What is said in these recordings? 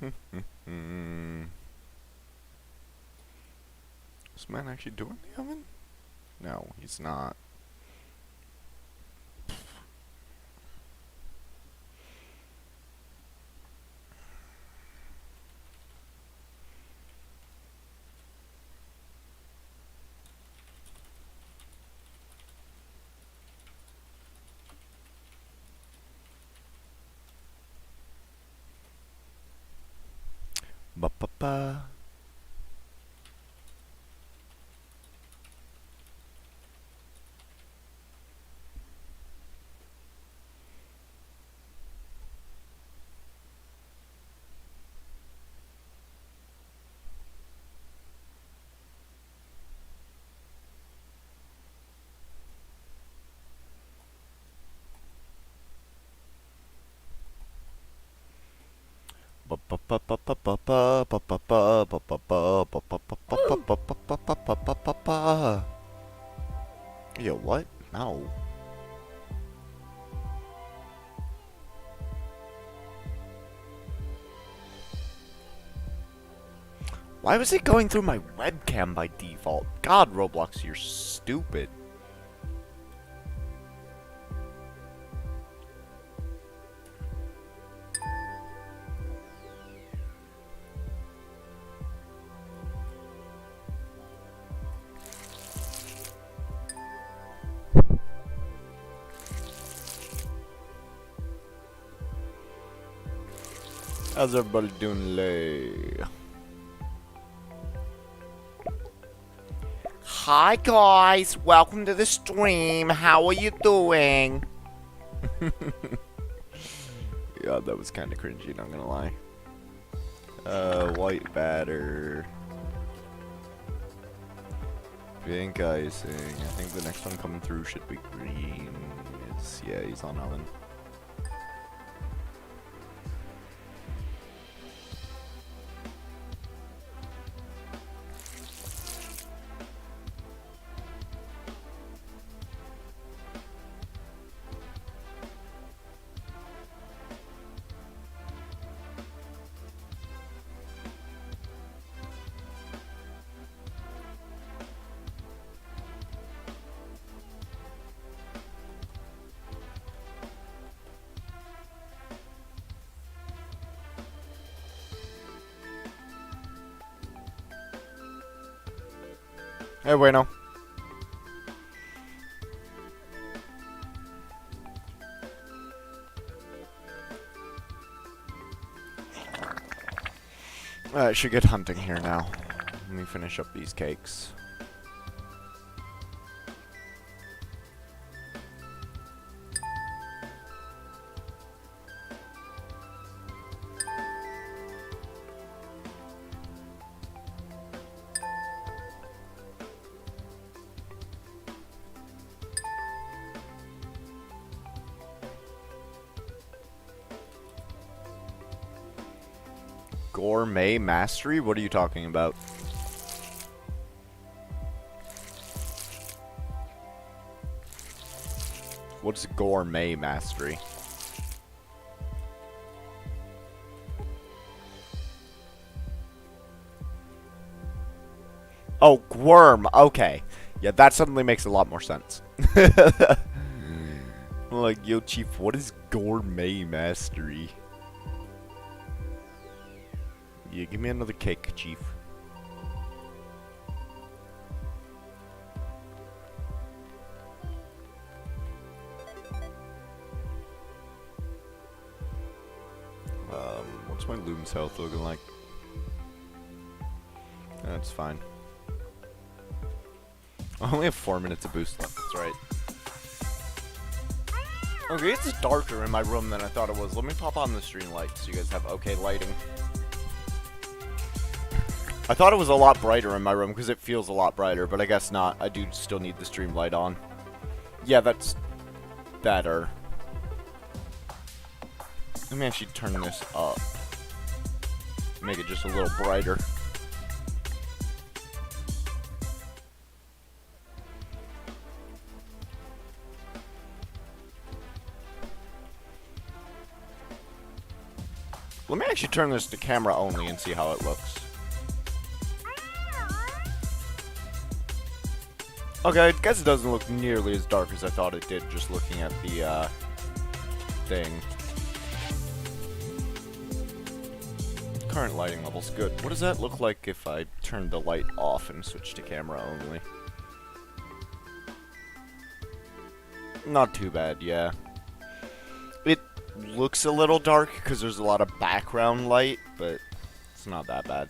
Is this man actually doing the oven? No, he's not. Ba ba ba. Yo, what? No. Why was it going through my webcam by default? God, Roblox, you're stupid. How's everybody doing today? Hi guys, welcome to the stream. How are you doing? Yeah, that was kind of cringy, not gonna lie. White batter. Pink icing. I think the next one coming through should be green. Yeah, he's on oven. Hey, bueno. I should get hunting here now. Let me finish up these cakes. Gourmet mastery? What are you talking about? What's gourmet mastery? Oh, worm. Okay. Yeah, that suddenly makes a lot more sense. Like, yo, Chief, what is gourmet mastery? Yeah, give me another cake, Chief. What's my Loom's health looking like? That's fine. I only have 4 minutes of boost left, that's right. Okay, it's darker in my room than I thought it was. Let me pop on the stream light so you guys have okay lighting. I thought it was a lot brighter in my room because it feels a lot brighter, but I guess not. I do still need the stream light on. Yeah, that's better. Let me actually turn this up. Make it just a little brighter. Let me actually turn this to camera only and see how it looks. Okay, I guess it doesn't look nearly as dark as I thought it did just looking at the, thing. Current lighting level's good. What does that look like if I turn the light off and switch to camera only? Not too bad, yeah. It looks a little dark because there's a lot of background light, but it's not that bad.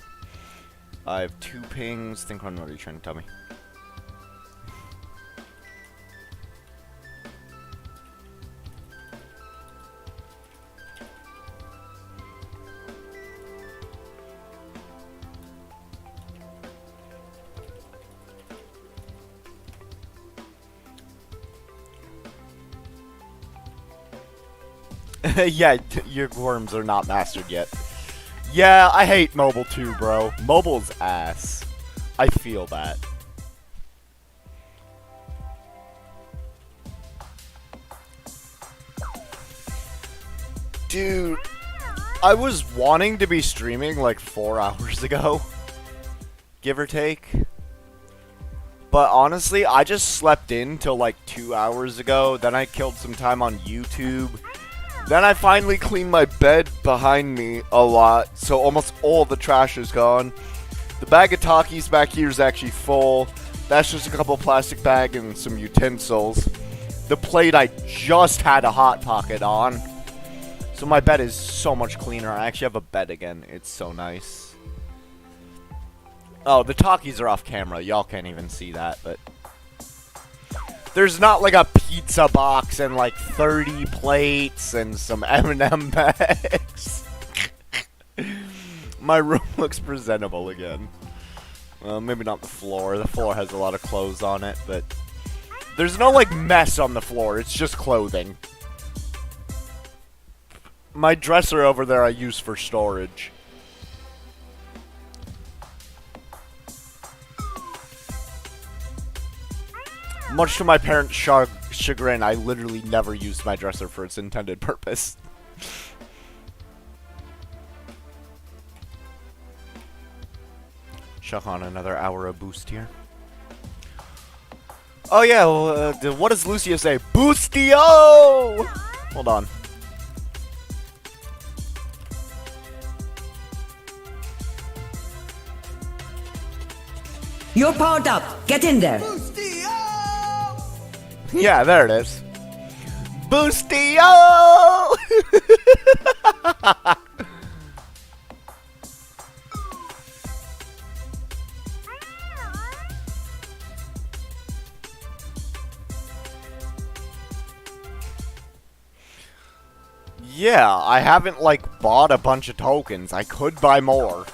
I have 2 pings. Think on what are you trying to tell me? Yeah, your worms are not mastered yet. Yeah, I hate mobile too, bro. Mobile's ass. I feel that. Dude, I was wanting to be streaming like 4 hours ago. Give or take. But honestly, I just slept in till like 2 hours ago. Then I killed some time on YouTube. Then I finally cleaned my bed behind me a lot, so almost all the trash is gone. The bag of Takis back here is actually full. That's just a couple plastic bags and some utensils. The plate I just had a Hot Pocket on. So my bed is so much cleaner. I actually have a bed again. It's so nice. Oh, the Takis are off camera. Y'all can't even see that, but... There's not like a pizza box and like 30 plates and some M&M bags. My room looks presentable again. Well, maybe not the floor. The floor has a lot of clothes on it, but there's no like mess on the floor. It's just clothing. My dresser over there I use for storage. Much to my parents' chagrin, I literally never used my dresser for its intended purpose. Chuck on another hour of boost here. Oh yeah, well, what does Lucia say? Boostio! Hold on. You're powered up. Get in there. Yeah, there it is. Boostio! Yeah, I haven't, like, bought a bunch of tokens. I could buy more.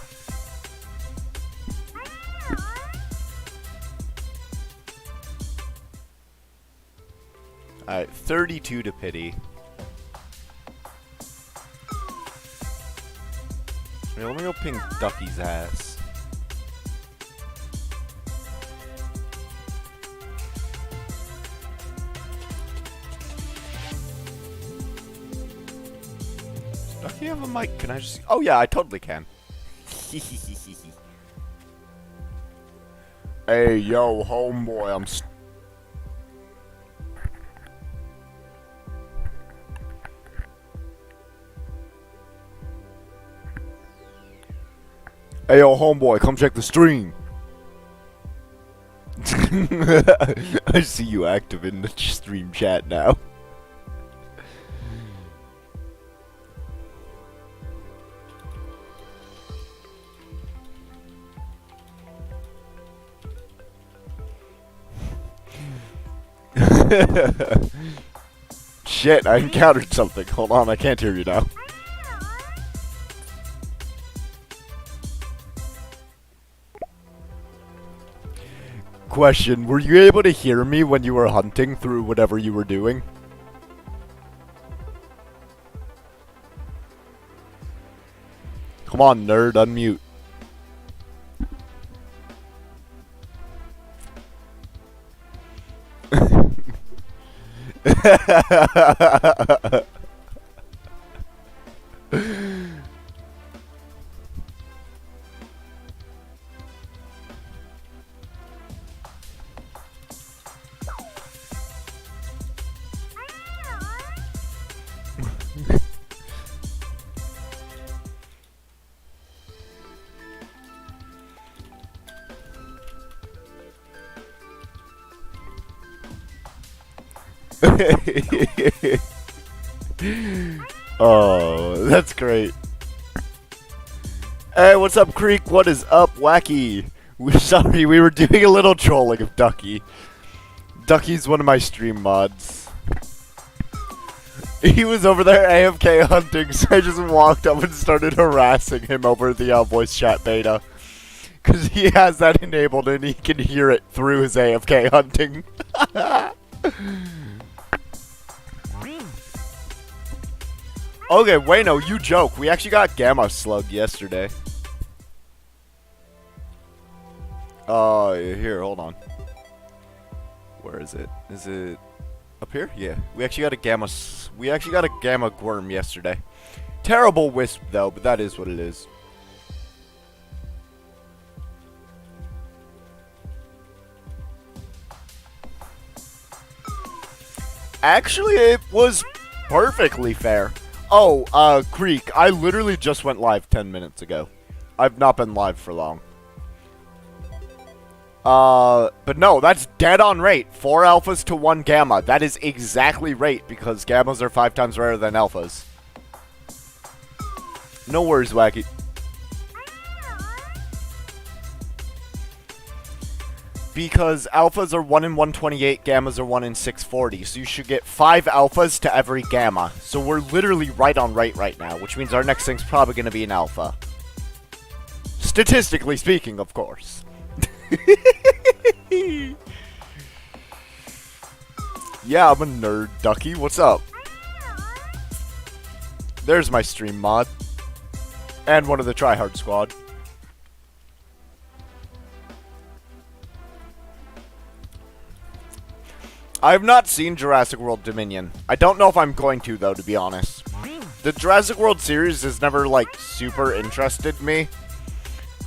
Alright, 32 to pity. Wait, let me go ping Ducky's ass. Does Ducky have a mic? Can I just... Oh yeah, I totally can. Hey, yo, homeboy, I'm... Hey, yo, homeboy, come check the stream. I see you active in the stream chat now. Shit, I encountered something. Hold on, I can't hear you now. Question, were you able to hear me when you were hunting through whatever you were doing? Come on, nerd, unmute. Oh, that's great. Hey, what's up, Creek? What is up, Wacky? Sorry, we were doing a little trolling of Ducky. Ducky's one of my stream mods. He was over there AFK hunting, so I just walked up and started harassing him over the voice chat beta. Because he has that enabled and he can hear it through his AFK hunting. Okay, wait, no, you joke. We actually got Gamma slugged yesterday. Here, hold on. Where is it? Is it up here? Yeah. We actually got a Gamma Gwyrm yesterday. Terrible wisp, though, but that is what it is. Actually, it was perfectly fair. Oh, Creek, I literally just went live 10 minutes ago. I've not been live for long. But no, that's dead on rate. 4 alphas to 1 gamma. That is exactly rate, because gammas are 5 times rarer than alphas. No worries, Wacky. Because alphas are 1 in 128, gammas are 1 in 640. So you should get 5 alphas to every gamma. So we're literally right on rate right now, which means our next thing's probably going to be an alpha. Statistically speaking, of course. Yeah, I'm a nerd, Ducky. What's up? There's my stream mod. And one of the tryhard squad. I have not seen Jurassic World Dominion. I don't know if I'm going to, though, to be honest. The Jurassic World series has never, like, super interested me.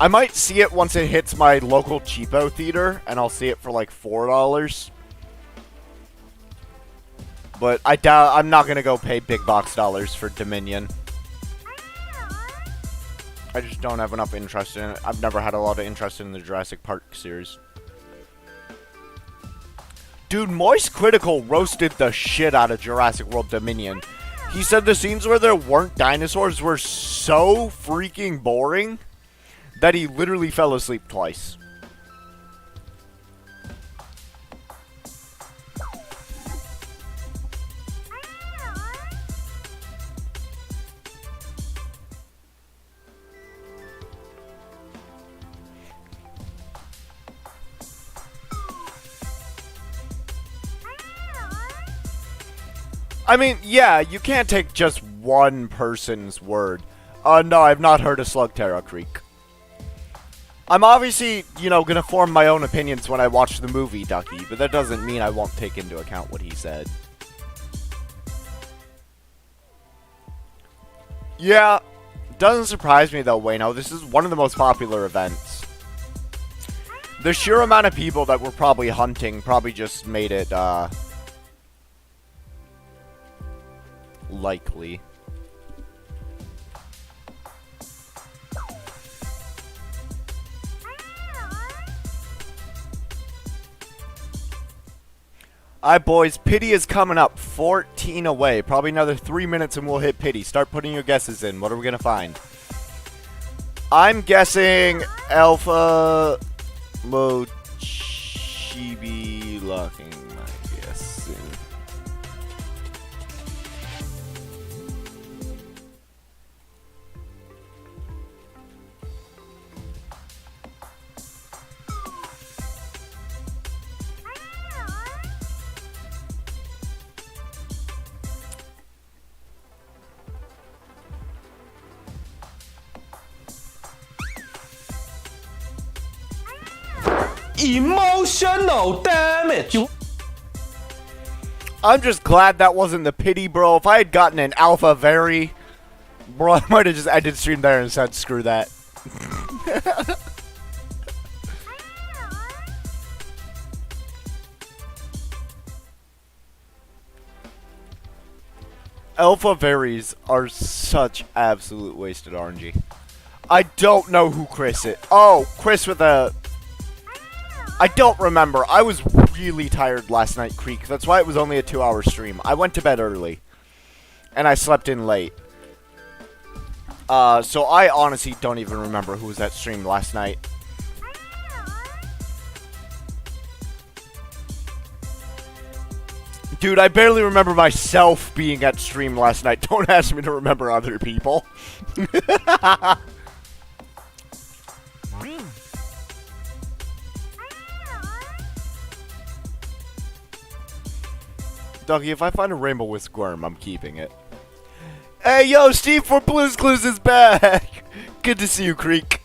I might see it once it hits my local cheapo theater, and I'll see it for, like, $4. But I doubt I'm not gonna go pay big box dollars for Dominion. I just don't have enough interest in it. I've never had a lot of interest in the Jurassic Park series. Dude, Moist Critical roasted the shit out of Jurassic World Dominion. He said the scenes where there weren't dinosaurs were so freaking boring that he literally fell asleep twice. I mean, yeah, you can't take just one person's word. No, I've not heard of Slugterra Creek. I'm obviously, you know, gonna form my own opinions when I watch the movie, Ducky, but that doesn't mean I won't take into account what he said. Yeah, doesn't surprise me though, Wayno. This is one of the most popular events. The sheer amount of people that were probably hunting probably just made it, likely. Alright, boys, pity is coming up. 14 away. Probably another 3 minutes and we'll hit pity. Start putting your guesses in. What are we gonna find? I'm guessing Alpha Mochibi locking my guess in. Emotional damage. I'm just glad that wasn't the pity, bro. If I had gotten an Alpha Very, bro, I might have just ended stream there and said, screw that. Alpha Varies are such absolute wasted RNG. I don't know who Chris is. Oh, Chris with a... I don't remember. I was really tired last night, Creek. That's why it was only a 2-hour stream. I went to bed early. And I slept in late. So I honestly don't even remember who was at stream last night. Dude, I barely remember myself being at stream last night. Don't ask me to remember other people. Dougie, if I find a rainbow with squirm, I'm keeping it. Hey, yo, Steve for Blues Clues is back! Good to see you, Creek.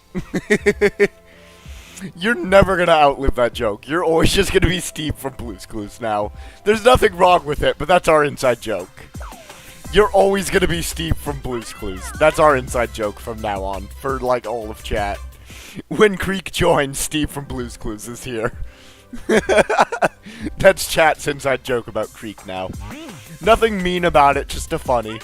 You're never gonna outlive that joke. You're always just gonna be Steve from Blues Clues now. There's nothing wrong with it, but that's our inside joke. You're always gonna be Steve from Blues Clues. That's our inside joke from now on, for, like, all of chat. When Creek joins, Steve from Blues Clues is here. That's chat's inside joke about Creek now. Nothing mean about it, just a funny.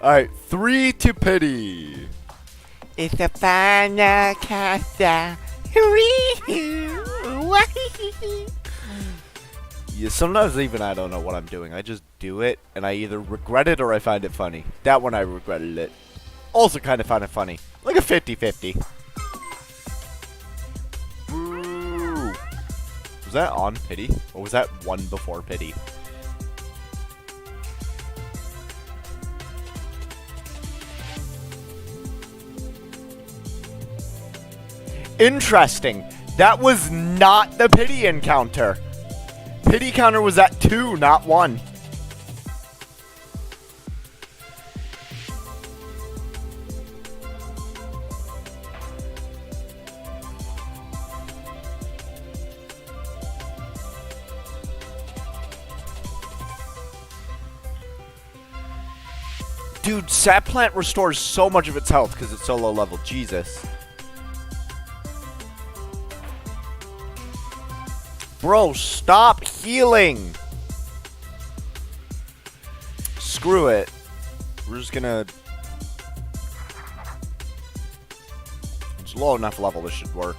Alright, 3 to pity. It's a final countdown. Yeah, sometimes even I don't know what I'm doing. I just do it, and I either regret it or I find it funny. That one I regretted it. Also kind of found it funny. Like a 50-50. Boo. Was that on pity? Or was that one before pity? Interesting. That was not the pity encounter. Pity counter was at 2, not 1. Dude, Sap Plant restores so much of its health because it's so low level. Jesus. Bro, stop healing! Screw it. We're just gonna... It's low enough level, this should work.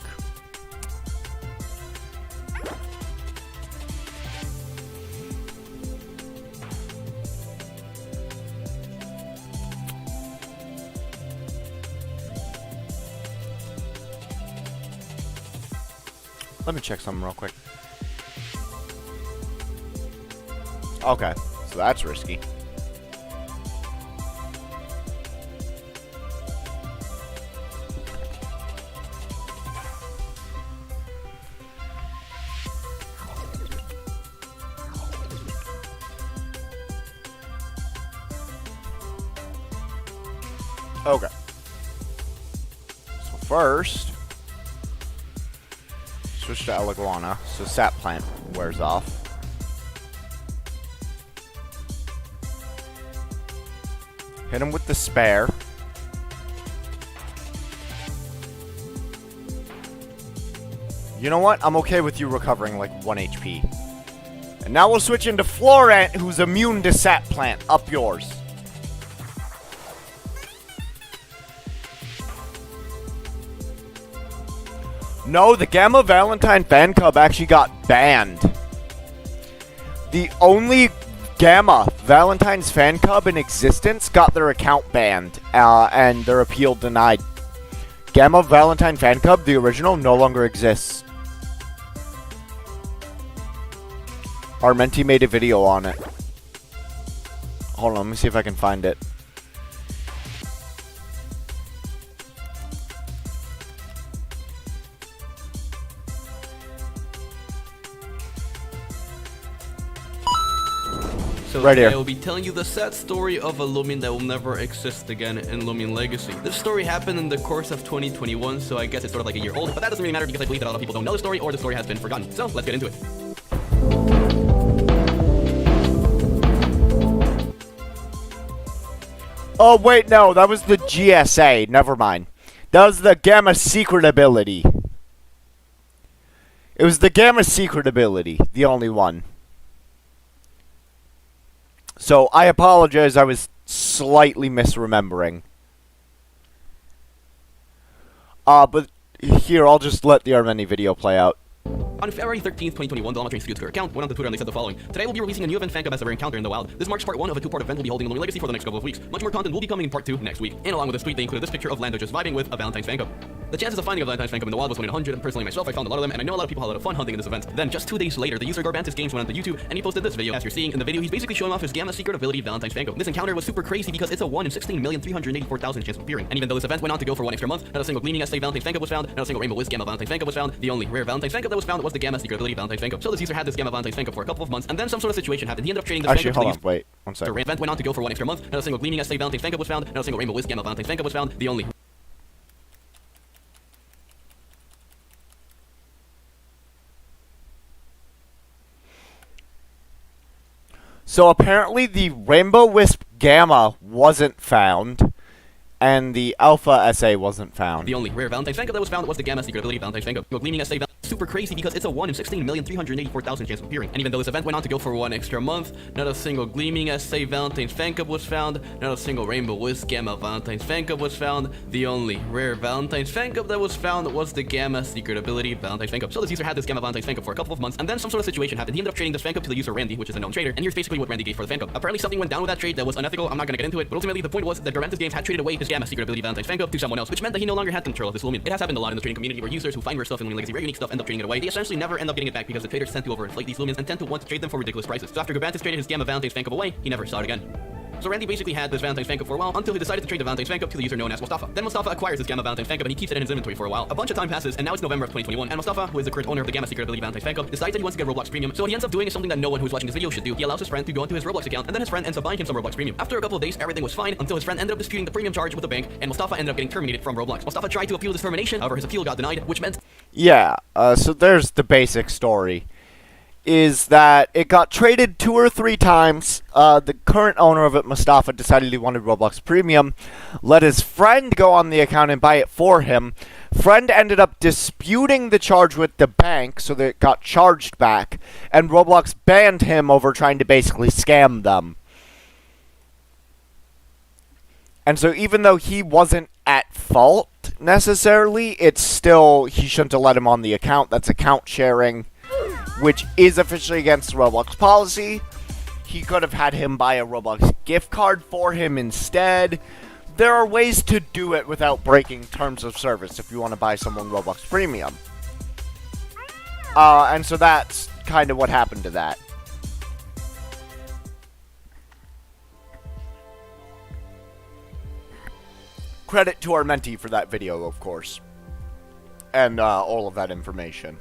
Let me check something real quick. Okay, so that's risky. Okay. So first, switch to Eliguana, so Sap Plant wears off. Hit him with the spare. You know what? I'm okay with you recovering like 1 HP. And now we'll switch into Florant, who's immune to Sap Plant. Up yours. No, the Gamma Valentine fan club actually got banned. The only Gamma Valentine's fan club in existence got their account banned and their appeal denied. Gamma Valentine fan club, the original, no longer exists. Armenti made a video on it. Hold on, let me see if I can find it. So Right here. I will be telling you the sad story of a Loomian that will never exist again in Loomian Legacy. This story happened in the course of 2021, so I guess it's sort of like a year old, but that doesn't really matter because I believe that a lot of people don't know the story or the story has been forgotten. So let's get into it. Oh, wait, no, that was the GSA. Never mind. That was the Gamma Secret ability. It was the Gamma Secret ability, the only one. So, I apologize, I was slightly misremembering. But here, I'll just let the Armeni video play out. On February 13th, 2021, the Llama Train Studio Twitter account went on the Twitter and they said the following. Today we'll be releasing a new event fan club as ever encounter in the wild. This marks part 1 of a 2-part event we'll be holding in Loomian Legacy for the next couple of weeks. Much more content will be coming in part 2 next week. And along with this tweet, they included this picture of Lando just vibing with a Valentine's fan club. The chances of finding a Valentine's fan club in the wild was 1 in 100, and personally myself, I found a lot of them, and I know a lot of people had a lot of fun hunting in this event. Then, just 2 days later, the user Garbantis Games went onto YouTube, and he posted this video. As you're seeing in the video, he's basically showing off his Gamma Secret ability Valentine's fan club. This encounter was super crazy because it's a 1 in 16,384,000 chance of appearing. And even though this event went on to go for 1 extra month, not a single Gleaming SA Valentine's fan club was found, not a single Rainbow Wiz Gamma Valentine's fan club was found. The only rare Valentine's fan club that was found was the Gamma Secret ability Valentine's fan club. So this user had this Gamma Valentine's fan club for a couple of months, and then some sort of situation happened. He ended up trading this Actually, fan club hold on, wait, 1 second. The event went on to go for 1 extra month, not a single Gleaming SA Valentine's fan club was found, not a single Rainbow Wiz Gamma Valentine's fan club was found. The only So apparently the Rainbow Wisp Gamma wasn't found, and the Alpha SA wasn't found. The only rare Valentine's fan club that was found was the Gamma Secret ability Valentine's fan club. No Gleaming SA super crazy because it's a 1 in 16,384,000 chance of appearing. And even though this event went on to go for 1 extra month, not a single Gleaming SA Valentine's fan club was found, not a single Rainbow Wiz Gamma Valentine's fan club was found. The only rare Valentine's fan club that was found was the Gamma Secret ability Valentine's fan club. So this user had this Gamma Valentine's fan club for a couple of months, and then some sort of situation happened. He ended up trading this fan club to the user Randy, which is a known trader, and here's basically what Randy gave for the fan club. Apparently something went down with that trade that was unethical. I'm not gonna get into it, but ultimately the point was that Garbantis Games had traded away his Gamma Secret ability Valentine's fan club to someone else, which meant that he no longer had control of this Loomian. It has happened a lot in the trading community where users who find rare stuff in Loomian Legacy, rare unique stuff, end up trading it away. They essentially never end up getting it back because the traders tend to overinflate these Loomians and tend to want to trade them for ridiculous prices. So after Garbantis traded his Gamma Valentine's fan club away, he never saw it again. So Randy basically had this Valentine's fan club for a while until he decided to trade the Valentine's fan club to the user known as Mustafa. Then Mustafa acquires this Gamma Valentine's fan club and he keeps it in his inventory for a while. A bunch of time passes and now it's November of 2021 and Mustafa, who is the current owner of the Gamma Secret ability Valentine's fan club, decides that he wants to get Roblox Premium. So what he ends up doing is something that no one who's watching this video should do. He allows his friend to go into his Roblox account and then his friend ends up buying him some Roblox Premium. After a couple of days, everything was fine until his friend ended up disputing the premium charge with the bank and Mustafa ended up getting terminated from Roblox. Mustafa tried to appeal this termination, however his appeal got denied, which meant Yeah, so there's the basic story. Is that it got traded 2 or 3 times. The current owner of it, Mustafa, decided he wanted Roblox Premium. Let his friend go on the account and buy it for him. Friend ended up disputing the charge with the bank, so that it got charged back. And Roblox banned him over trying to basically scam them. And so even though he wasn't at fault, necessarily, it's still, he shouldn't have let him on the account. That's account sharing, which is officially against Roblox policy. He could have had him buy a Roblox gift card for him instead. There are ways to do it without breaking terms of service if you want to buy someone Roblox Premium. And so that's kind of what happened to that. Credit to our mentee for that video, of course. And all of that information.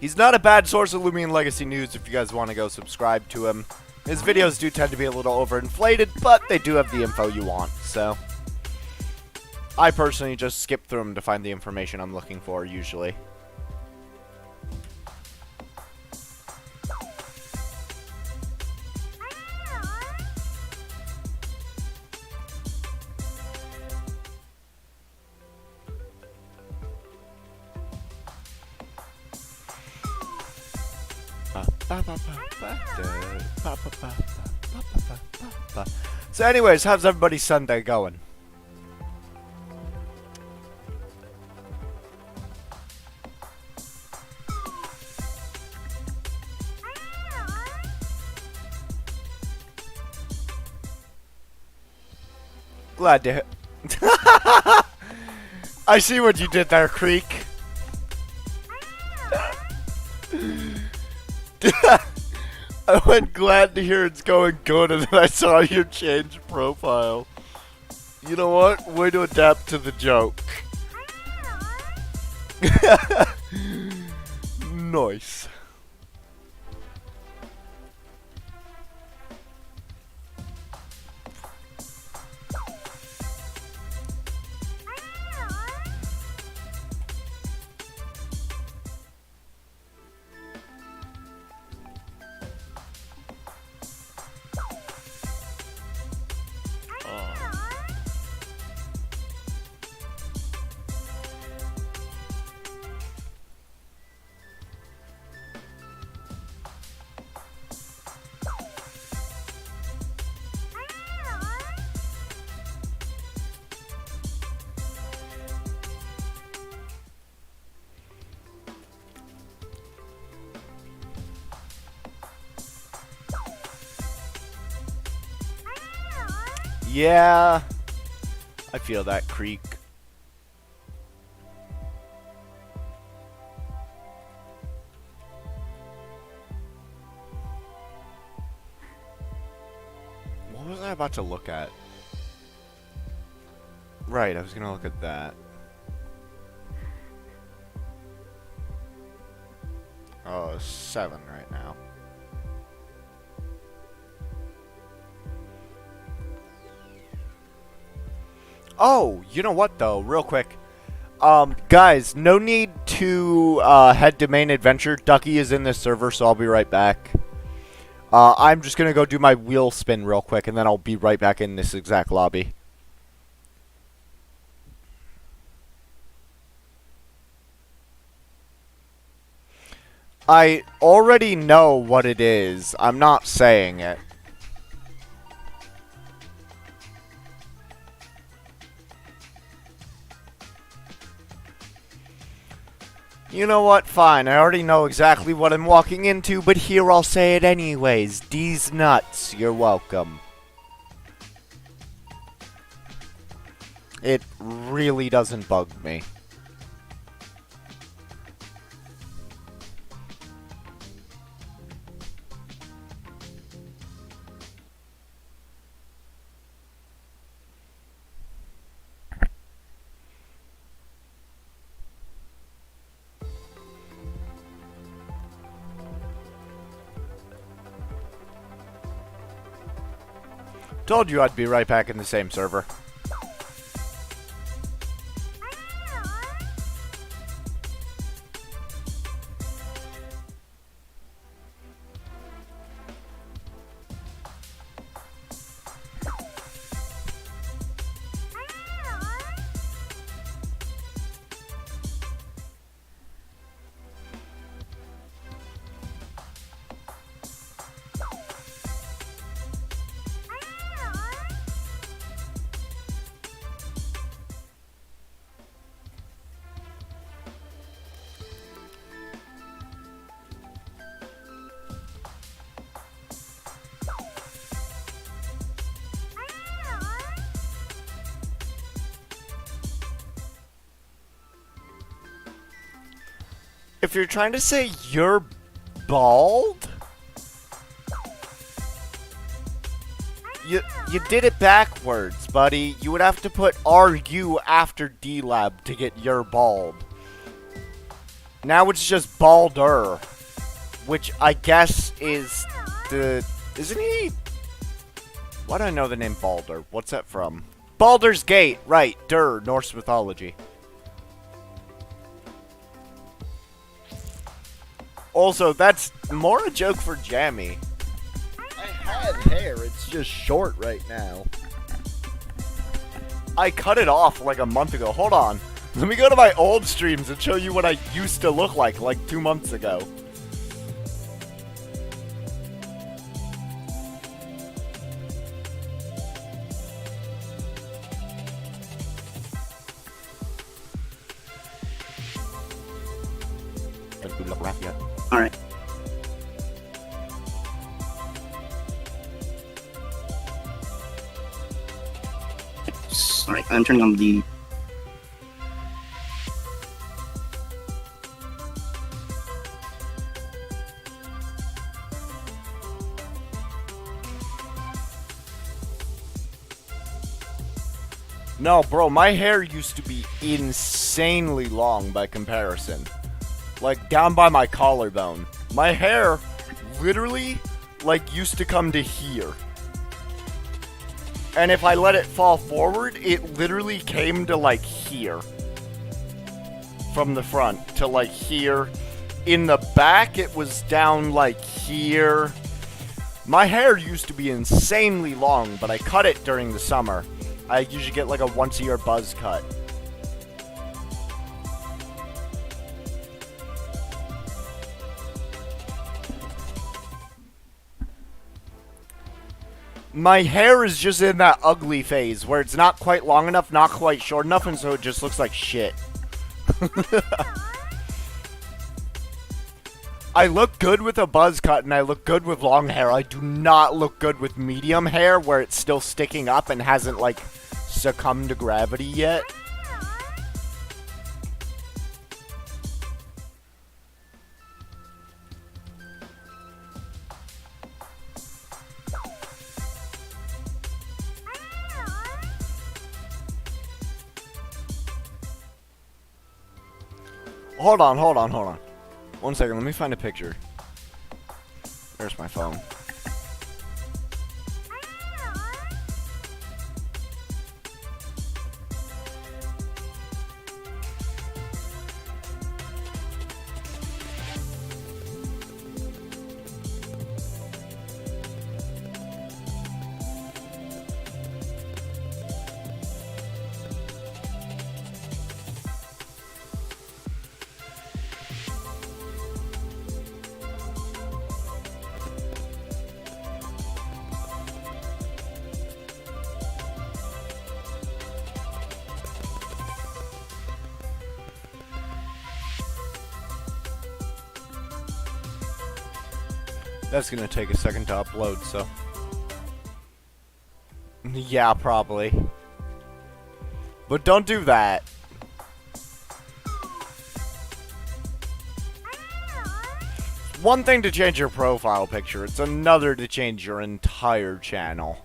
He's not a bad source of Loomian Legacy news if you guys want to go subscribe to him. His videos do tend to be a little overinflated, but they do have the info you want, so. I personally just skip through them to find the information I'm looking for, usually. So anyways, how's everybody's Sunday going? Glad to I see what you did there, Creek. I went glad to hear it's going good, and then I saw your change profile. You know what? Way to adapt to the joke. Nice. Yeah, I feel that creak. What was I about to look at? Right, I was gonna look at that. Oh, 7 right now. Oh, you know what though, real quick. Guys, no need to head to main adventure. Ducky is in this server, so I'll be right back. I'm just gonna go do my wheel spin real quick, and then I'll be right back in this exact lobby. I already know what it is. I'm not saying it. You know what? Fine. I already know exactly what I'm walking into, but here I'll say it anyways. D's nuts. You're welcome. It really doesn't bug me. Told you I'd be right back in the same server. If you're trying to say you're bald, you did it backwards, buddy. You would have to put RU after D-Lab to get your bald. Now it's just balder, which I guess is the... Isn't he... Why do I know the name Balder? What's that from? Baldur's Gate, right. Norse mythology. Also, that's more a joke for Jammy. I had hair, it's just short right now. I cut it off like a month ago. Hold on. Let me go to my old streams and show you what I used to look like 2 months ago. Alright. Alright, I'm turning on the... No, bro, my hair used to be insanely long by comparison. Like, down by my collarbone. My hair, literally, used to come to here. And if I let it fall forward, it literally came to, here. From the front to, here. In the back, it was down, here. My hair used to be insanely long, but I cut it during the summer. I usually get, a once-a-year buzz cut. My hair is just in that ugly phase where it's not quite long enough, not quite short enough, and so it just looks like shit. I look good with a buzz cut and I look good with long hair. I do not look good with medium hair where it's still sticking up and hasn't, like, succumbed to gravity yet. Hold on. 1 second, let me find a picture. There's my phone. That's gonna take a second to upload, so... Yeah, probably. But don't do that. One thing to change your profile picture, it's another to change your entire channel.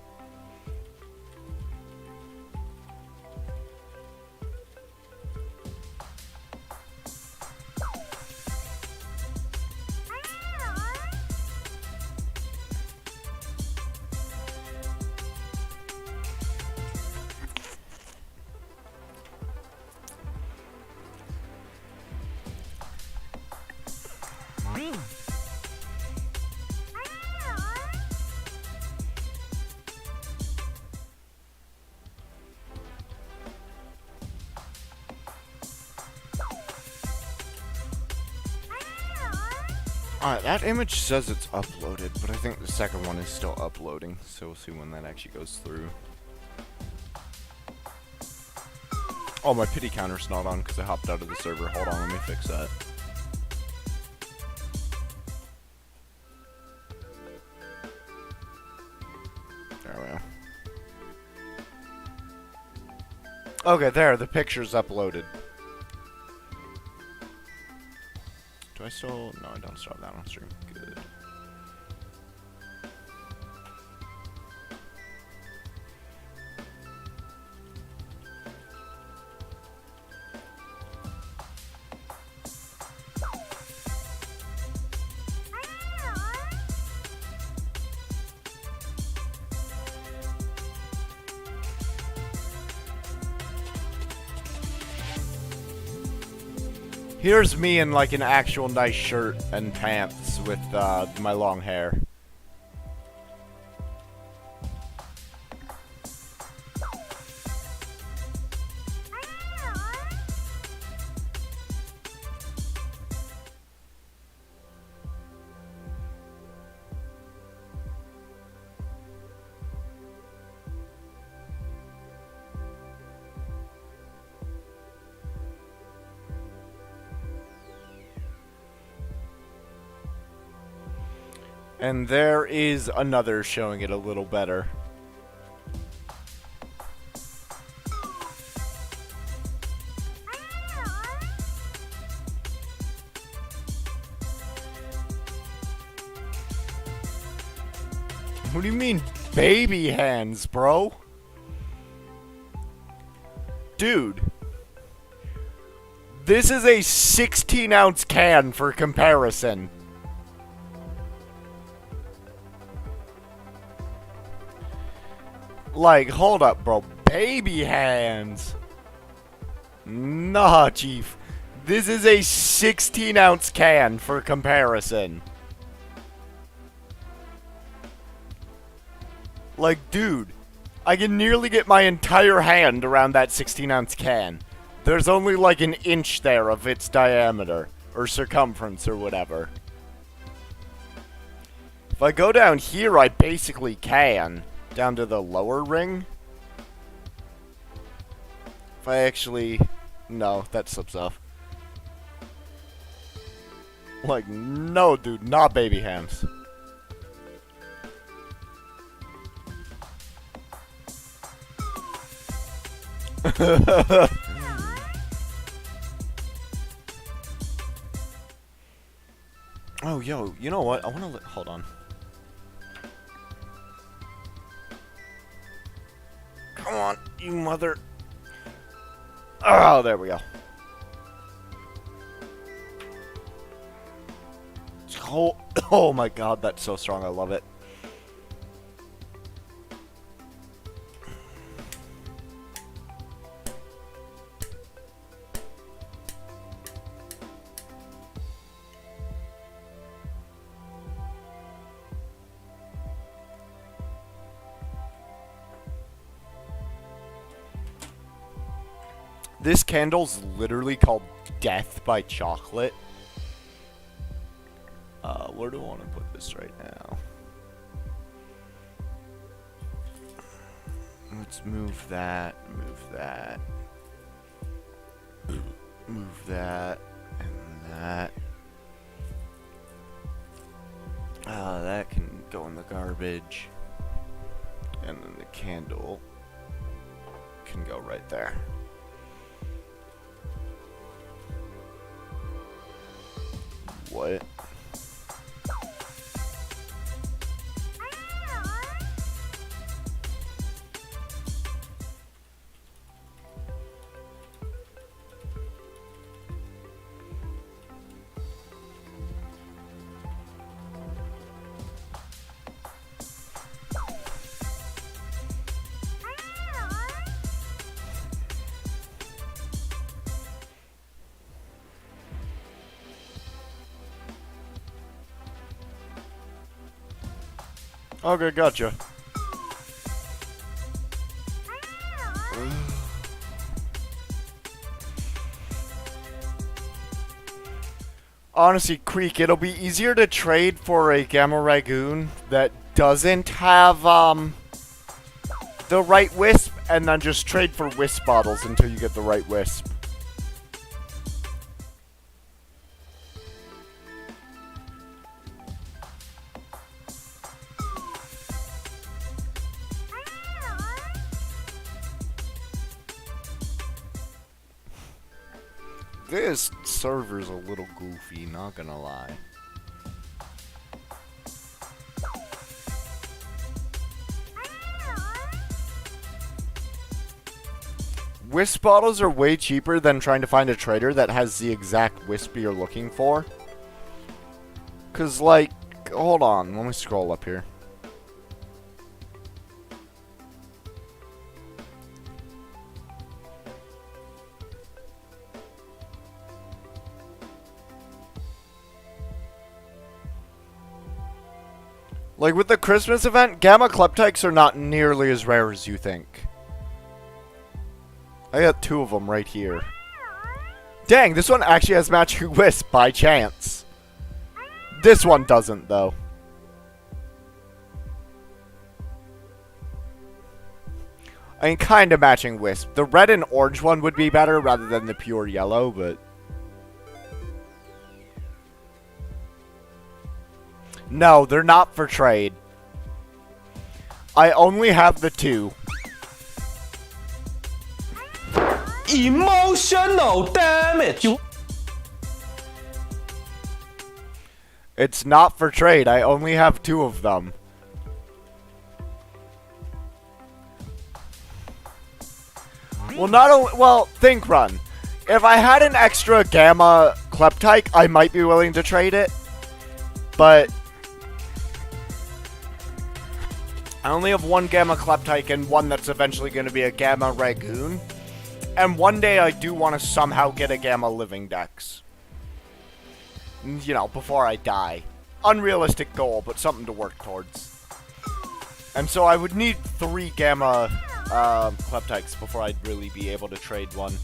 Alright, that image says it's uploaded, but I think the second one is still uploading, so we'll see when that actually goes through. Oh, my pity counter's not on because I hopped out of the server. Hold on, let me fix that. There we go. Okay, there, the picture's uploaded. Do I still... No, I don't still have that on stream. Good. Here's me in like an actual nice shirt and pants with my long hair. And there is another showing it a little better. What do you mean, baby hands, bro? Dude. This is a 16-ounce can for comparison. Like, hold up, bro. Baby hands. Nah, Chief. This is a 16-ounce can for comparison. Like, dude. I can nearly get my entire hand around that 16-ounce can. There's only like an inch there of its diameter. Or circumference or whatever. If I go down here, I basically can. Down to the lower ring. If I actually... No, that slips off. Like, no, dude, not baby hands. Oh, yo, you know what? I want to hold on. Come on, you mother. Oh, there we go. Oh, oh my god, that's so strong. I love it. This candle's literally called Death by Chocolate. Where do I want to put this right now? Let's move that, move that, move that, and that. That can go in the garbage. And then the candle can go right there. What? Okay, gotcha. Honestly, Creek, it'll be easier to trade for a Gamma Ragoon that doesn't have, the right Wisp, and then just trade for Wisp bottles until you get the right Wisp. This server's a little goofy, not gonna lie. Wisp bottles are way cheaper than trying to find a trader that has the exact Wisp you're looking for. Cause like, hold on, let me scroll up here. Like, with the Christmas event, Gamma Kleptyks are not nearly as rare as you think. I got 2 of them right here. Dang, this one actually has Magic Wisp by chance. This one doesn't, though. I mean, kind of matching Wisp. The red and orange one would be better rather than the pure yellow, but... No, they're not for trade. I only have the 2. Emotional damage. It's not for trade. I only have 2 of them. Well, not only... Well, think, Run. If I had an extra Gamma Kleptyke, I might be willing to trade it. But... I only have 1 Gamma Kleptyke and 1 that's eventually going to be a Gamma Ragoon. And one day I do want to somehow get a Gamma Living Dex. You know, before I die. Unrealistic goal, but something to work towards. And so I would need 3 Gamma Kleptykes before I'd really be able to trade one.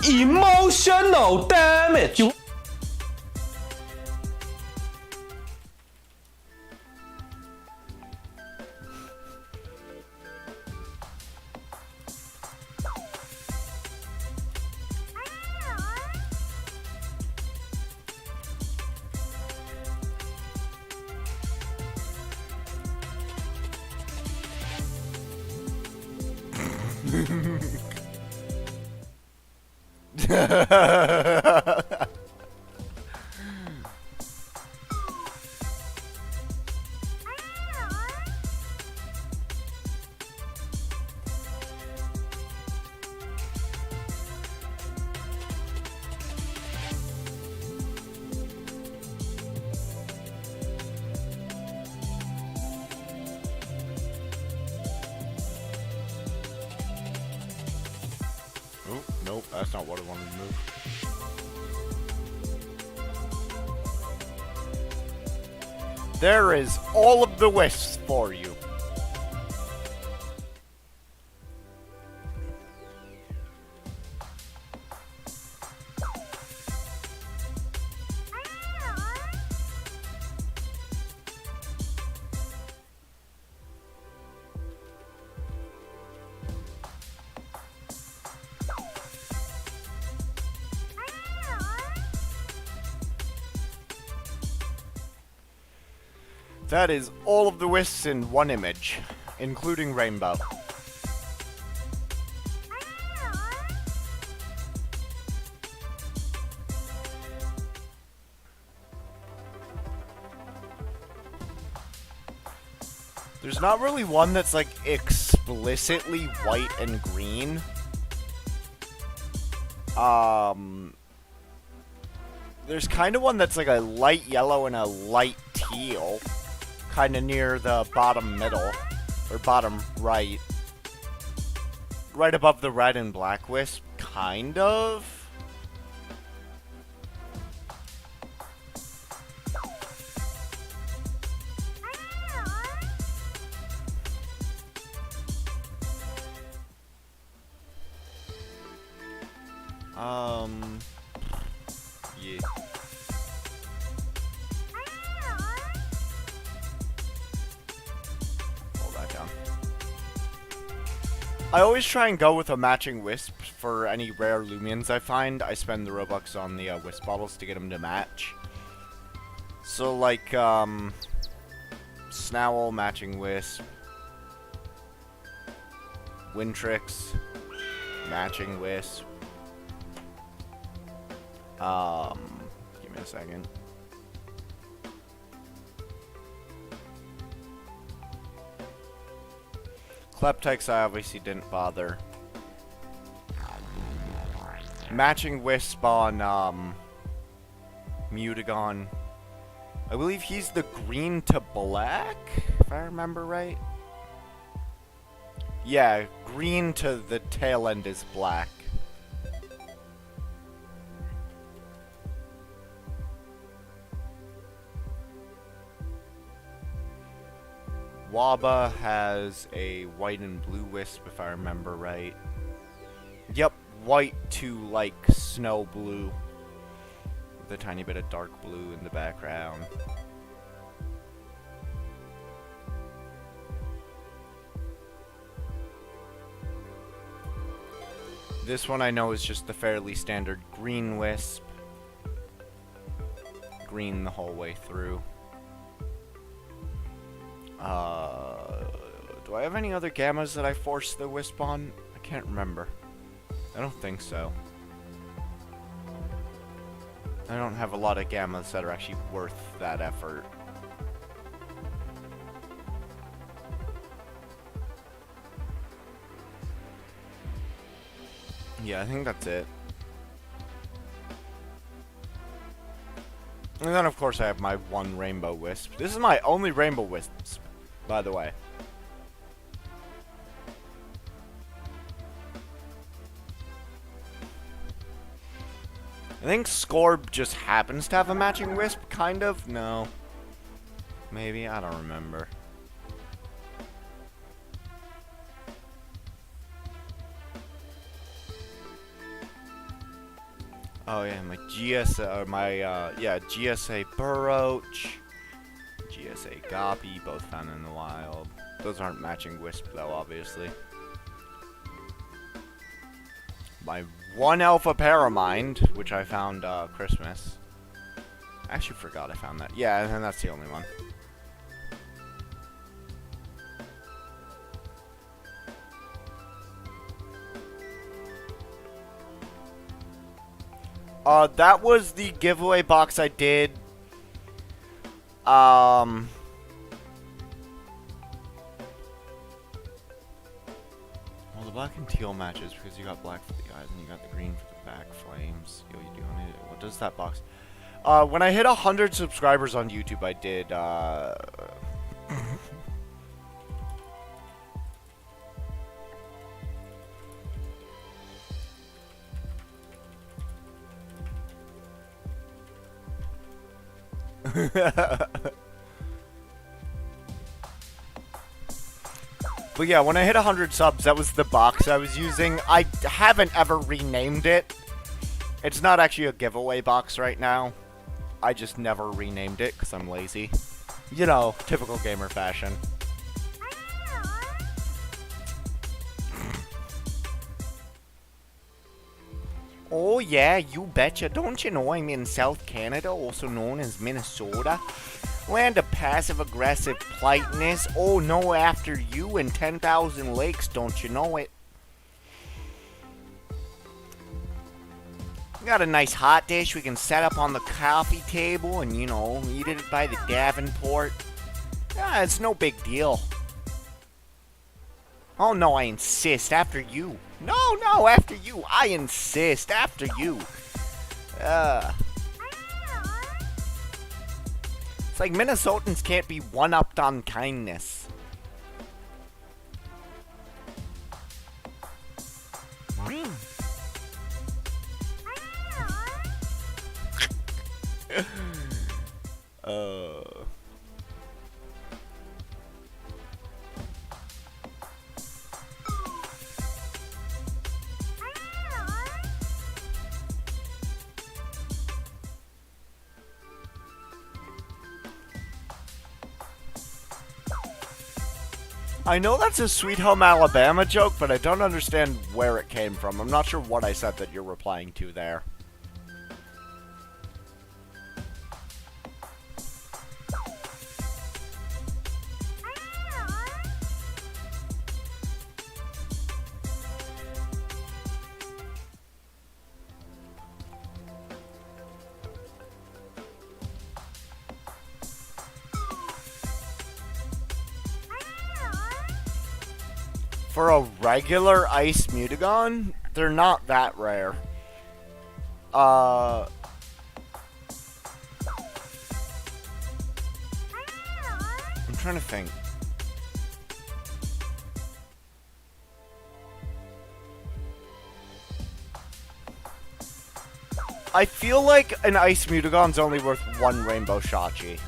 Emotional damage. You Oh, nope, that's not what I wanted to move. There is all of the wisps for you. That is all of the wisps in one image, including rainbow. There's not really one that's like explicitly white and green. There's kind of one that's like a light yellow and a light teal. Kind of near the bottom middle, or bottom right. Right above the red and black wisp, kind of. Yeah. I always try and go with a matching wisp for any rare Loomians I find. I spend the Robux on the wisp bottles to get them to match. So like, Snowl, matching wisp. Wintrix, matching wisp. Give me a second. Kleptix I obviously didn't bother. Matching wisp on Mutagon. I believe he's the green to black, if I remember right. Yeah, green to the tail end is black. Waba has a white and blue wisp, if I remember right. Yep, white to like snow blue. With a tiny bit of dark blue in the background. This one I know is just the fairly standard green wisp. Green the whole way through. Do I have any other gammas that I forced the wisp on? I can't remember. I don't think so. I don't have a lot of gammas that are actually worth that effort. Yeah, I think that's it. And then, of course, I have my one rainbow wisp. This is my only rainbow wisp, by the way. I think Scorb just happens to have a matching wisp, kind of? No. Maybe? I don't remember. Oh yeah, my GSA Burroach, GSA Goppy, both found in the wild. Those aren't matching Wisp though, obviously. My 1 Alpha Paramind, which I found Christmas. I actually forgot I found that. Yeah, and that's the only one. That was the giveaway box I did. Well, the black and teal matches because you got black for the eyes and you got the green for the back flames. Yo, you doing it? What does that box? When I hit 100 subscribers on YouTube, I did, But yeah, when I hit 100 subs, that was the box I was using. I haven't ever renamed it. It's not actually a giveaway box right now. I just never renamed it because I'm lazy. You know, typical gamer fashion. Oh yeah, you betcha. Don't you know I'm in South Canada, also known as Minnesota? Land of passive-aggressive politeness. Oh no, after you and 10,000 lakes, don't you know it? Got a nice hot dish we can set up on the coffee table and, you know, eat it by the Davenport. Yeah, it's no big deal. Oh no, I insist, after you. No, after you. I insist, after you. It's like Minnesotans can't be one-upped on kindness. I know that's a Sweet Home Alabama joke, but I don't understand where it came from. I'm not sure what I said that you're replying to there. For a regular Ice Mutagon, they're not that rare. I'm trying to think. I feel like an Ice Mutagon's only worth 1 Rainbow Shachi.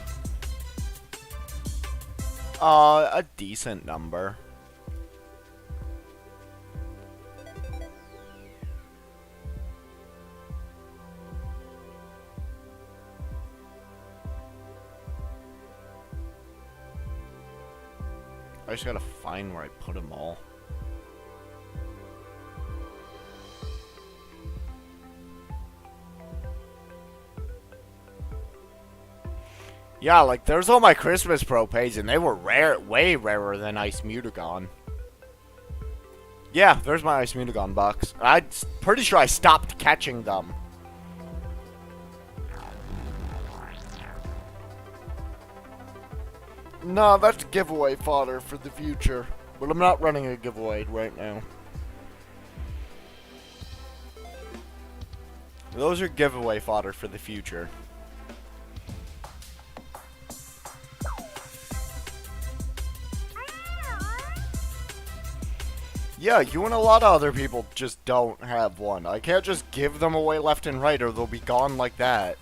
A decent number. I just gotta find where I put them all. Yeah, like, there's all my Christmas Pro page, and they were rare, way rarer than Ice Mutagon. Yeah, there's my Ice Mutagon box. I'm pretty sure I stopped catching them. No, that's giveaway fodder for the future. But I'm not running a giveaway right now. Those are giveaway fodder for the future. Yeah, you and a lot of other people just don't have one. I can't just give them away left and right or they'll be gone like that.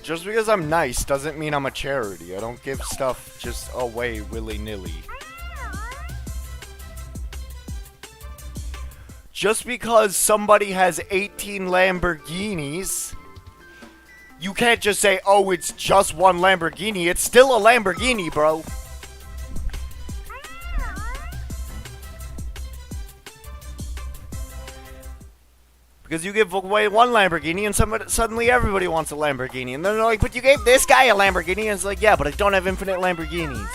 Just because I'm nice doesn't mean I'm a charity. I don't give stuff just away willy-nilly. Just because somebody has 18 Lamborghinis, you can't just say, oh, it's just one Lamborghini. It's still a Lamborghini, bro. Because you give away one Lamborghini and suddenly everybody wants a Lamborghini. And then they're like, but you gave this guy a Lamborghini. And it's like, yeah, but I don't have infinite Lamborghinis.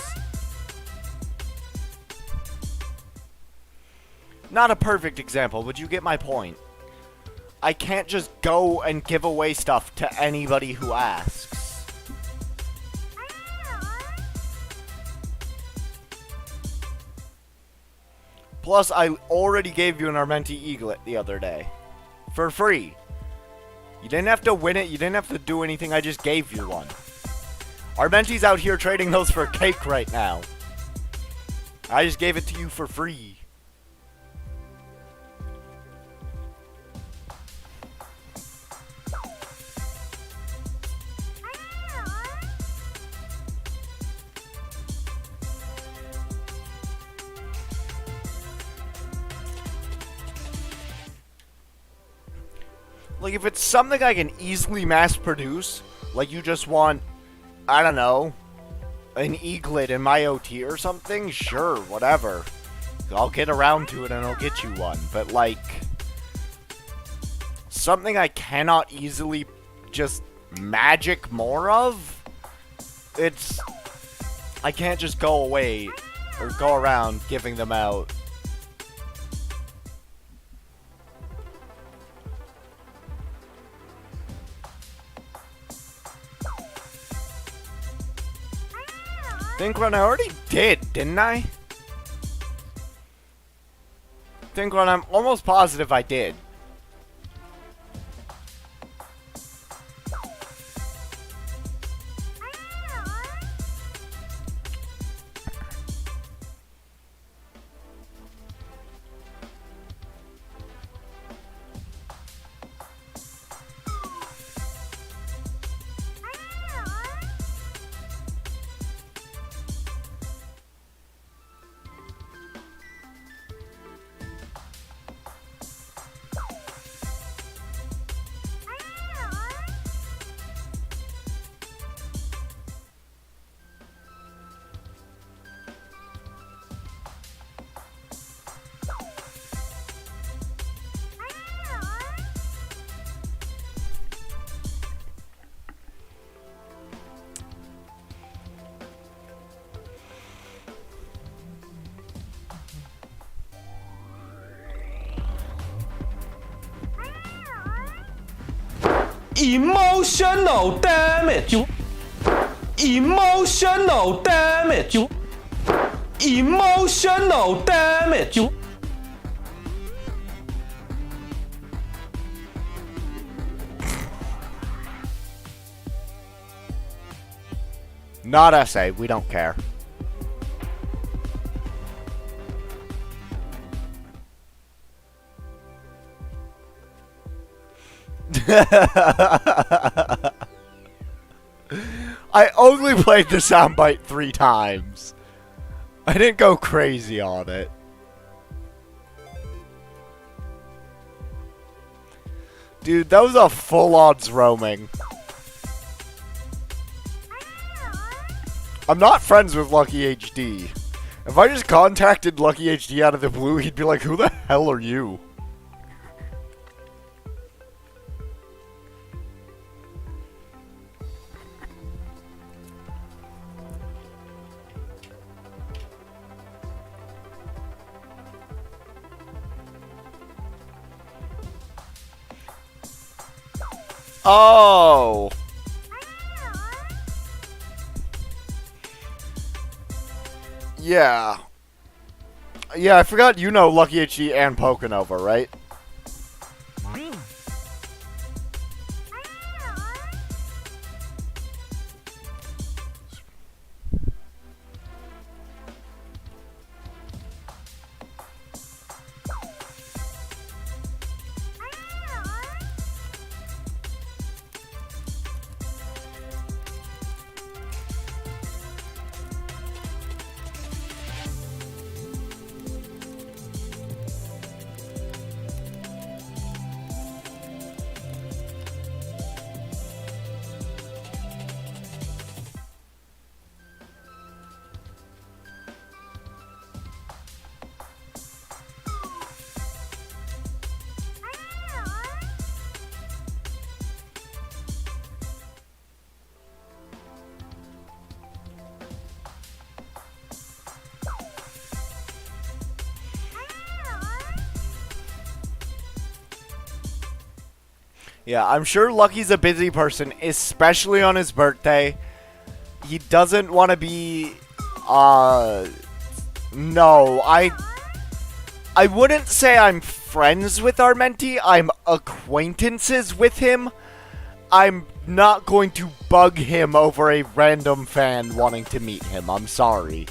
Not a perfect example, but you get my point. I can't just go and give away stuff to anybody who asks. Plus, I already gave you an Armenti Eaglet the other day. For free. You didn't have to win it, you didn't have to do anything, I just gave you one. Armenti's out here trading those for cake right now. I just gave it to you for free. Like, if it's something I can easily mass produce, like you just want, I don't know, an Eaglet in my OT or something, sure, whatever. I'll get around to it and I'll get you one. But, like, something I cannot easily just magic more of, I can't just go away or go around giving them out. Think Run, I already did, didn't I? Think Run, I'm almost positive I did. Emotional damage. Emotional damage. Emotional damage. Not essay, we don't care. I only played the soundbite 3 times. I didn't go crazy on it. Dude, that was a full odds roaming. I'm not friends with Lucky HD. If I just contacted Lucky HD out of the blue, he'd be like, who the hell are you? Oh! Yeah. Yeah, I forgot you know Lucky HD and Pokenova, right? Yeah, I'm sure Lucky's a busy person, especially on his birthday. He doesn't want to be, no, I wouldn't say I'm friends with our mentee. I'm acquaintances with him. I'm not going to bug him over a random fan wanting to meet him. I'm sorry.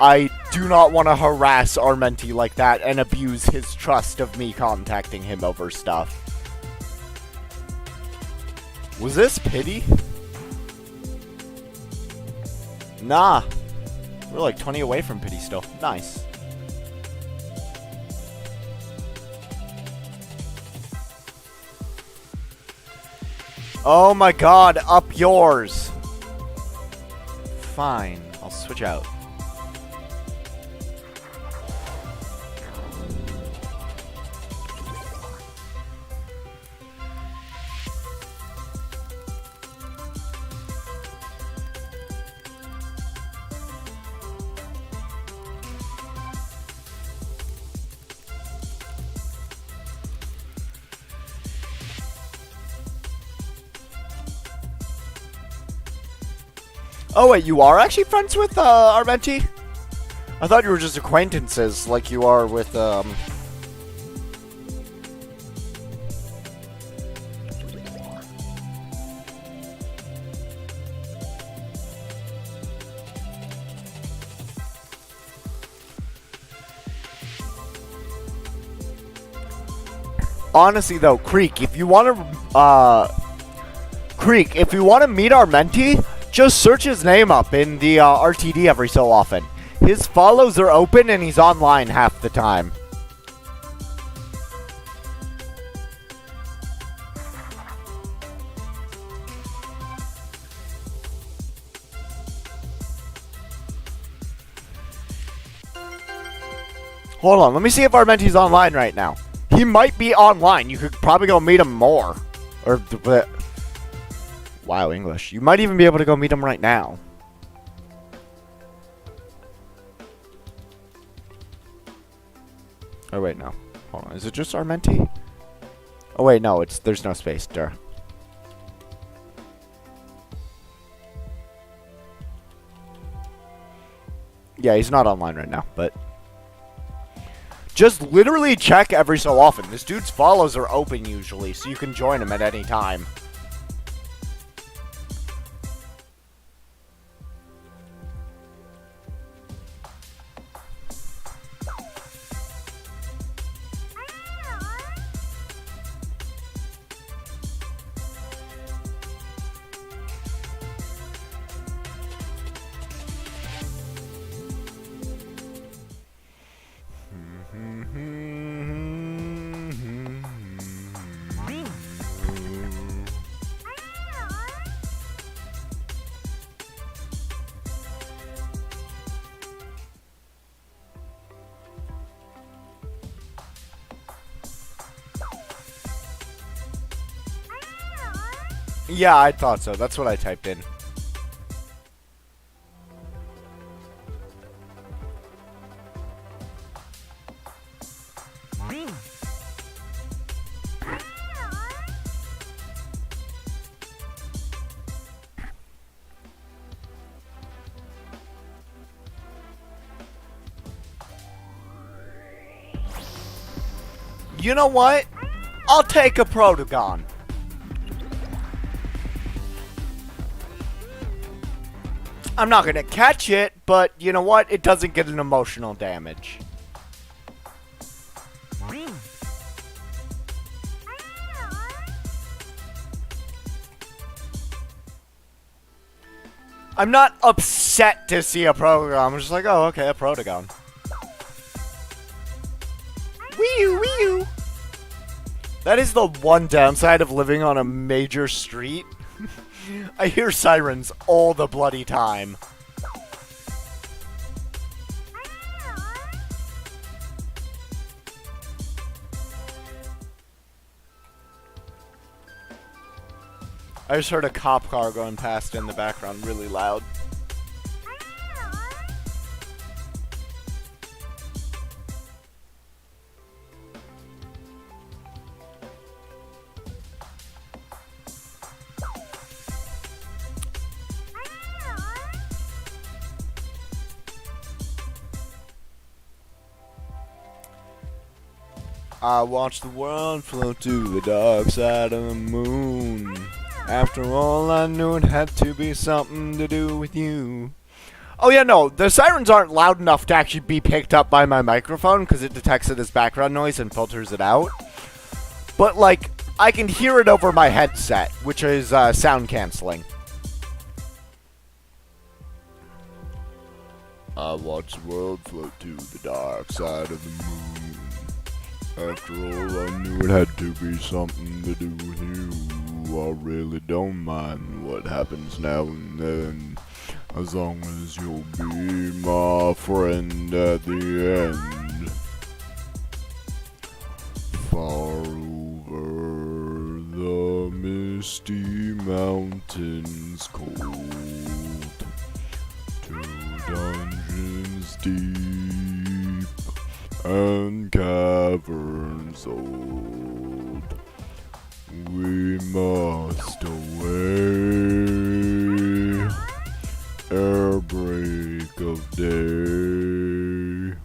I do not want to harass our mentee like that and abuse his trust of me contacting him over stuff. Was this pity? Nah. We're like 20 away from pity still. Nice. Oh my god, up yours. Fine, I'll switch out. Oh wait, you are actually friends with our mentee? I thought you were just acquaintances, like you are with Honestly though, Creek, if you want to meet our mentee, just search his name up in the RTD every so often. His follows are open and he's online half the time. Hold on, let me see if our mentee's online right now. He might be online. You could probably go meet him more. Or, wow, English. You might even be able to go meet him right now. Oh, wait, no. Hold on. Is it just our mentee? Oh, wait, no. There's no space. Duh. Yeah, he's not online right now, but just literally check every so often. This dude's follows are open usually, so you can join him at any time. Yeah, I thought so. That's what I typed in. You know what? I'll take a Protagon. I'm not gonna catch it, but you know what? It doesn't get an emotional damage. I'm not upset to see a Protagon. I'm just like, oh, okay, a Protagon. Wee-oo, wee-oo. That is the one downside of living on a major street. I hear sirens all the bloody time. I just heard a cop car going past in the background really loud. I watched the world float to the dark side of the moon. After all, I knew it had to be something to do with you. Oh yeah, no, the sirens aren't loud enough to actually be picked up by my microphone because it detects it as background noise and filters it out. But, like, I can hear it over my headset, which is sound canceling. I watched the world float to the dark side of the moon. After all, I knew it had to be something to do with you. I really don't mind what happens now and then, as long as you'll be my friend at the end. Far over the misty mountains cold, to dungeons deep and caverns old, we must away ere break of day,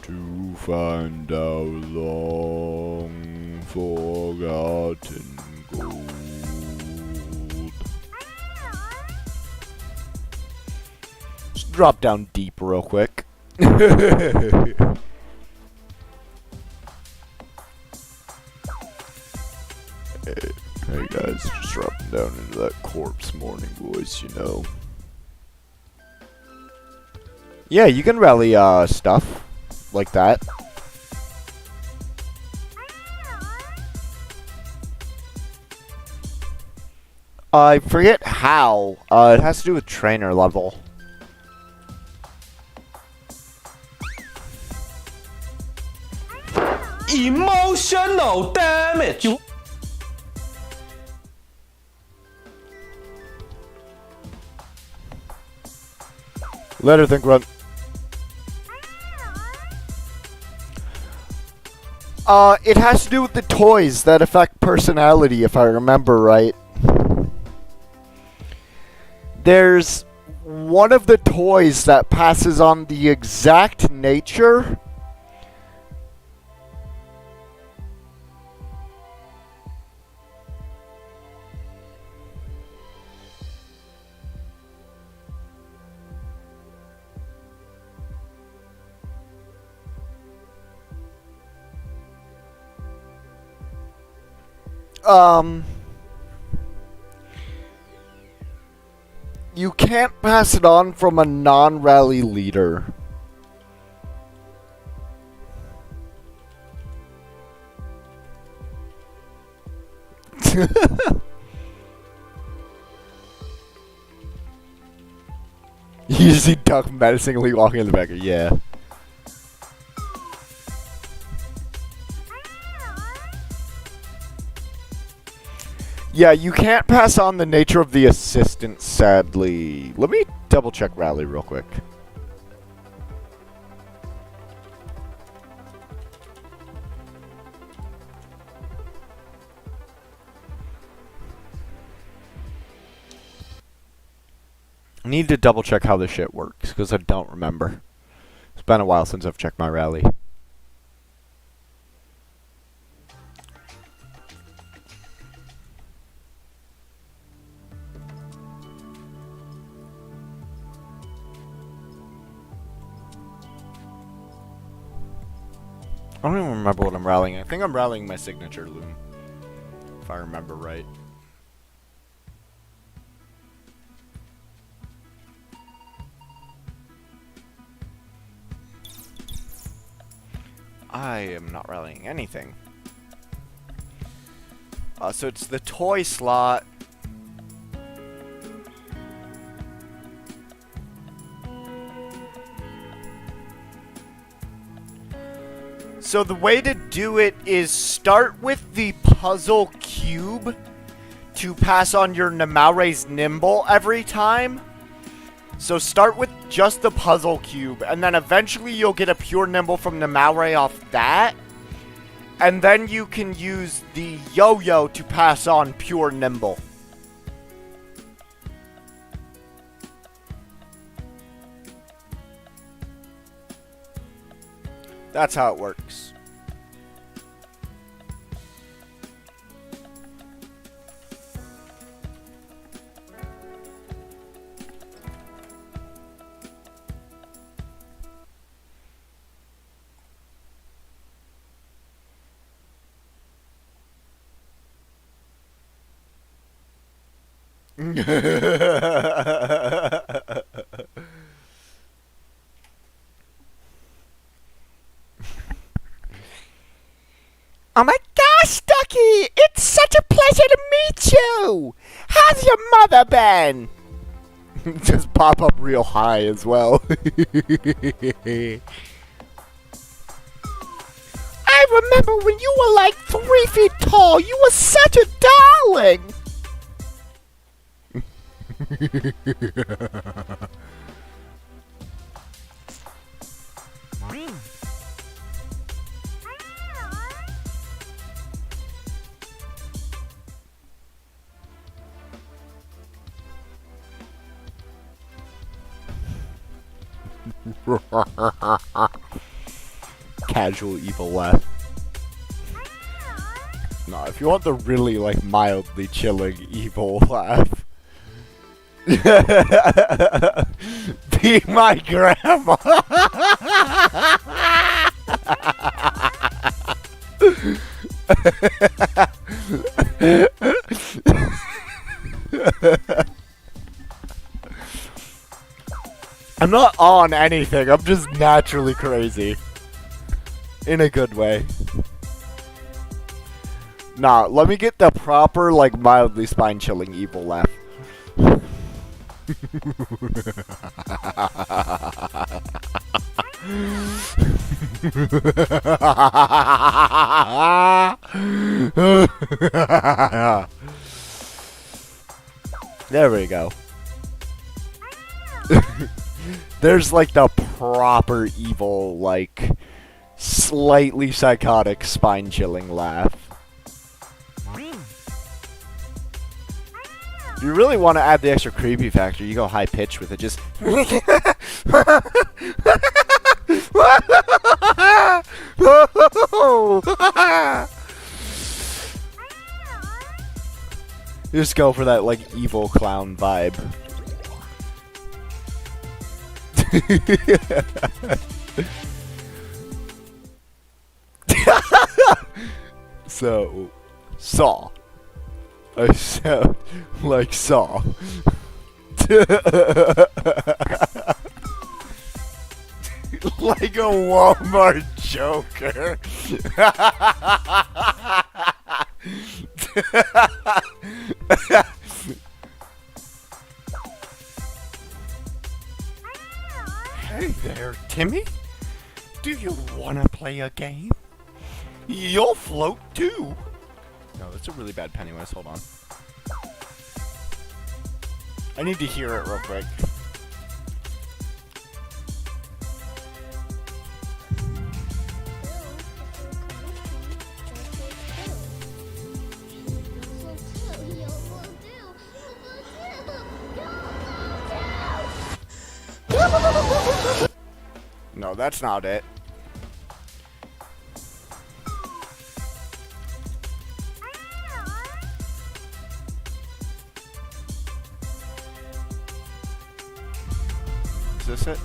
to find our long forgotten gold. Just drop down deep real quick. Hey guys, just dropping down into that corpse morning voice, you know. Yeah, you can rally stuff like that. I forget how. It has to do with trainer level. Emotional damage. You Let her think, run. It has to do with the toys that affect personality, if I remember right. There's one of the toys that passes on the exact nature. You can't pass it on from a non-rally leader. You see Duck menacingly walking in the back. Yeah. Yeah, you can't pass on the nature of the assistant, sadly. Let me double check rally real quick. I need to double check how this shit works, because I don't remember. It's been a while since I've checked my rally. I don't even remember what I'm rallying. I think I'm rallying my signature loom, if I remember right. I am not rallying anything. So it's the toy slot. So the way to do it is start with the puzzle cube to pass on your Namaure's Nimble every time. So start with just the puzzle cube, and then eventually you'll get a pure Nimble from Namaure off that. And then you can use the yo-yo to pass on pure Nimble. That's how it works. Oh my gosh, Ducky! It's such a pleasure to meet you! How's your mother been? Just pop up real high as well. I remember when you were like 3 feet tall. You were such a darling! Casual evil laugh. Nah, if you want the really like mildly chilling evil laugh, be my grandma. I'm not on anything, I'm just naturally crazy. In a good way. Nah, let me get the proper, like, mildly spine-chilling evil laugh. There we go. There's like the proper evil, like, slightly psychotic, spine-chilling laugh. If you really want to add the extra creepy factor, you go high-pitched with it, just... Just go for that, like, evil clown vibe. So, Saw. I sound like Saw. Like a Walmart Joker. Hey there, Timmy. Do you want to play a game? You'll float too. No, that's a really bad Pennywise. Hold on. I need to hear it real quick. No, that's not it. Is this it?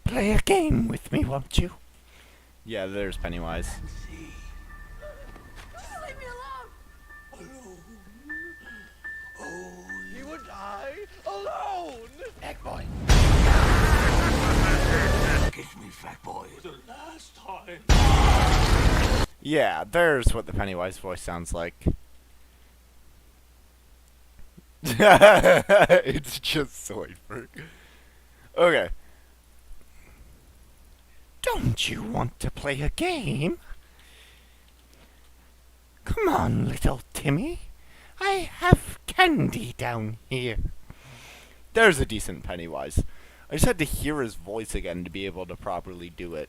Play a game with me, won't you? Yeah, there's Pennywise. Leave me alone! You and I alone! Egg boy. Kiss me, fat boy. The last time. Yeah, there's what the Pennywise voice sounds like. It's just Zoidberg. Okay. Don't you want to play a game? Come on, little Timmy. I have candy down here. There's a decent Pennywise. I just had to hear his voice again to be able to properly do it.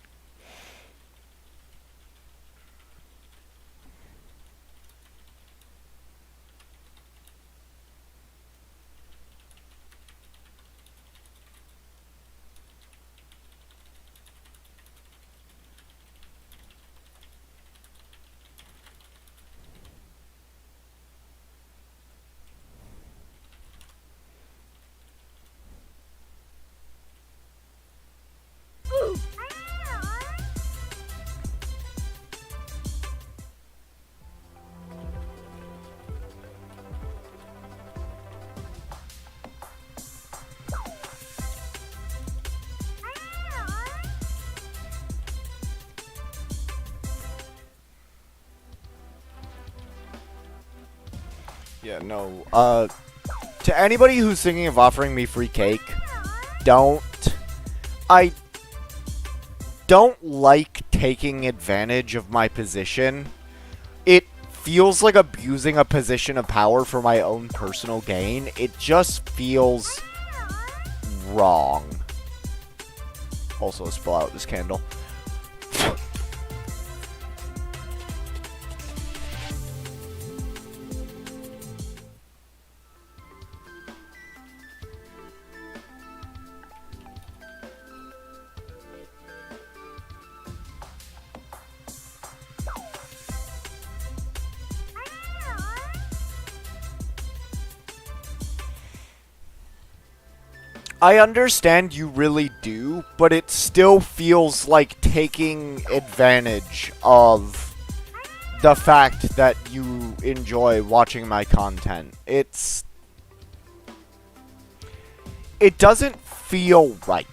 Yeah, no. To anybody who's thinking of offering me free cake, don't. I don't like taking advantage of my position. It feels like abusing a position of power for my own personal gain. It just feels wrong. Also, let's blow out this candle. I understand you really do, but it still feels like taking advantage of the fact that you enjoy watching my content. It doesn't feel right.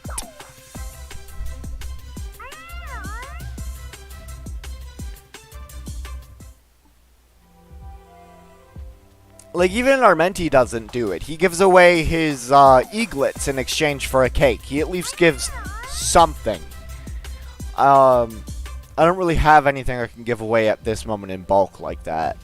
Like, even Armenti doesn't do it. He gives away his eaglets in exchange for a cake. He at least gives something. I don't really have anything I can give away at this moment in bulk like that.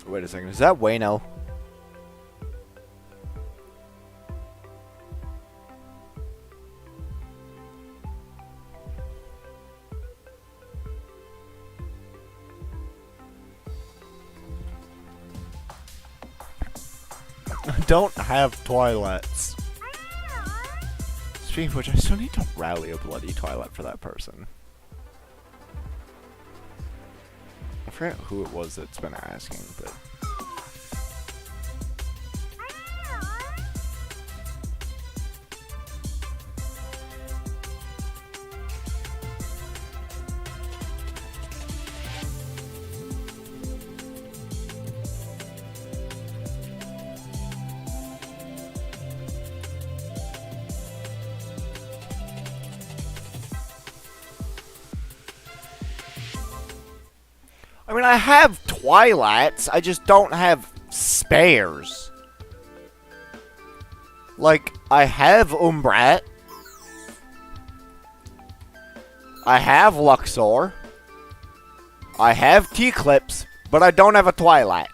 Wait a second, is that Wayno? I don't have Twilets. Speaking of which, I still need to rally a bloody Twilet for that person. I forget who it was that's been asking, but... I mean, I have Twilats, I just don't have spares. Like, I have Umbrat. I have Luxor. I have T-Clips, but I don't have a Twilat.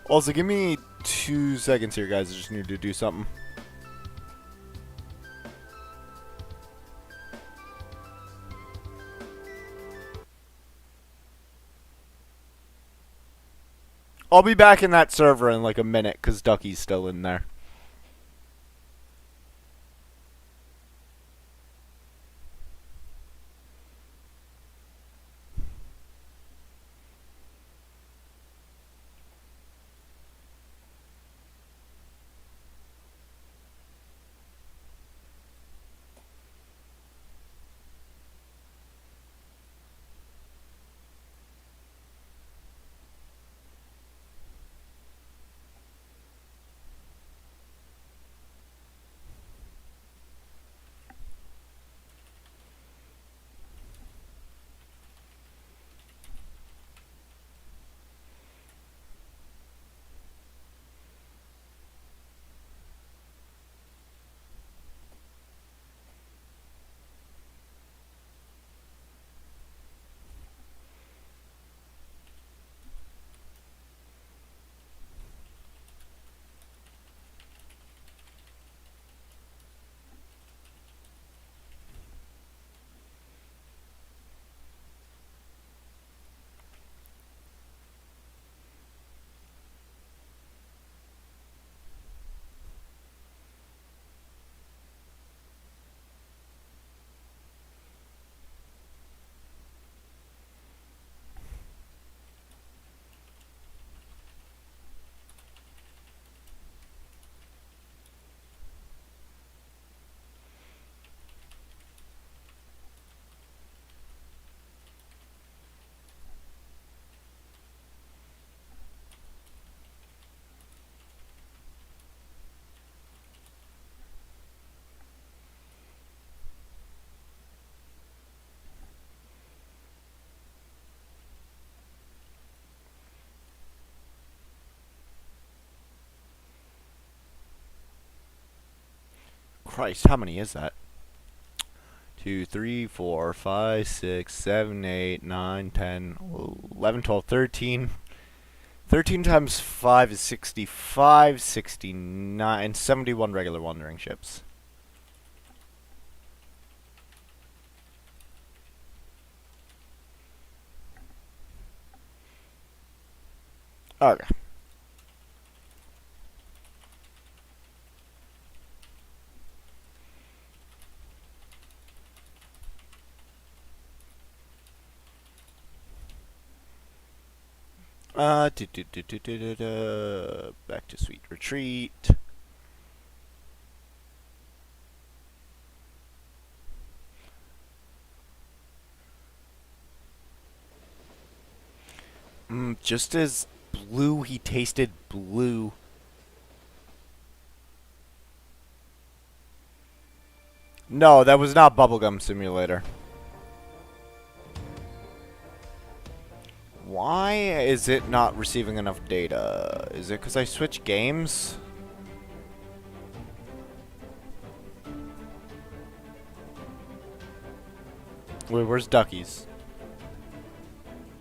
Also, give me 2 seconds here, guys. I just need to do something. I'll be back in that server in like a minute, because Ducky's still in there. Christ, how many is that? 2, 3, 4, 5, 6, 7, 8, 9, 10, 11, 12, 13. 13 times 5 is 65, 69, 71 regular wandering ships. Okay. Back to Sweet Retreat. Just as blue, he tasted blue. No, that was not Bubblegum Simulator. Why is it not receiving enough data? Is it because I switched games? Wait, where's Ducky's?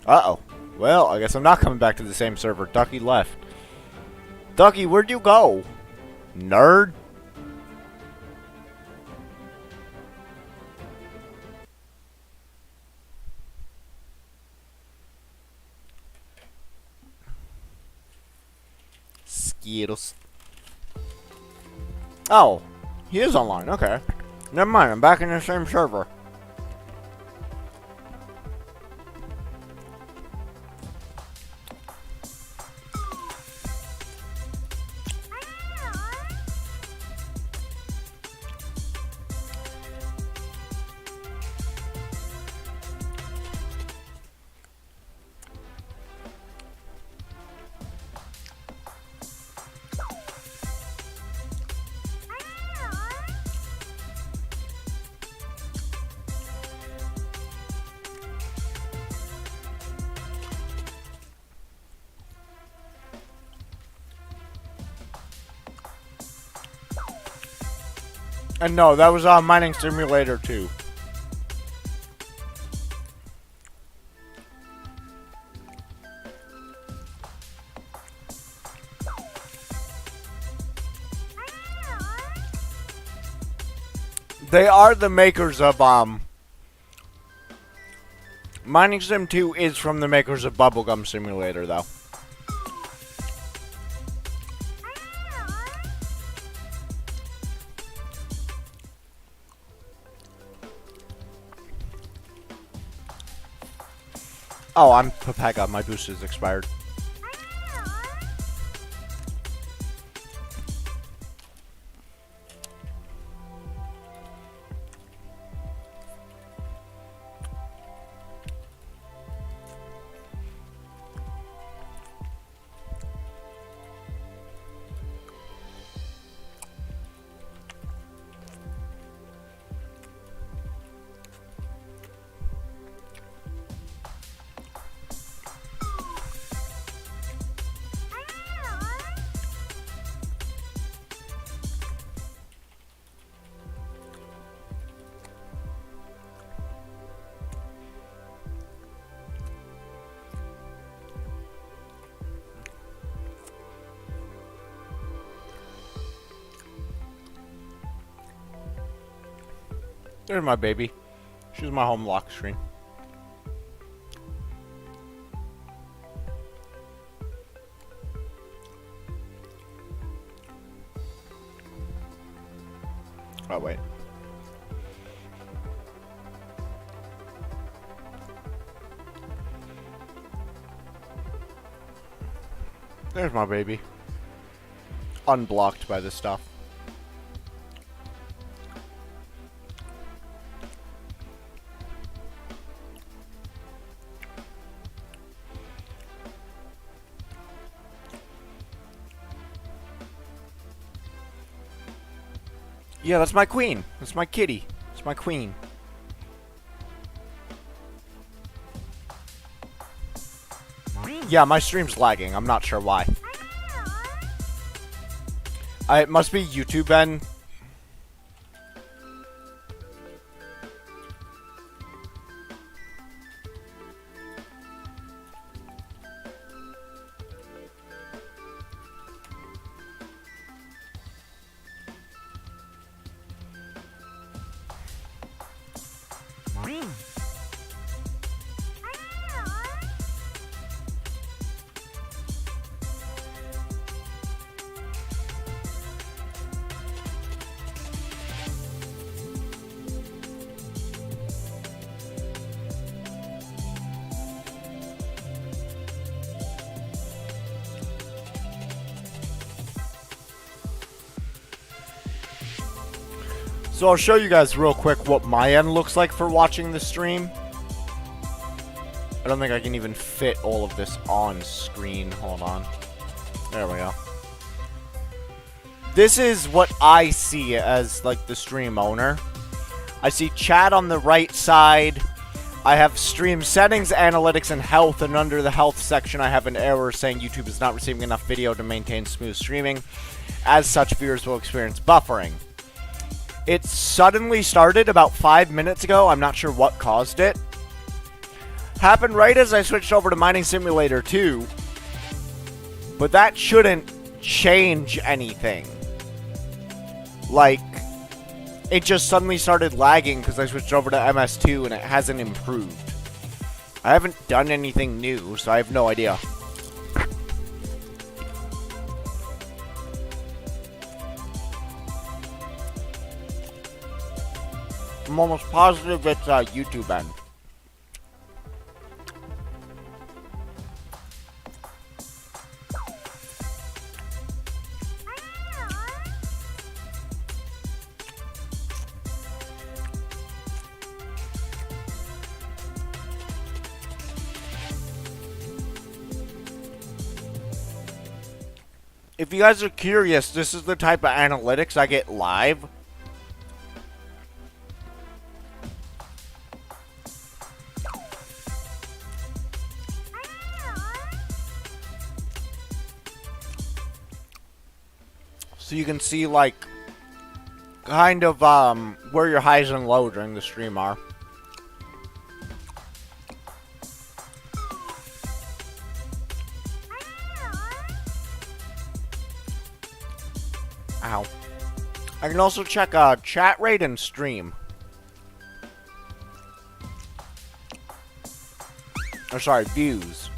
Uh-oh. Well, I guess I'm not coming back to the same server. Ducky left. Ducky, where'd you go? Nerd? Skittles. Oh, he is online. Okay. Never mind, I'm back in the same server. And no, that was on Mining Simulator 2. They are the makers of, Mining Sim 2 is from the makers of Bubblegum Simulator, though. Oh, I'm Pepega. My boost is expired. There's my baby. She's my home lock screen. Oh, wait. There's my baby. Unblocked by this stuff. Yeah, that's my queen. That's my kitty. It's my queen. Yeah, my stream's lagging. I'm not sure why. It must be YouTube and... So I'll show you guys real quick what my end looks like for watching the stream. I don't think I can even fit all of this on screen. Hold on. There we go. This is what I see as, like, the stream owner. I see chat on the right side. I have stream settings, analytics, and health, and under the health section I have an error saying YouTube is not receiving enough video to maintain smooth streaming. As such, viewers will experience buffering. It suddenly started about 5 minutes ago. I'm not sure what caused it. Happened right as I switched over to Mining Simulator 2. But that shouldn't change anything. Like, it just suddenly started lagging because I switched over to MS2 and it hasn't improved. I haven't done anything new, so I have no idea. I'm almost positive it's YouTube end. If you guys are curious, this is the type of analytics I get live. So you can see, like, kind of, where your highs and lows during the stream are. Ow. I can also check, chat rate and stream. Or, sorry, views.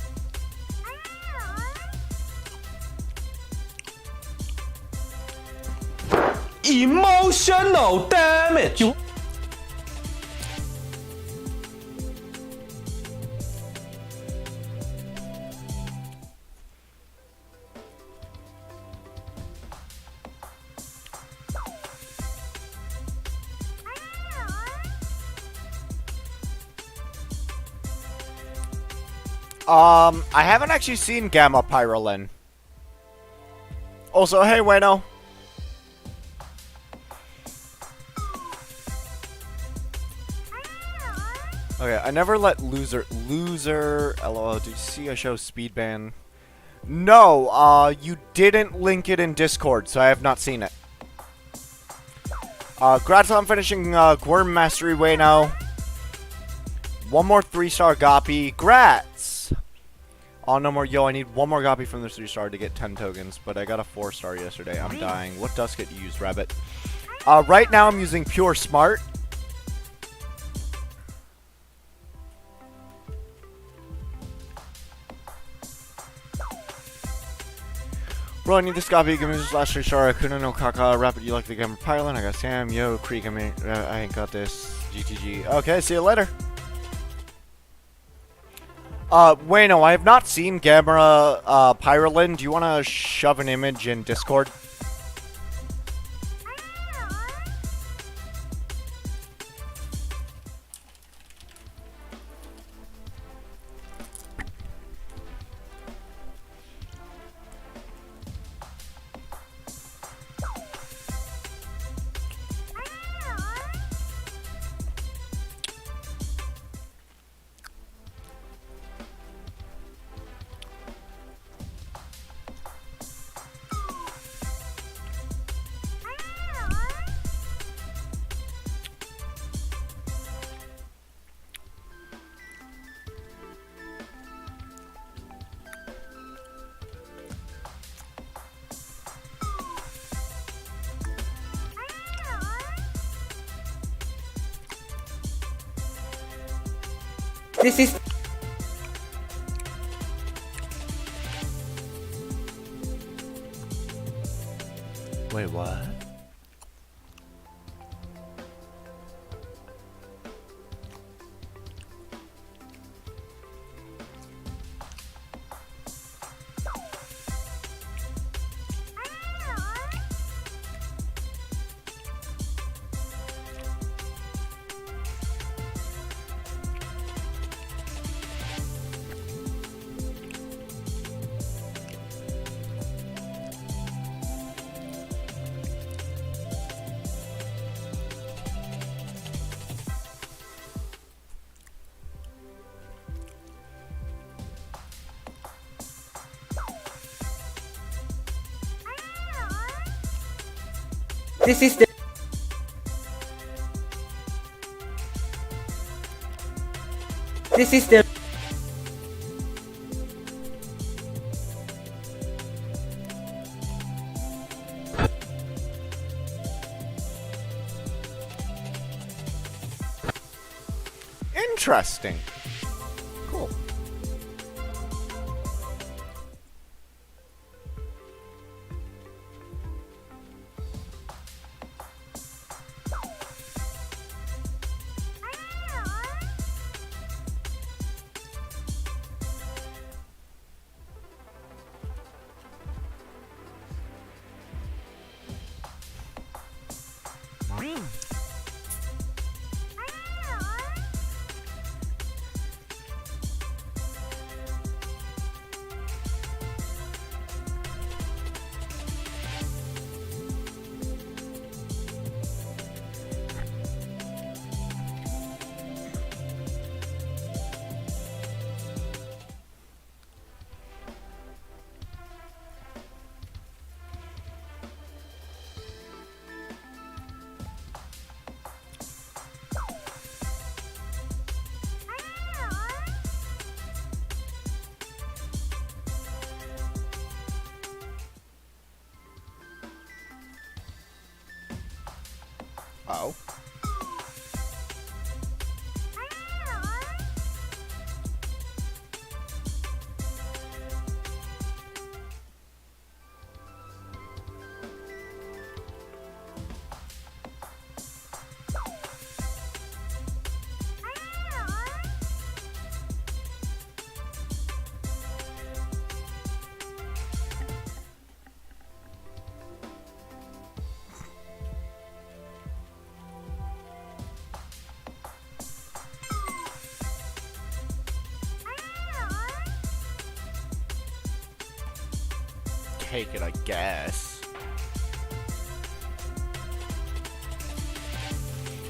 Emotional damage. I haven't actually seen Gamma Pyrolin. Also, hey, Wayno. Okay, I never let loser, LOL, did you see I show speed ban? No, you didn't link it in Discord, so I have not seen it. Grats on finishing, Gwyrm Mastery Wayno. One more 3-star Goppy. Grats! Oh, no more. Yo, I need one more Goppy from the 3-star to get 10 tokens, but I got a 4-star yesterday. I'm dying. What dust get used, Rabbit? Right now I'm using Pure Smart. Bro, I need this Goppy. Give me this last 3-star. I couldn't know Kaka. Rapid, you like the Gamma Pylon? I got Sam. Yo, Creek, I ain't got this. GTG. Okay, see you later. Wayno, I have not seen Gamma, Pyrolin. Do you want to shove an image in Discord? This is Wait, what? this is the this is the Interesting. Cool. Oh. Take it, I guess.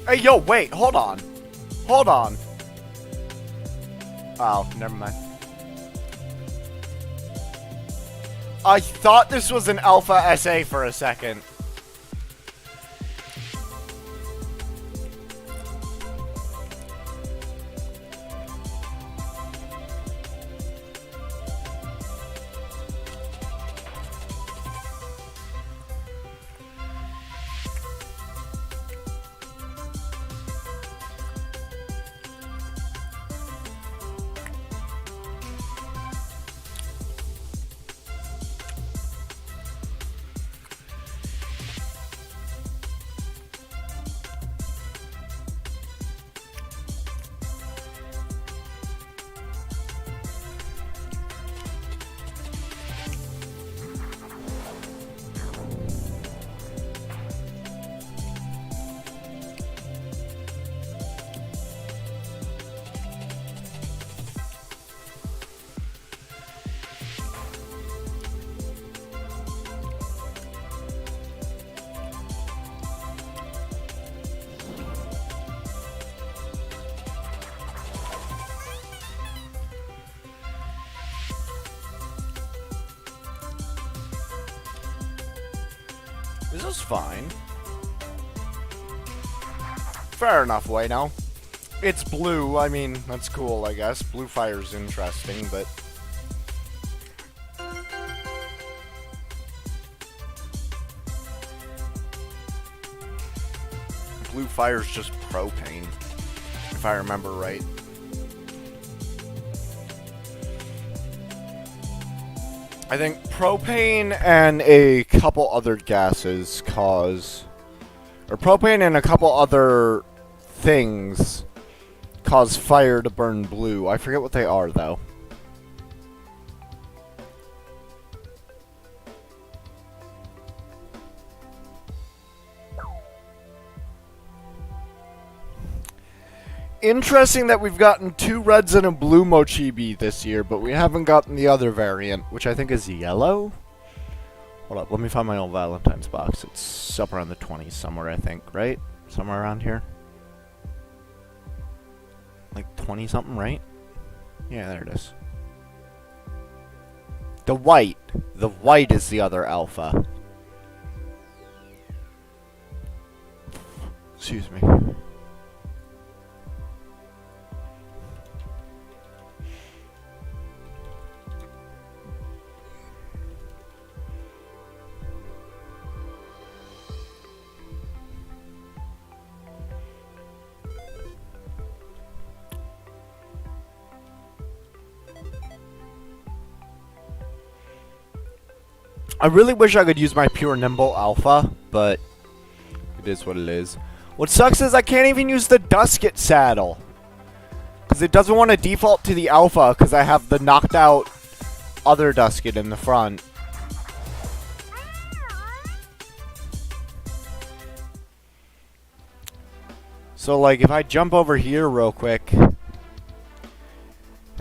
Hey, yo, wait, hold on. Hold on. Oh, never mind. I thought this was an Alpha SA for a second. This is fine. Fair enough, Wayno. It's blue, I mean, that's cool, I guess. Blue fire's interesting, but... Blue fire's just propane, if I remember right. I think propane and a couple other gases cause... Or propane and a couple other things cause fire to burn blue. I forget what they are, though. Interesting that we've gotten 2 reds and a blue Mochibi this year, but we haven't gotten the other variant, which I think is yellow? Hold up, let me find my old Valentine's box. It's up around the 20s somewhere, I think, right? Somewhere around here. Like 20-something, right? Yeah, there it is. The white. The white is the other alpha. Excuse me. I really wish I could use my pure Nimble Alpha, but it is what it is. What sucks is I can't even use the Dusket saddle. Because it doesn't want to default to the Alpha because I have the knocked out other Dusket in the front. So like if I jump over here real quick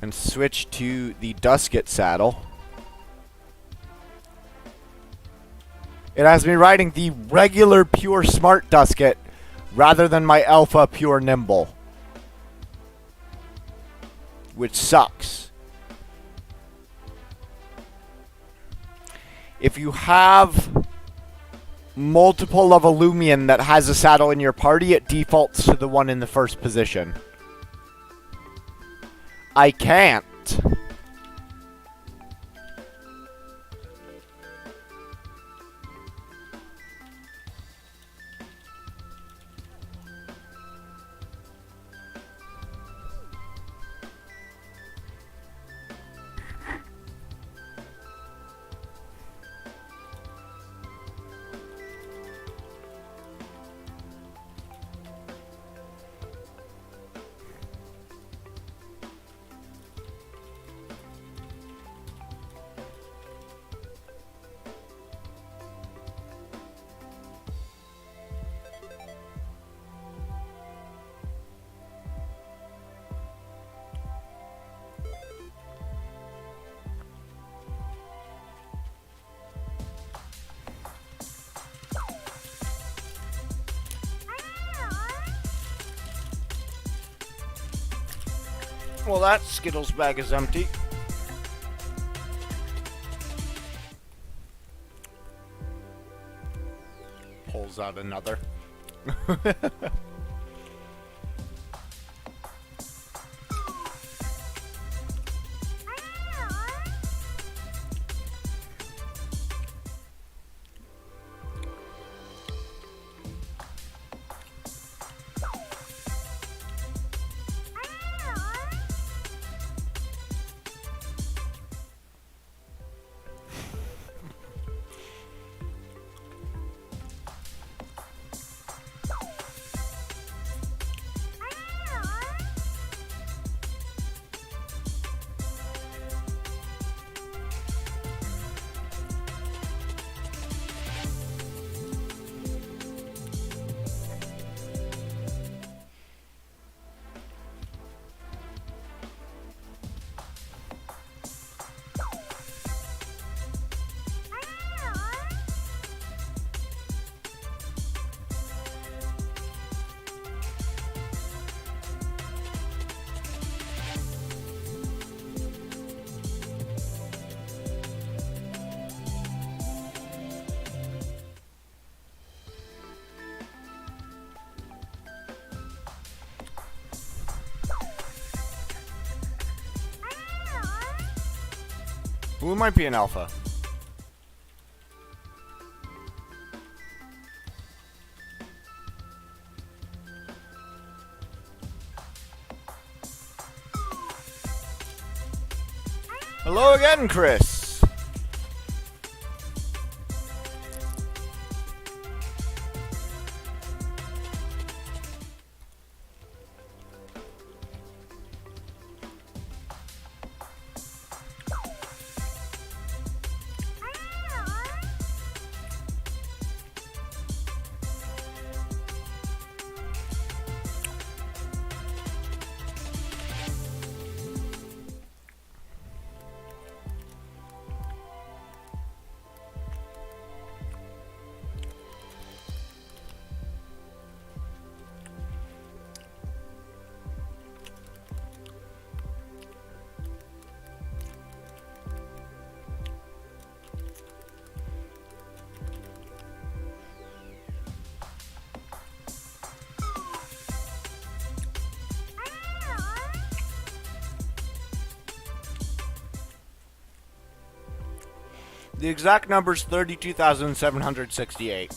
and switch to the Dusket saddle, it has me riding the regular pure smart Dusket rather than my alpha pure nimble. Which sucks. If you have multiple of a Loomian that has a saddle in your party, it defaults to the one in the first position. I can't. Well, that Skittles bag is empty. Pulls out another. Who might be an alpha? Hello again, Chris. The exact number is 32,768.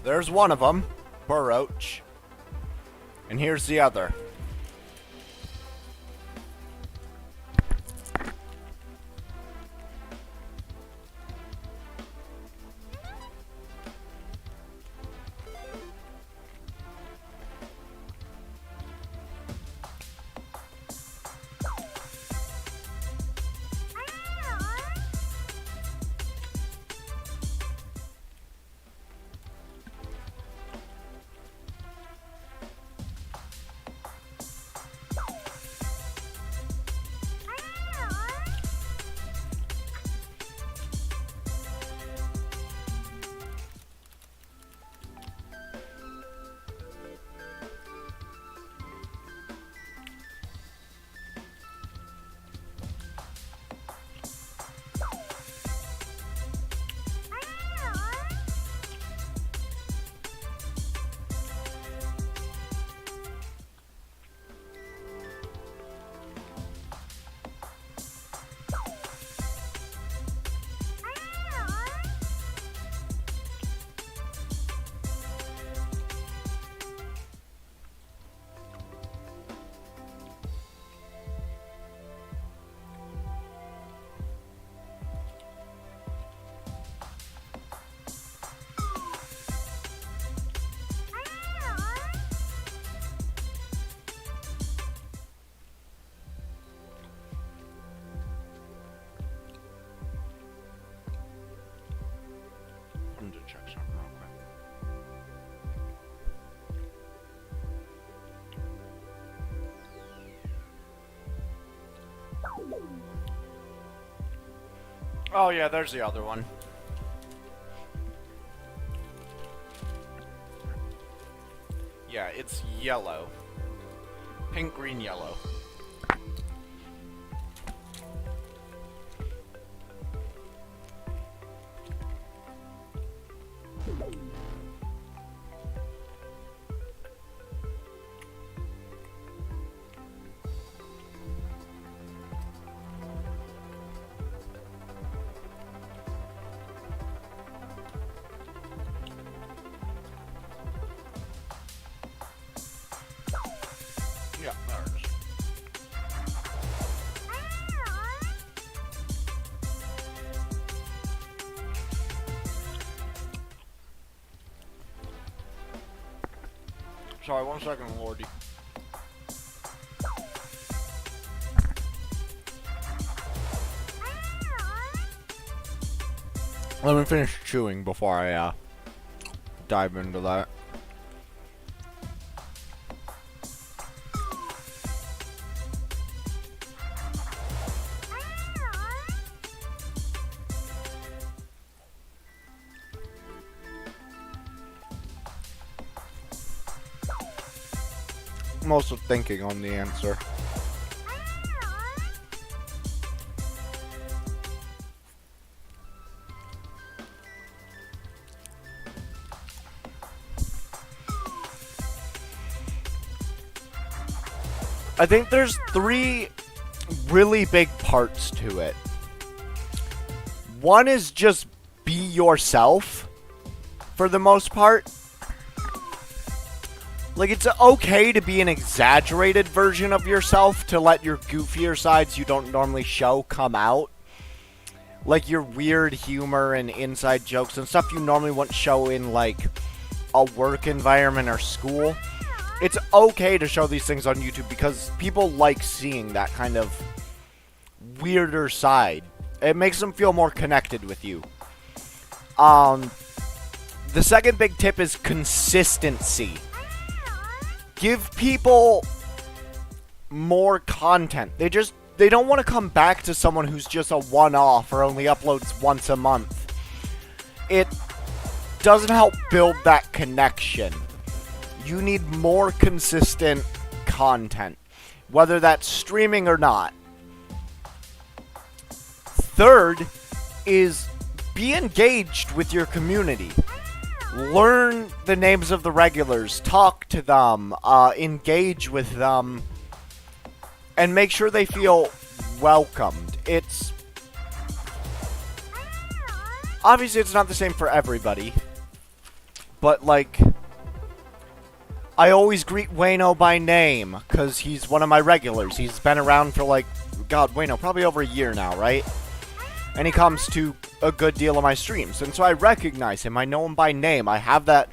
There's one of them, poor roach. And here's the other. To check something real quick. Oh yeah, there's the other one. Yeah, it's yellow. Pink, green, yellow. Yeah, there it is. Sorry, 1 second, Lordy. Let me finish chewing before I dive into that. I'm also thinking on the answer. I think there's 3 really big parts to it. One is just be yourself, for the most part. Like, it's okay to be an exaggerated version of yourself to let your goofier sides you don't normally show come out. Like your weird humor and inside jokes and stuff you normally wouldn't show in, like, a work environment or school. It's okay to show these things on YouTube because people like seeing that kind of weirder side. It makes them feel more connected with you. The second big tip is consistency. Give people more content. They don't want to come back to someone who's just a one-off or only uploads once a month. It doesn't help build that connection. you need more consistent content, whether that's streaming or not. Third is be engaged with your community. Learn the names of the regulars, talk to them, engage with them, and make sure they feel welcomed. Obviously, it's not the same for everybody, but, like, I always greet Wayno by name, because he's one of my regulars. He's been around for, like, God, Wayno, probably over a year now, right? And he comes to a good deal of my streams, and so I recognize him. I know him by name. I have that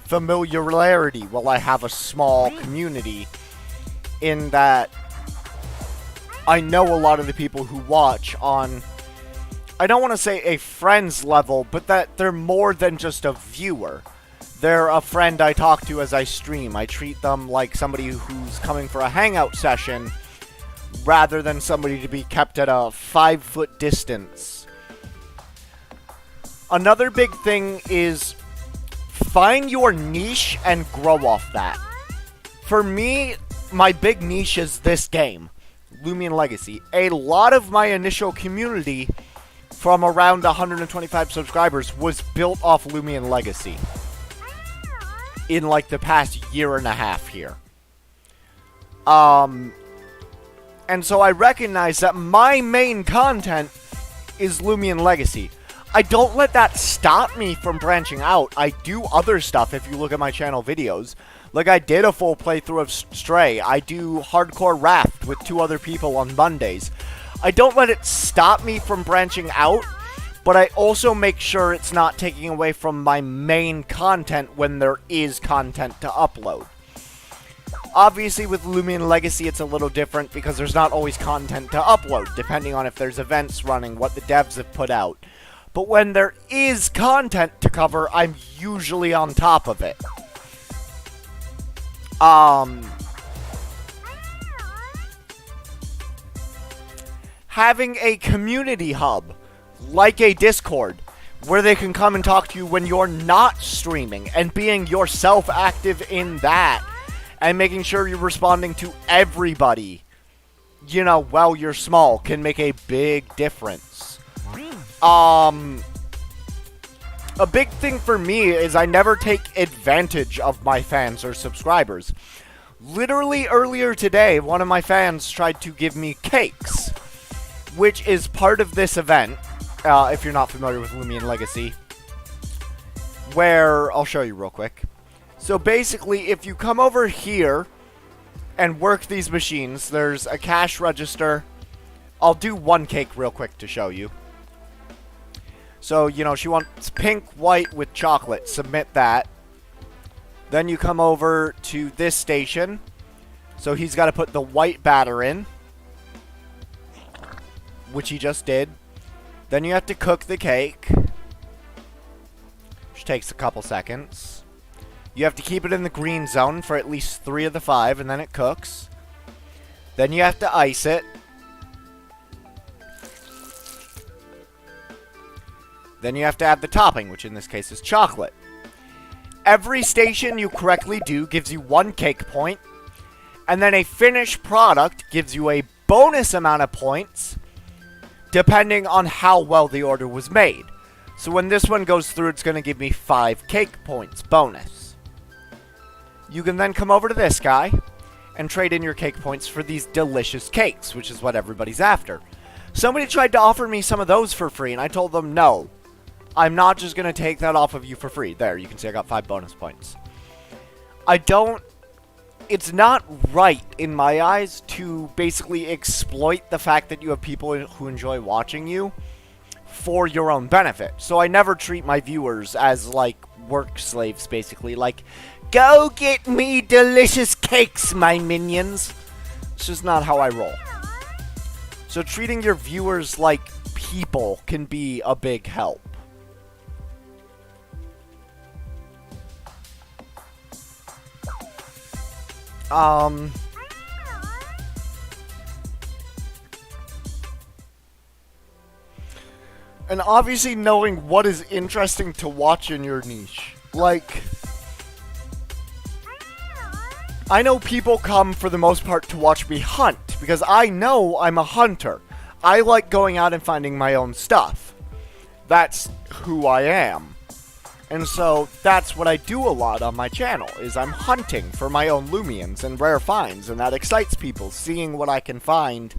familiarity while I have a small community in that I know a lot of the people who watch on, I don't want to say a friend's level, but that they're more than just a viewer. They're a friend I talk to as I stream. I treat them like somebody who's coming for a hangout session rather than somebody to be kept at a 5-foot distance. Another big thing is find your niche and grow off that. For me, my big niche is this game, Loomian Legacy. A lot of my initial community from around 125 subscribers was built off Loomian Legacy in like the past year and a half here. And so I recognize that my main content is Loomian Legacy. I don't let that stop me from branching out. I do other stuff if you look at my channel videos. Like, I did a full playthrough of Stray. I do Hardcore Raft with 2 other people on Mondays. I don't let it stop me from branching out, but I also make sure it's not taking away from my main content when there is content to upload. Obviously, with Loomian Legacy, it's a little different because there's not always content to upload, depending on if there's events running, what the devs have put out. But when there is content to cover, I'm usually on top of it. Having a community hub, like a Discord, where they can come and talk to you when you're not streaming, and being yourself active in that, and making sure you're responding to everybody, you know, while you're small, can make a big difference. A big thing for me is I never take advantage of my fans or subscribers. Literally earlier today, one of my fans tried to give me cakes, which is part of this event, if you're not familiar with Loomian Legacy, where, I'll show you real quick. So basically, if you come over here and work these machines, there's a cash register. I'll do one cake real quick to show you. So, you know, she wants pink, white with chocolate. Submit that. Then you come over to this station. So he's got to put the white batter in, which he just did. Then you have to cook the cake, which takes a couple seconds. You have to keep it in the green zone for at least 3 of the 5, and then it cooks. Then you have to ice it. Then you have to add the topping, which in this case is chocolate. Every station you correctly do gives you 1 cake point, and then a finished product gives you a bonus amount of points, depending on how well the order was made. So when this one goes through, it's going to give me 5 cake points bonus. You can then come over to this guy and trade in your cake points for these delicious cakes, which is what everybody's after. Somebody tried to offer me some of those for free, and I told them no. I'm not just going to take that off of you for free. There, you can see I got 5 bonus points. It's not right, in my eyes, to basically exploit the fact that you have people who enjoy watching you for your own benefit. So I never treat my viewers as, like, work slaves, basically. Like, go get me delicious cakes, my minions. It's just not how I roll. So treating your viewers like people can be a big help. And obviously knowing what is interesting to watch in your niche. Like, I know people come for the most part to watch me hunt, because I know I'm a hunter. I like going out and finding my own stuff. That's who I am. And so, that's what I do a lot on my channel, is I'm hunting for my own Loomians and rare finds, and that excites people, seeing what I can find.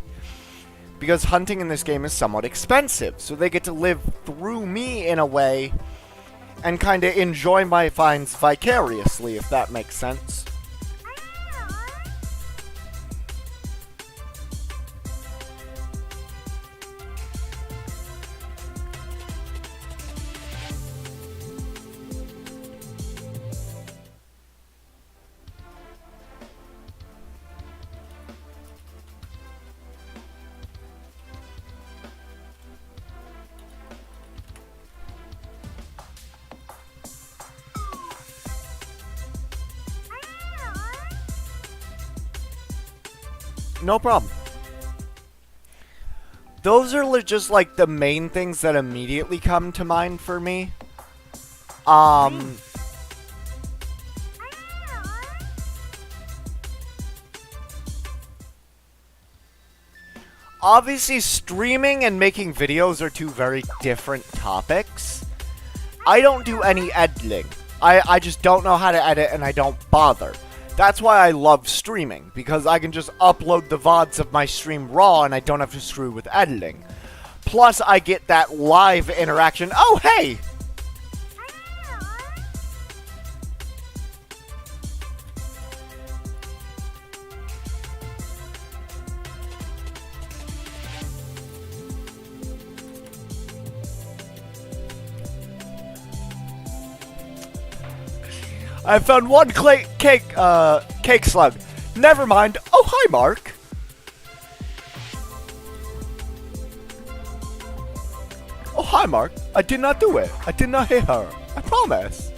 Because hunting in this game is somewhat expensive, so they get to live through me in a way, and kinda enjoy my finds vicariously, if that makes sense. No problem. Those are just like the main things that immediately come to mind for me. Obviously, streaming and making videos are two very different topics. I don't do any editing. I just don't know how to edit, and I don't bother. That's why I love streaming, because I can just upload the VODs of my stream raw and I don't have to screw with editing. Plus, I get that live interaction. Oh, hey! I found one cake slug. Never mind. Oh, hi, Mark. Oh, hi, Mark. I did not do it. I did not hit her. I promise.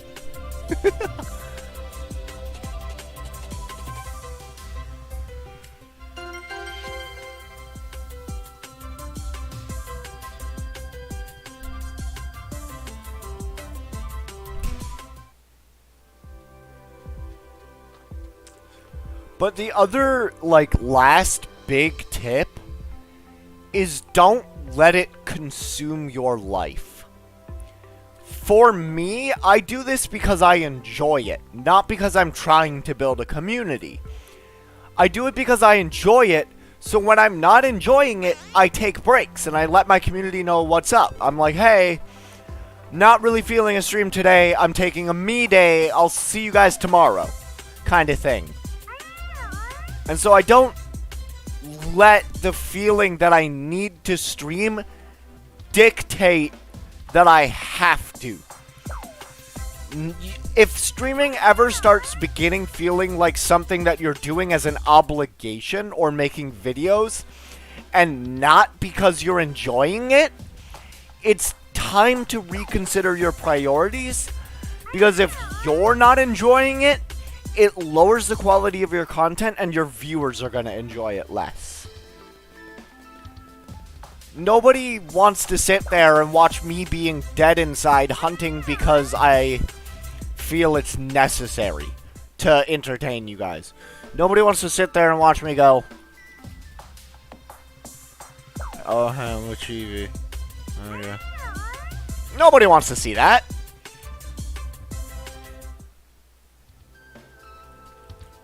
But the other, like, last big tip is don't let it consume your life. For me, I do this because I enjoy it, not because I'm trying to build a community. I do it because I enjoy it, so when I'm not enjoying it, I take breaks and I let my community know what's up. I'm like, hey, not really feeling a stream today, I'm taking a me day, I'll see you guys tomorrow, kind of thing. And so I don't let the feeling that I need to stream dictate that I have to. If streaming ever starts feeling like something that you're doing as an obligation or making videos, and not because you're enjoying it, it's time to reconsider your priorities. Because if you're not enjoying it, it lowers the quality of your content and your viewers are going to enjoy it less. Nobody wants to sit there and watch me being dead inside hunting because I feel it's necessary to entertain you guys. Nobody wants to sit there and watch me go, oh, I'm a TV. Oh, yeah. Nobody wants to see that.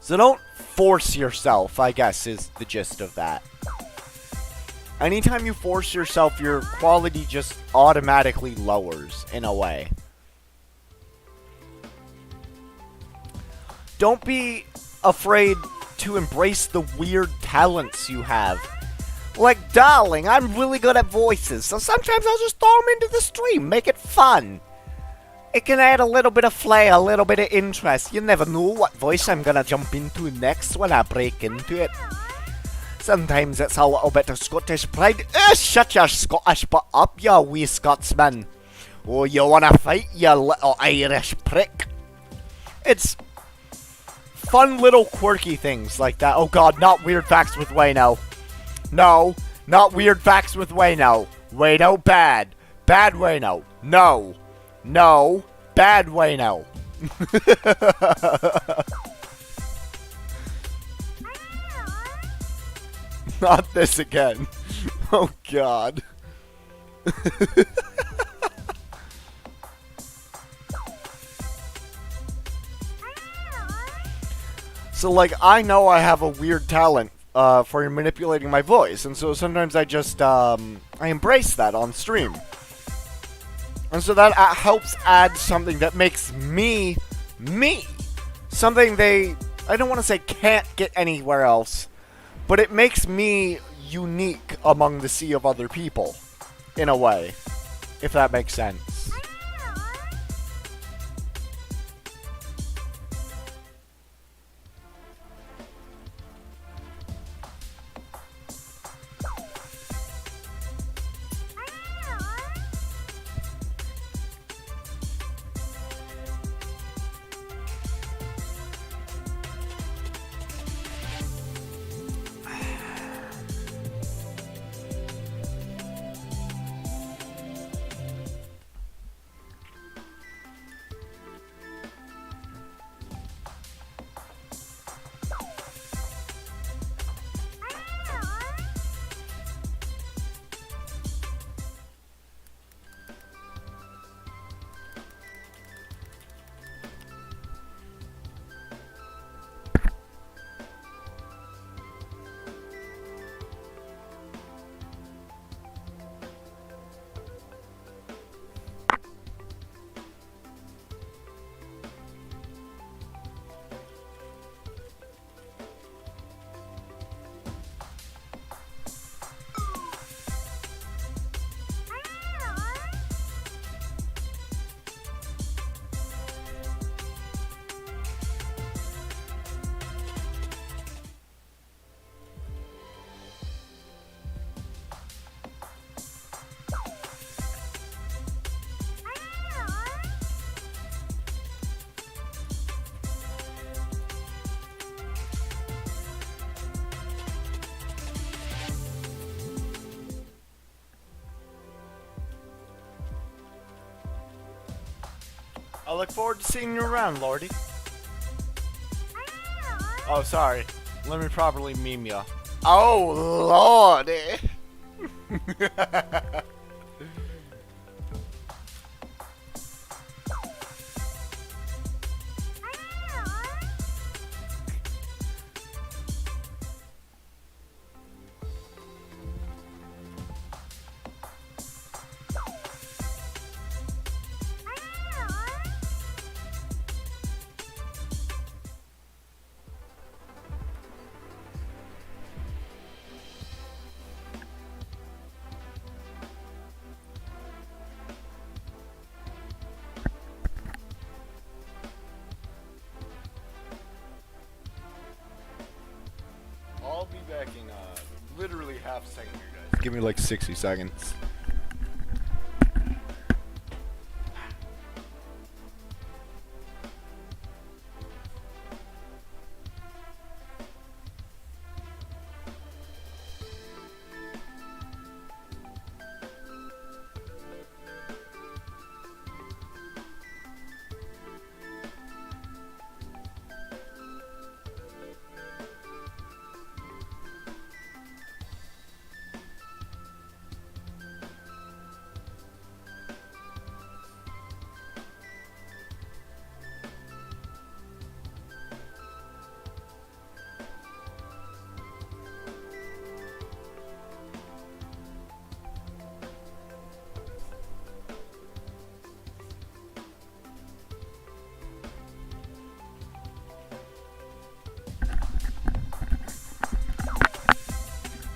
So don't force yourself, I guess, is the gist of that. Anytime you force yourself, your quality just automatically lowers, in a way. Don't be afraid to embrace the weird talents you have. Like, darling, I'm really good at voices, so sometimes I'll just throw them into the stream, make it fun. It can add a little bit of flair, a little bit of interest. You never know what voice I'm gonna jump into next when I break into it. Sometimes it's a little bit of Scottish pride. Shut your Scottish butt up, you wee Scotsman. Oh, you wanna fight, you little Irish prick? It's fun little quirky things like that. Oh god, not weird facts with Wayno. No, not weird facts with Wayno. Wayno bad. Bad Wayno. No. No, bad Wayno. Not this again. Oh god. So, like, I know I have a weird talent for manipulating my voice, and so sometimes I just, I embrace that on stream. And so that helps add something that makes me, me. Something they, I don't want to say can't get anywhere else, but it makes me unique among the sea of other people, in a way, if that makes sense. I look forward to seeing you around, Lordy. Oh, sorry. Let me properly meme ya. Oh, Lordy! I'll be back in literally half a second here, guys. Give me like 60 seconds.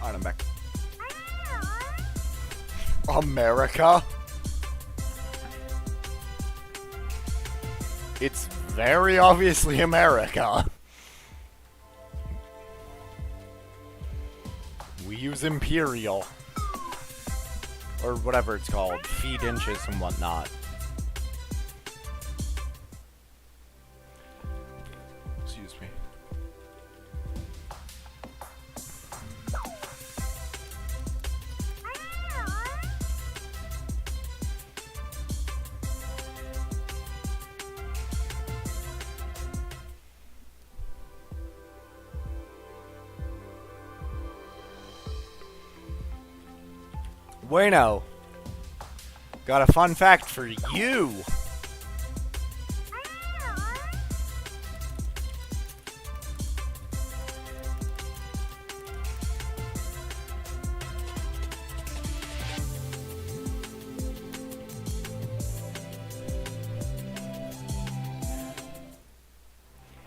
Alright, I'm back. America? It's very obviously America. We use Imperial. Or whatever it's called. Feet, inches, and whatnot. Excuse me. Bueno. Got a fun fact for you.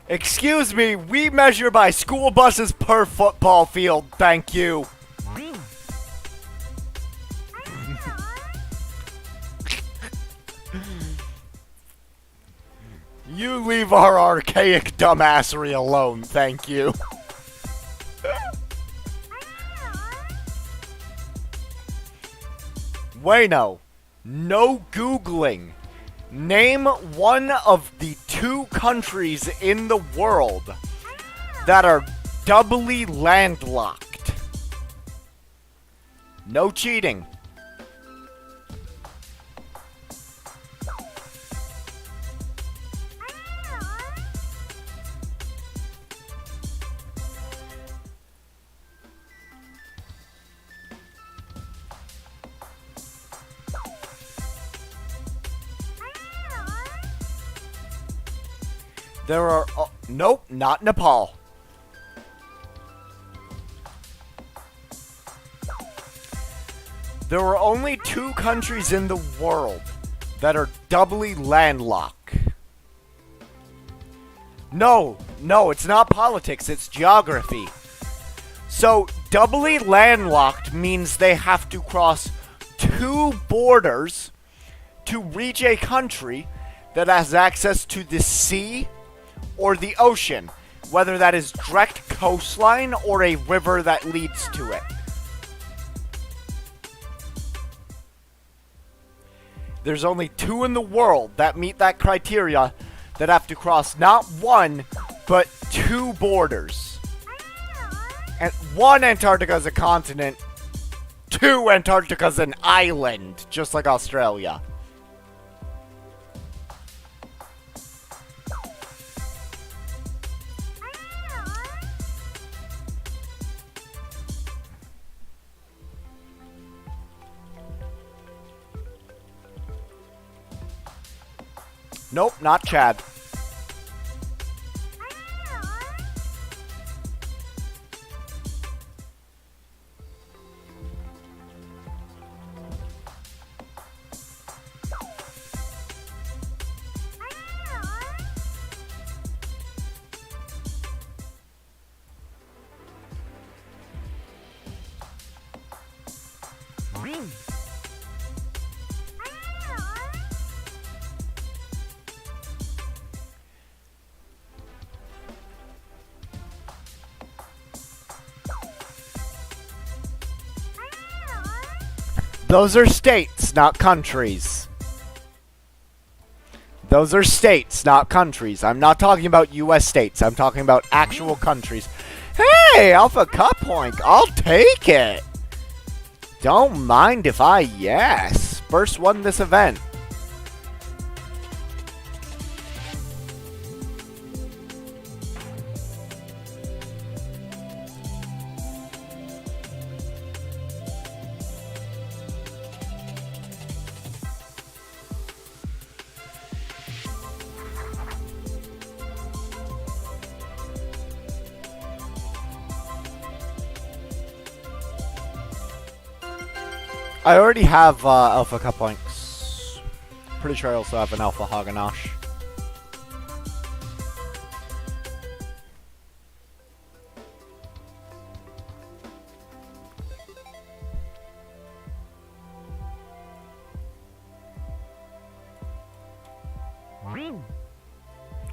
Excuse me, we measure by school buses per football field, thank you. You leave our archaic dumbassery alone, thank you. Bueno, no Googling. Name one of the 2 countries in the world that are doubly landlocked. No cheating. There are... nope, not Nepal. There are only 2 countries in the world that are doubly landlocked. No, it's not politics, it's geography. So, doubly landlocked means they have to cross 2 borders to reach a country that has access to the sea or the ocean, whether that is direct coastline or a river that leads to it. There's only 2 in the world that meet that criteria that have to cross not 1, but 2 borders. And 1 Antarctica is a continent, 2 Antarctica is an island, just like Australia. Nope, not Chad. Those are states, not countries. Those are states, not countries. I'm not talking about US states. I'm talking about actual countries. Hey, Alpha Cup Point. I'll take it. Don't mind if I yes. First won this event. I already have Alpha Cup points. Pretty sure I also have an Alpha Haganash.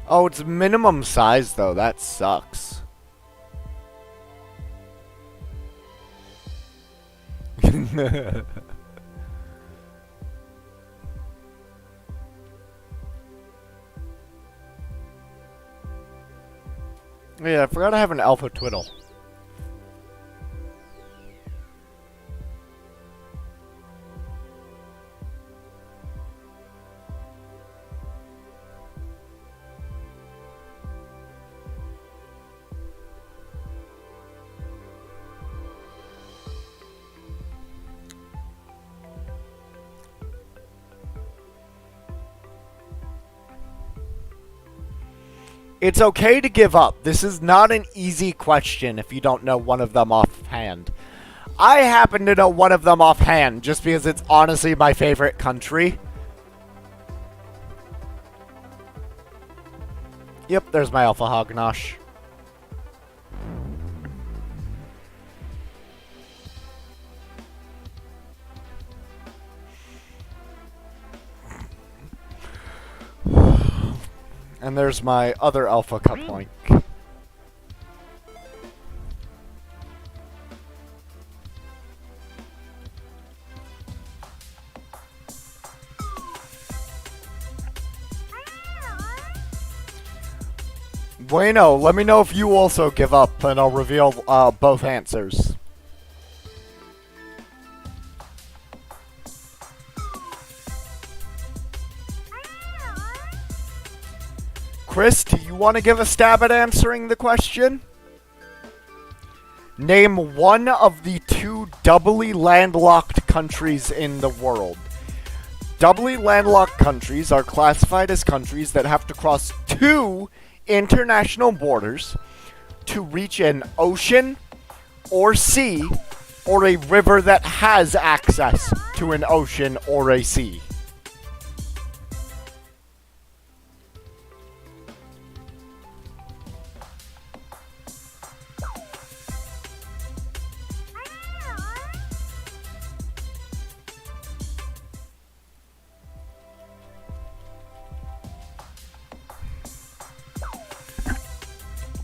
Oh, it's minimum size though. That sucks. Yeah, I forgot I have an Alpha Twiddle. It's okay to give up. This is not an easy question if you don't know one of them offhand. I happen to know one of them offhand just because it's honestly my favorite country. Yep, there's my Alpha Hognosh. And there's my other Alpha Cup Link. Bueno, let me know if you also give up, and I'll reveal both answers. Chris, do you want to give a stab at answering the question? Name one of the 2 doubly landlocked countries in the world. Doubly landlocked countries are classified as countries that have to cross 2 international borders to reach an ocean or sea or a river that has access to an ocean or a sea.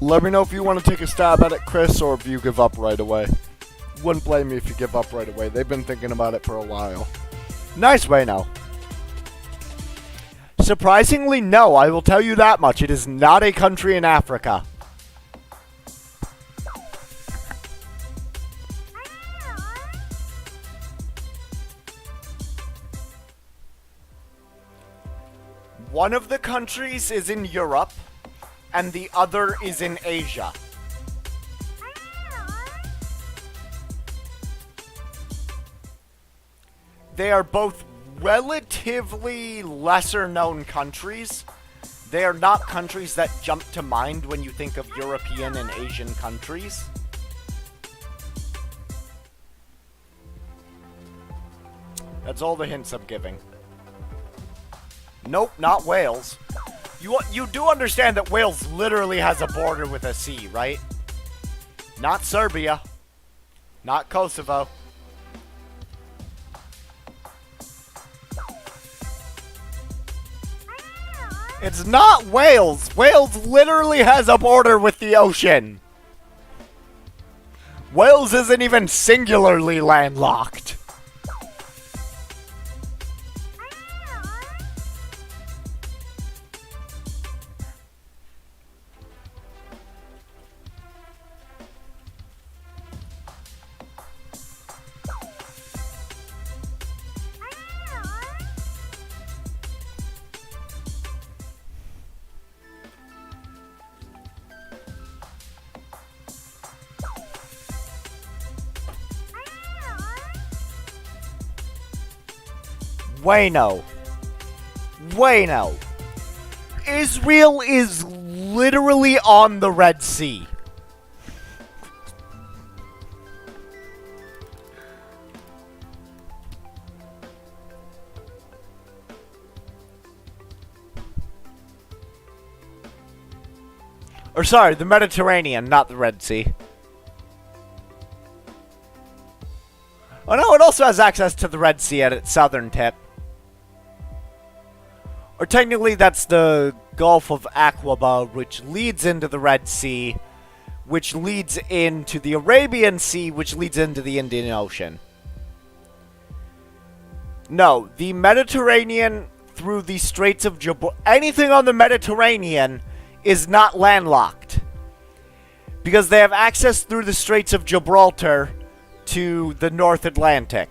Let me know if you want to take a stab at it, Chris, or if you give up right away. Wouldn't blame me if you give up right away. They've been thinking about it for a while. Nice, Wayno. Surprisingly, no. I will tell you that much. It is not a country in Africa. One of the countries is in Europe, and the other is in Asia. They are both relatively lesser-known countries. They are not countries that jump to mind when you think of European and Asian countries. That's all the hints I'm giving. Nope, not Wales. You do understand that Wales literally has a border with a sea, right? Not Serbia. Not Kosovo. It's not Wales. Wales literally has a border with the ocean. Wales isn't even singularly landlocked. Wayno. Wayno. Israel is literally on the Red Sea. Or sorry, the Mediterranean, not the Red Sea. Oh no, it also has access to the Red Sea at its southern tip. Or technically that's the Gulf of Aqaba, which leads into the Red Sea, which leads into the Arabian Sea, which leads into the Indian Ocean. No, the Mediterranean through the Straits of Gibraltar, anything on the Mediterranean is not landlocked. Because they have access through the Straits of Gibraltar to the North Atlantic.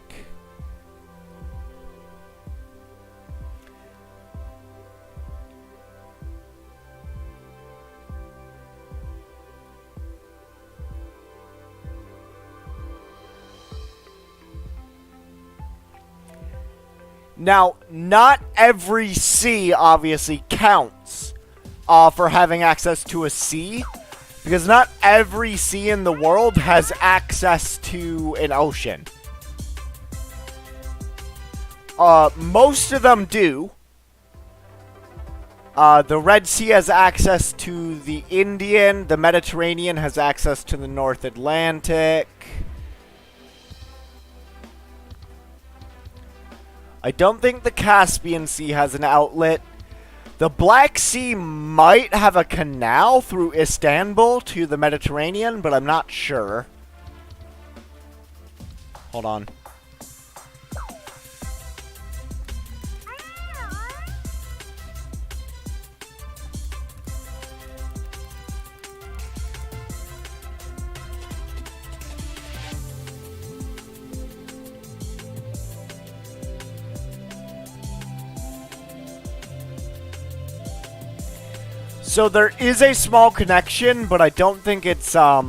Now, not every sea obviously counts for having access to a sea, because not every sea in the world has access to an ocean. Most of them do. The Red Sea has access to the Indian. The Mediterranean has access to the North Atlantic. I don't think the Caspian Sea has an outlet. The Black Sea might have a canal through Istanbul to the Mediterranean, but I'm not sure. Hold on. So there is a small connection, but I don't think it's, I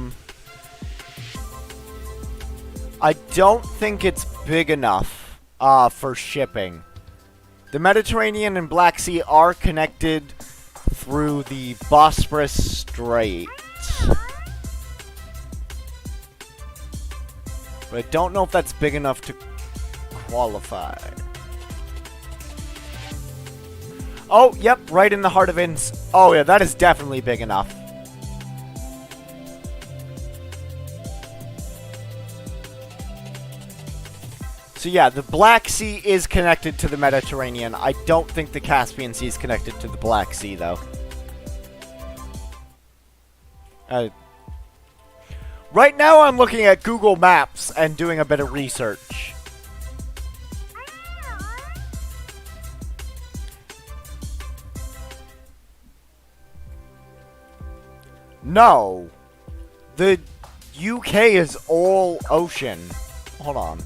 don't think it's big enough, for shipping. The Mediterranean and Black Sea are connected through the Bosporus Strait. But I don't know if that's big enough to qualify. Oh, yep, right in the heart of Oh, yeah, that is definitely big enough. So yeah, the Black Sea is connected to the Mediterranean. I don't think the Caspian Sea is connected to the Black Sea, though. Right now I'm looking at Google Maps and doing a bit of research. No. The UK is all ocean. Hold on.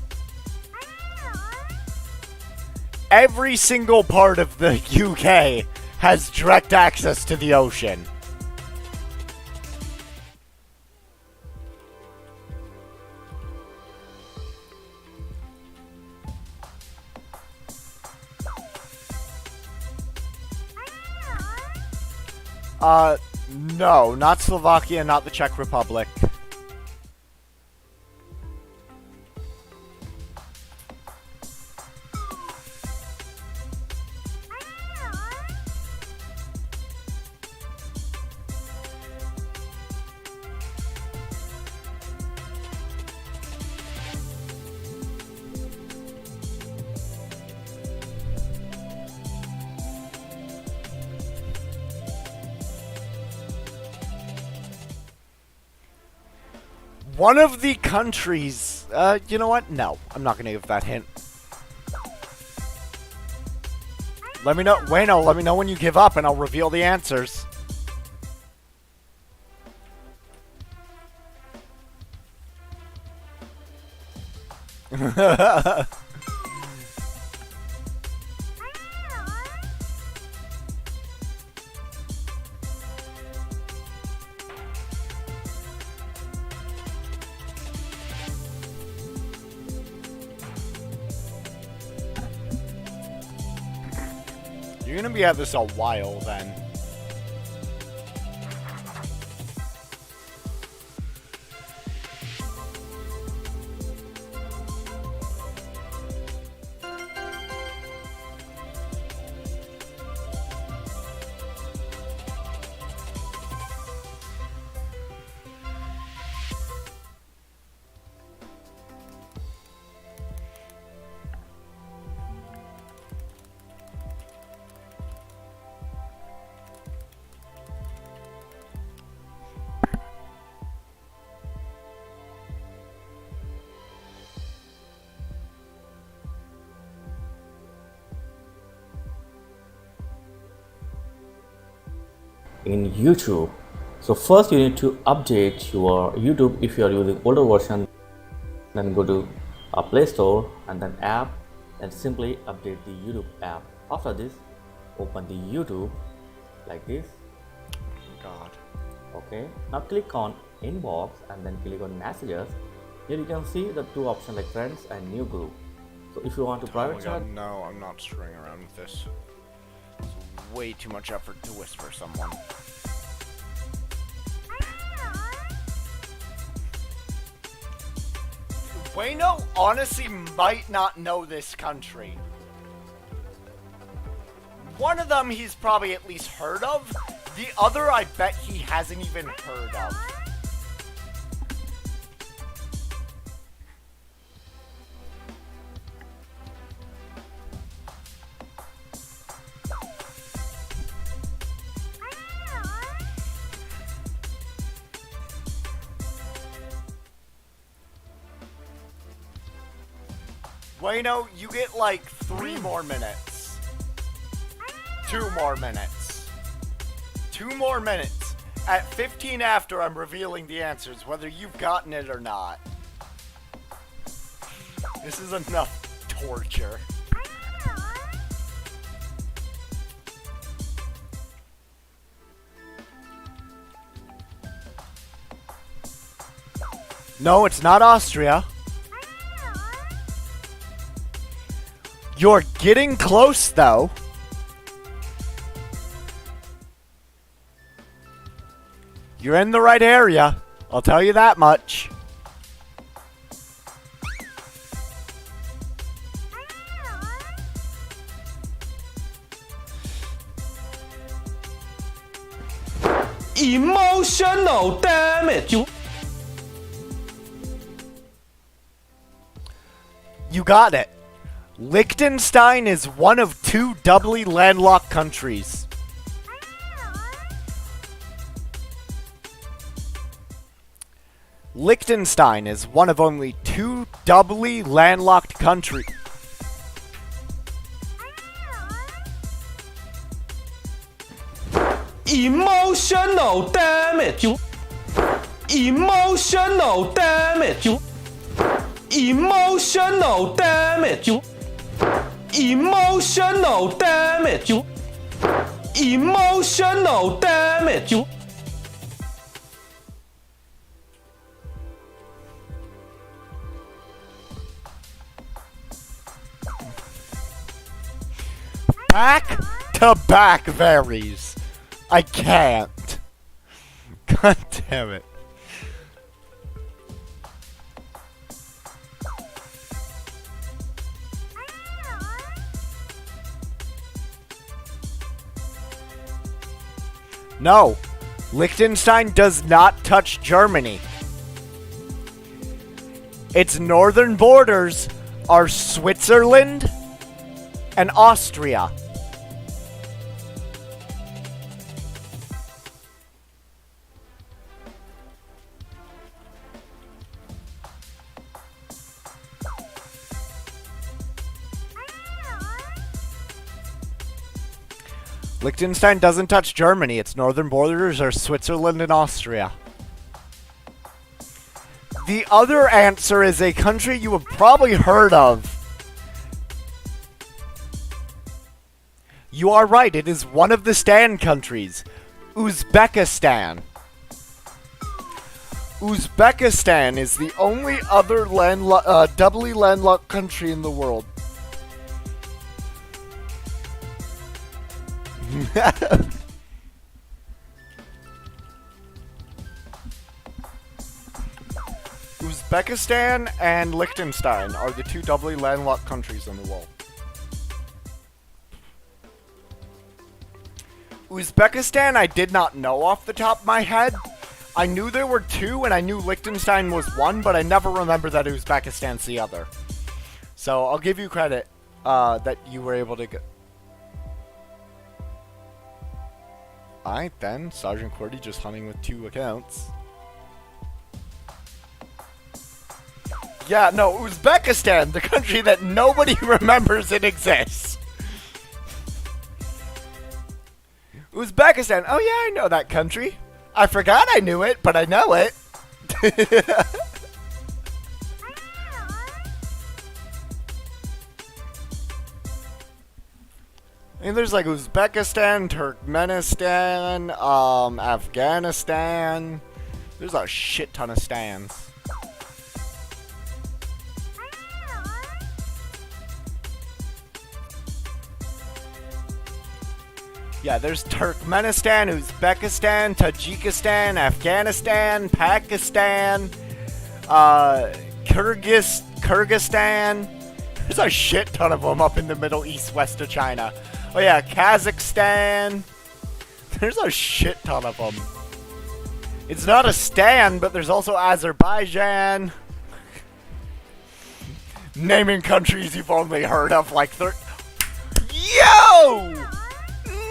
Every single part of the UK has direct access to the ocean. No, not Slovakia, not the Czech Republic. One of the countries... you know what? No, I'm not going to give that hint. Let me know... Wayno, let me know when you give up and I'll reveal the answers. You're gonna be at this a while, then. In YouTube. So first you need to update your YouTube. If you are using older version, then go to Play Store and then app and simply update the YouTube app. After this, open the YouTube like this. God. Okay, now click on inbox and then click on messages. Here you can see the two options like friends and new group. So if you want to private chat, no, I'm not screwing around with this. It's way too much effort to whisper someone. Bueno honestly might not know this country. One of them he's probably at least heard of. The other I bet he hasn't even heard of. Bueno, you get like 3 more minutes. 2 more minutes. 2 more minutes. At 15 after, I'm revealing the answers, whether you've gotten it or not. This is enough torture. No, it's not Austria. You're getting close, though. You're in the right area. I'll tell you that much. Emotional damage. You got it. Liechtenstein is one of 2 doubly landlocked countries. Liechtenstein is one of only 2 doubly landlocked countries. Emotional damage. Emotional damage. Emotional damage. Emotional damage. Emotional damage. Back to back varies. I can't. God damn it. No, Liechtenstein does not touch Germany. Its northern borders are Switzerland and Austria. Liechtenstein doesn't touch Germany. Its northern borders are Switzerland and Austria. The other answer is a country you have probably heard of. You are right. It is one of the Stan countries. Uzbekistan. Uzbekistan is the only other doubly landlocked country in the world. Uzbekistan and Liechtenstein are the 2 doubly landlocked countries in the world. Uzbekistan I did not know off the top of my head. I knew there were 2 and I knew Liechtenstein was 1, but I never remember that Uzbekistan's the other. So I'll give you credit that you were able to get. Alright then, Sergeant Cordy just hunting with 2 accounts. Yeah, no, Uzbekistan, the country that nobody remembers it exists. Uzbekistan, oh yeah, I know that country. I forgot I knew it, but I know it. I mean, there's like Uzbekistan, Turkmenistan, Afghanistan. There's a shit ton of stands. Yeah, there's Turkmenistan, Uzbekistan, Tajikistan, Afghanistan, Pakistan, Kyrgyzstan. There's a shit ton of them up in the Middle East, west of China. Oh yeah, Kazakhstan. There's a shit ton of them. It's not a stan, but there's also Azerbaijan. Naming countries you've only heard of, like Yo!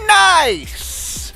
Nice!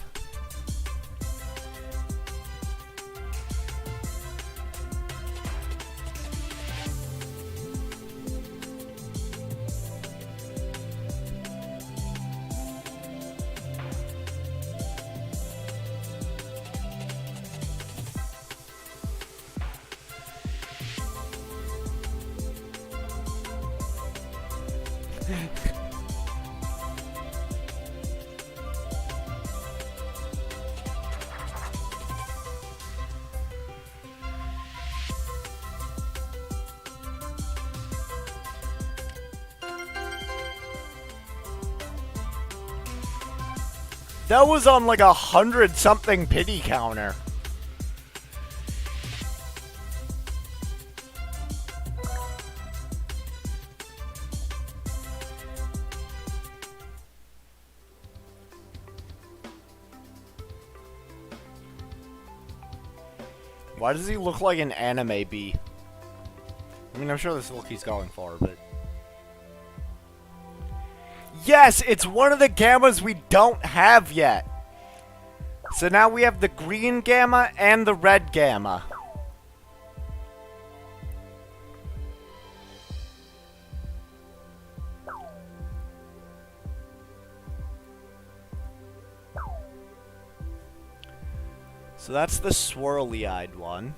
That was on like 100-something pity counter. Why does he look like an anime bee? I mean, I'm sure that's the look he's going for, but... Yes, it's one of the gammas we don't have yet. So now we have the green gamma and the red gamma. So that's the swirly-eyed one.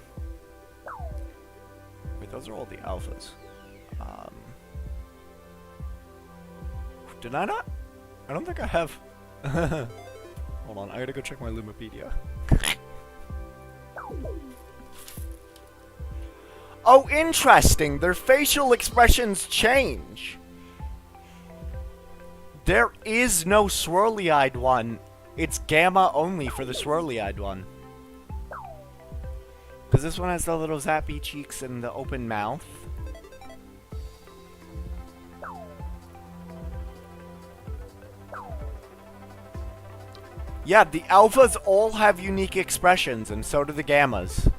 Wait, those are all the alphas. Did I not? I don't think I have. Hold on, I gotta go check my Lumipedia. Oh, interesting. Their facial expressions change. There is no swirly-eyed one. It's gamma only for the swirly-eyed one. Because this one has the little zappy cheeks and the open mouth. Yeah, the alphas all have unique expressions, and so do the gammas.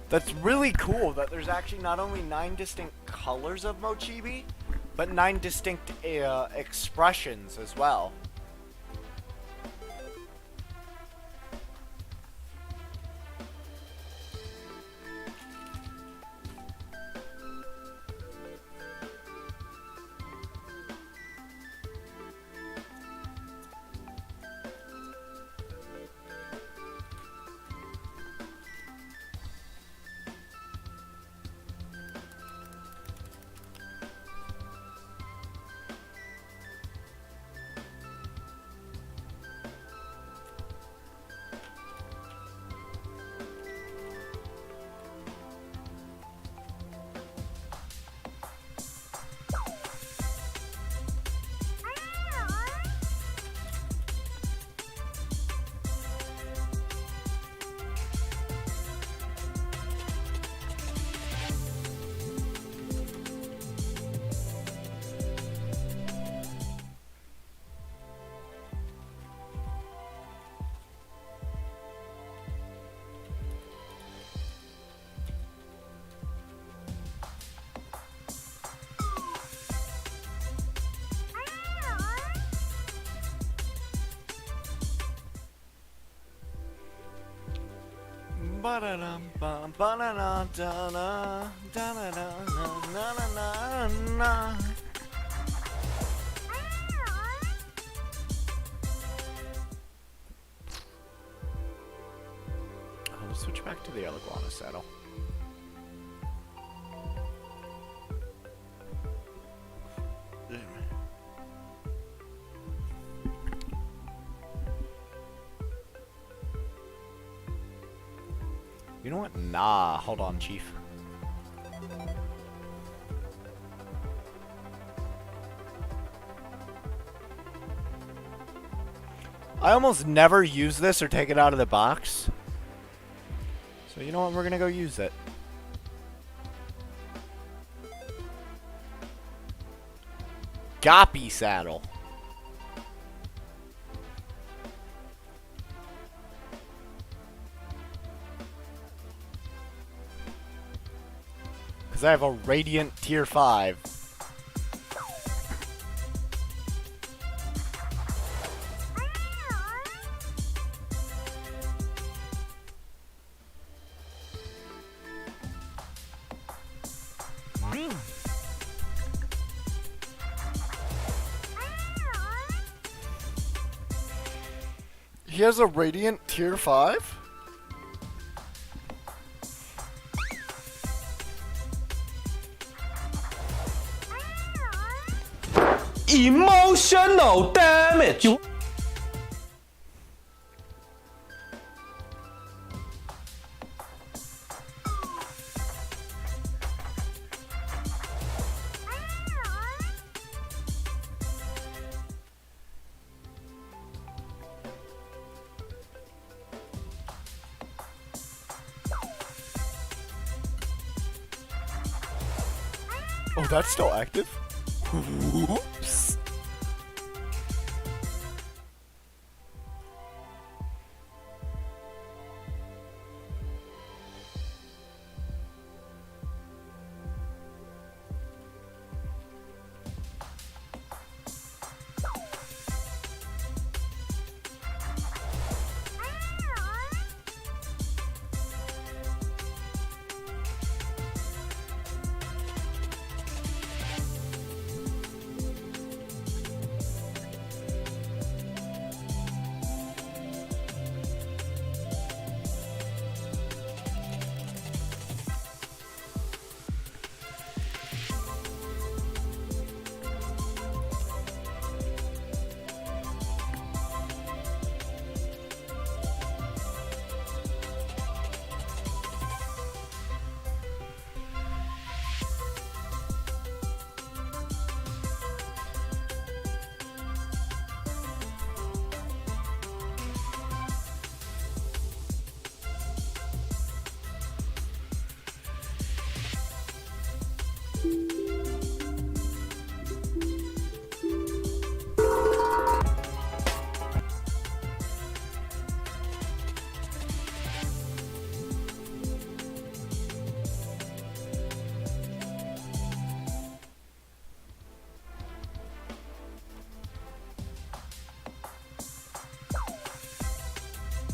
That's really cool that there's actually not only 9 distinct colors of Mochibi, but 9 distinct expressions as well. I'll switch back to the Iguana saddle. You know what? Nah, hold on, Chief. I almost never use this or take it out of the box. So you know what? We're gonna go use it. Goppy saddle. Because I have a Radiant Tier 5. He has a Radiant Tier 5? Emotional damage. Oh, that's still active? Whoops.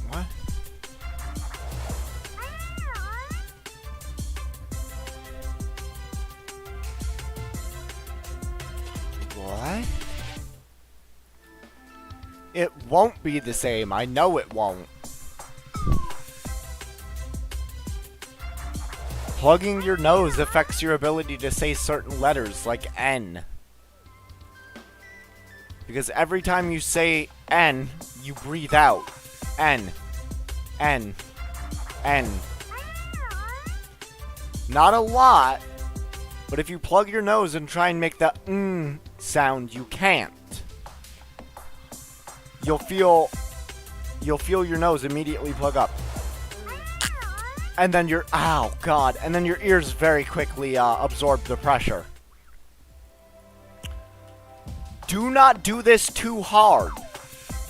What? What? It won't be the same. I know it won't. Plugging your nose affects your ability to say certain letters, like N. Because every time you say N, you breathe out. N. N. N. Not a lot, but if you plug your nose and try and make the sound, you can't. You'll feel your nose immediately plug up. And then ow, God, and then your ears very quickly absorb the pressure. Do not do this too hard.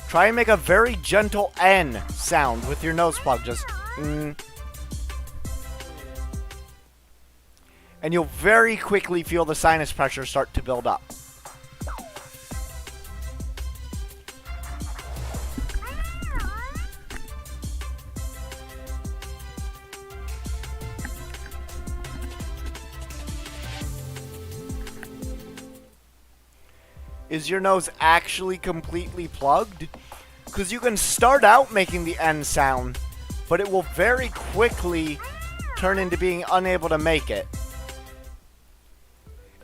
Try and make a very gentle N sound with your nose plug, just And you'll very quickly feel the sinus pressure start to build up. Is your nose actually completely plugged? Because you can start out making the N sound, but it will very quickly turn into being unable to make it.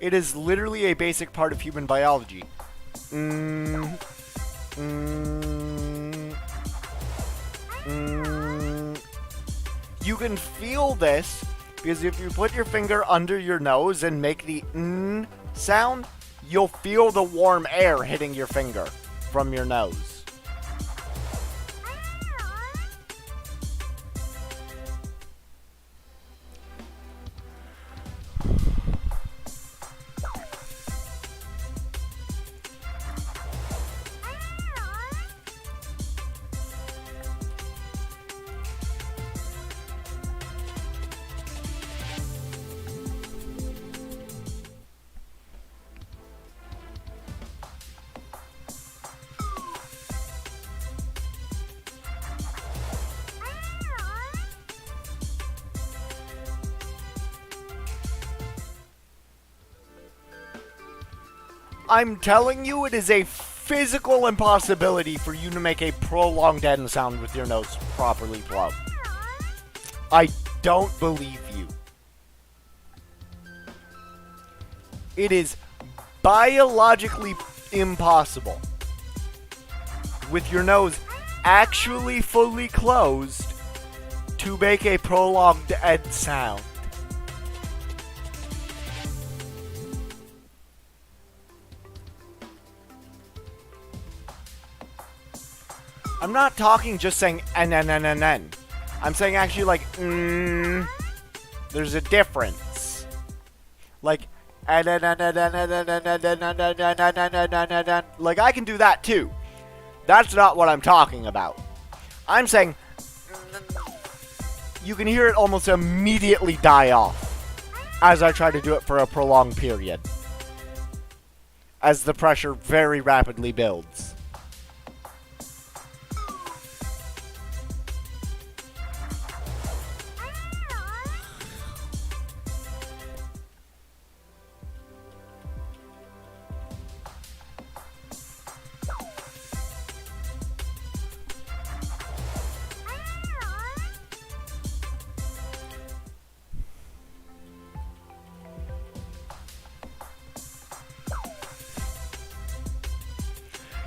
It is literally a basic part of human biology. You can feel this because if you put your finger under your nose and make the sound, you'll feel the warm air hitting your finger from your nose. I'm telling you, it is a physical impossibility for you to make a prolonged end sound with your nose properly plugged. I don't believe you. It is biologically impossible, with your nose actually fully closed, to make a prolonged end sound. I'm not talking just saying n. I'm saying actually like there's a difference. Like like I can do that too. That's not what I'm talking about. I'm saying you can hear it almost immediately die off as I try to do it for a prolonged period, as the pressure very rapidly builds.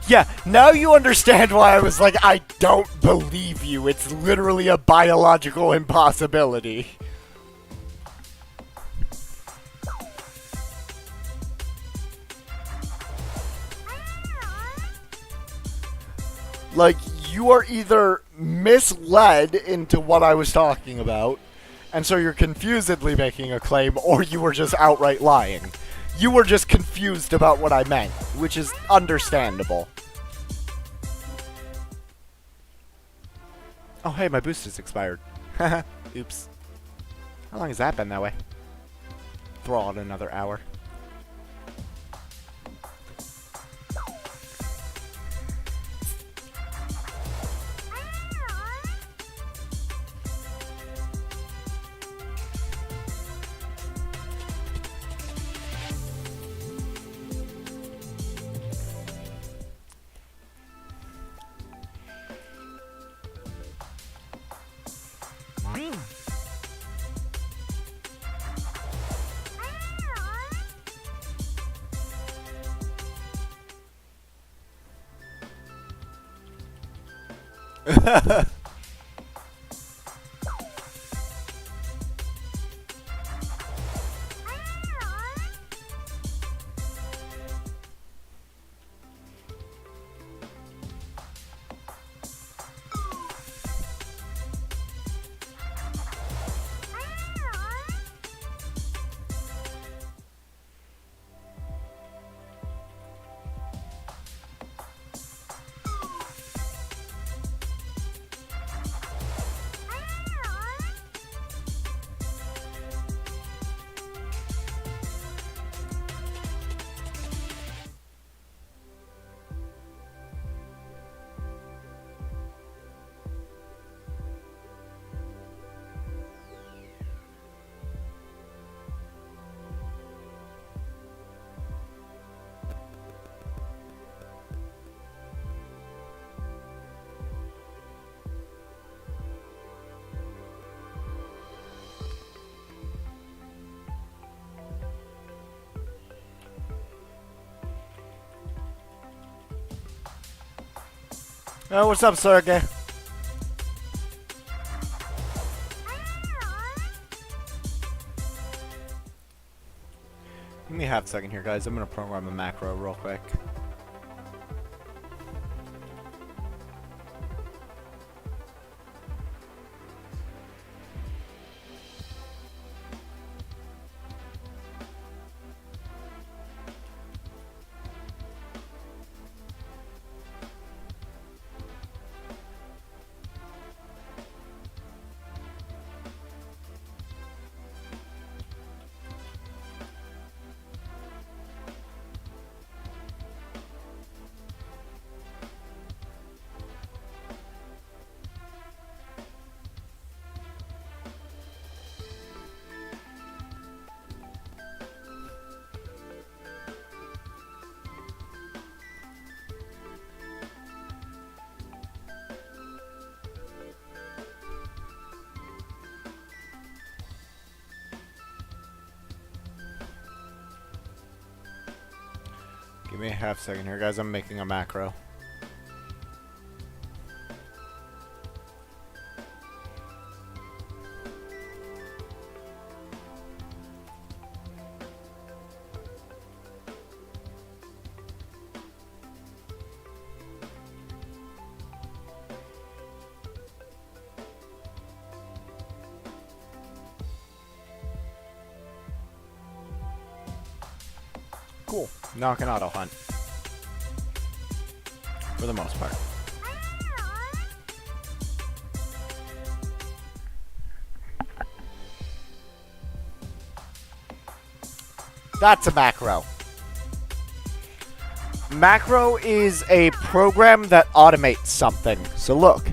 Yeah, now you understand why I was like, I don't believe you. It's literally a biological impossibility. Like, you are either misled into what I was talking about, and so you're confusedly making a claim, or you were just outright lying. You were just confused about what I meant, which is understandable. Oh, hey, my boost has expired. Oops. How long has that been that way? Throw out another hour. Oh, what's up, Sergey? Give me a half second here, guys. I'm gonna program a macro real quick. Give me a half second here, guys. I'm making a macro. Cool. Now I can auto hunt. For the most part. That's a macro. Macro is a program that automates something. So look.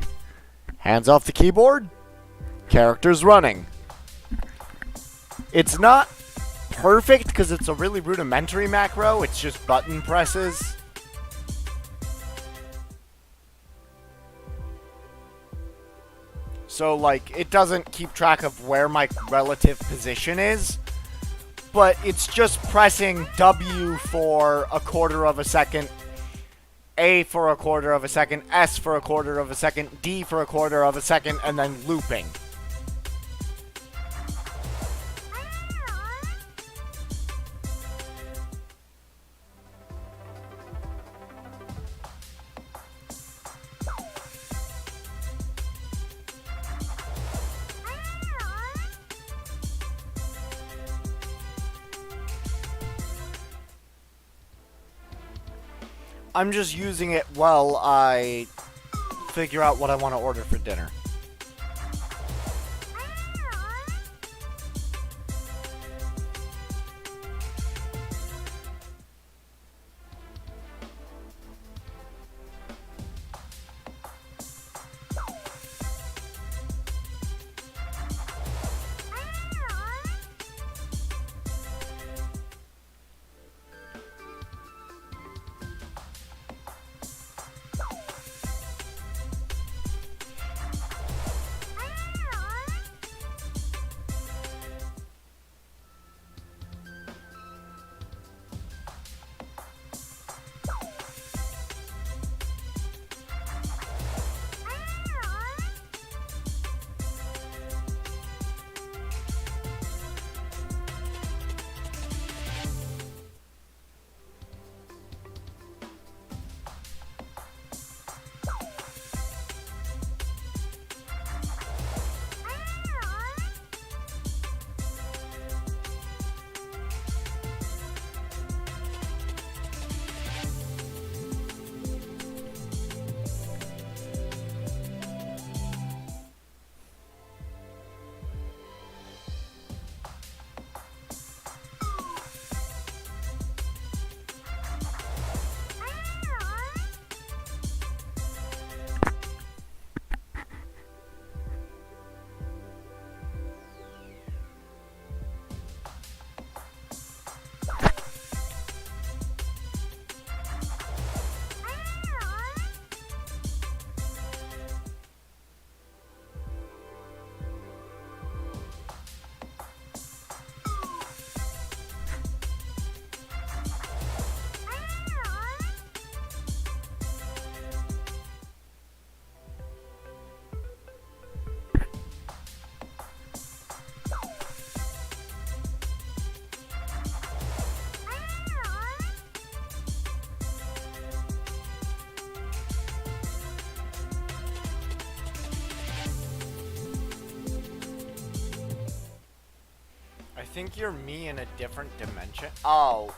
Hands off the keyboard. Characters running. It's not perfect because it's a really rudimentary macro. It's just button presses. So, like, it doesn't keep track of where my relative position is. But it's just pressing W for a quarter of a second, A for a quarter of a second, S for a quarter of a second, D for a quarter of a second, and then looping. I'm just using it while I figure out what I want to order for dinner. think you're me in a different dimension. Oh,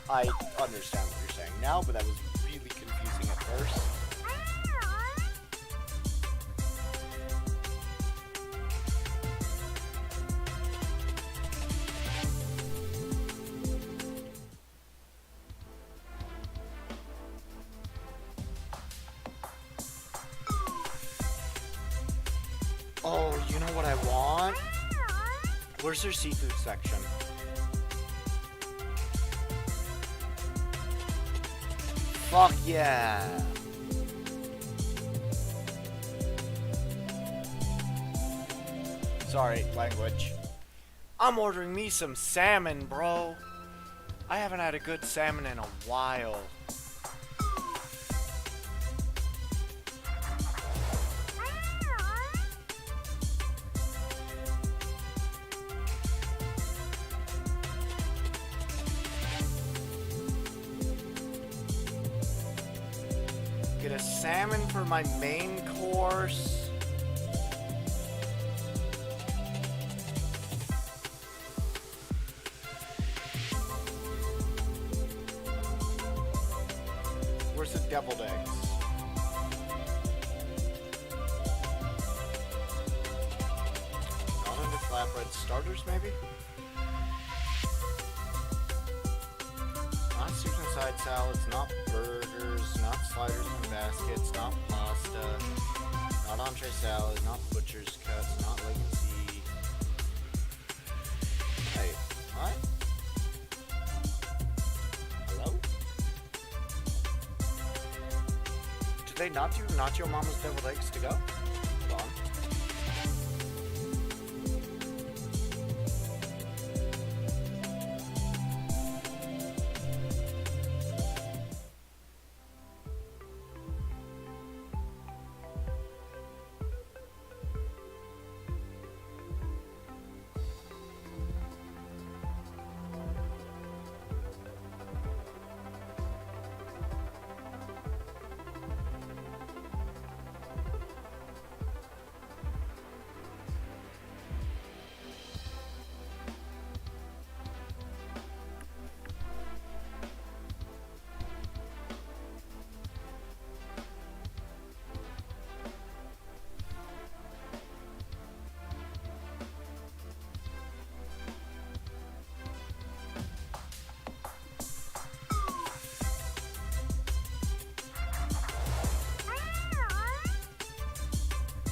I understand what you're saying now, but that was really confusing at first. Oh, you know what I want? Where's their seafood section? Fuck yeah! Sorry, language. I'm ordering me some salmon, bro. I haven't had a good salmon in a while. Get a salmon for my main course. Where's the deviled eggs? Not under flatbread starters, maybe? Not soup and side salads, not burgers, not sliders and baskets, not pasta, not entree salad, not butcher's cuts, not legacy. Hey, what? Hello? Did they not do Nacho Mama's deviled eggs to go? Hold on.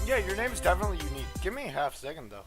Yeah, your name's definitely unique. Give me a half second though.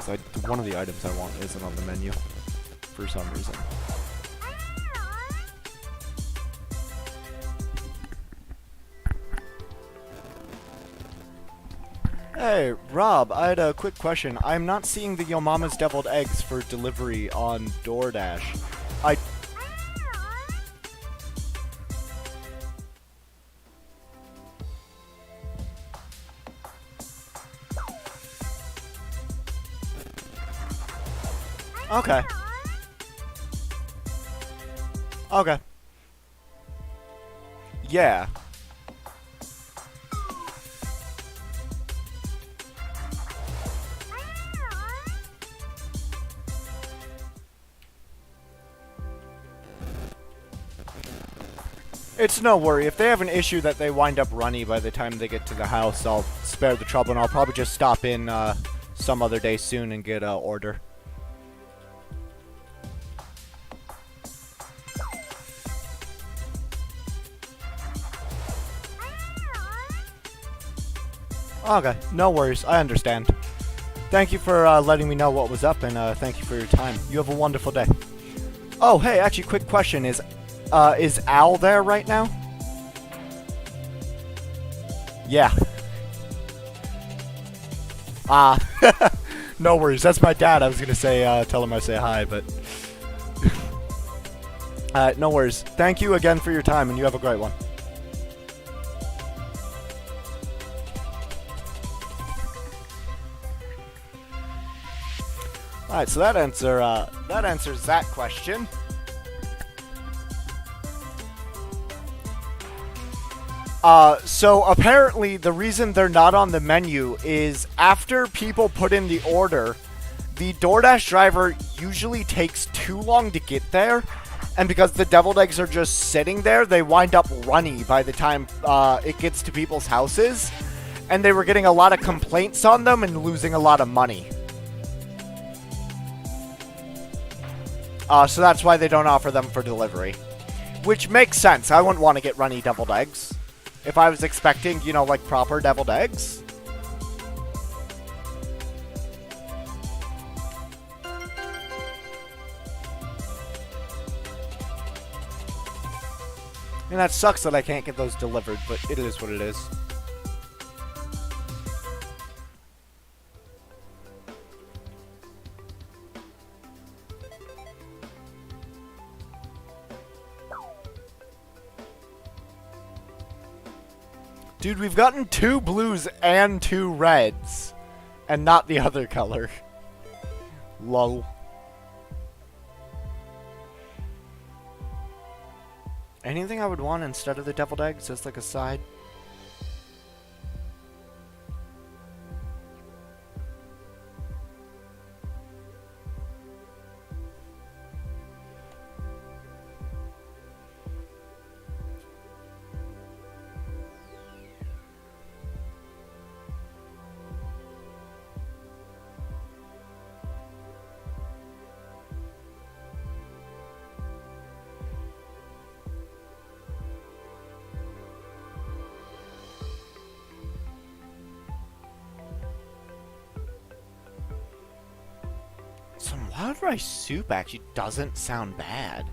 because one of the items I want isn't on the menu for some reason. Hey, Rob, I had a quick question. I'm not seeing the Yo Mama's Deviled Eggs for delivery on DoorDash. Okay. Okay. Yeah. It's no worry. If they have an issue that they wind up runny by the time they get to the house, I'll spare the trouble, and I'll probably just stop in some other day soon and get an order. Okay, no worries. I understand. Thank you for letting me know what was up, and thank you for your time. You have a wonderful day. Oh, hey, actually, quick question. Is Al there right now? Yeah. No worries. That's my dad. I was going to say, tell him I say hi, but... no worries. Thank you again for your time, and you have a great one. Alright, so that answers that question. So apparently the reason they're not on the menu is after people put in the order, the DoorDash driver usually takes too long to get there, and because the deviled eggs are just sitting there, they wind up runny by the time it gets to people's houses, and they were getting a lot of complaints on them and losing a lot of money. So that's why they don't offer them for delivery. Which makes sense. I wouldn't want to get runny deviled eggs. If I was expecting, you know, like proper deviled eggs. And that sucks that I can't get those delivered, but it is what it is. Dude, we've gotten 2 blues and 2 reds. And not the other color. Lol. Anything I would want instead of the deviled eggs as like a side? Some wild rice soup actually doesn't sound bad.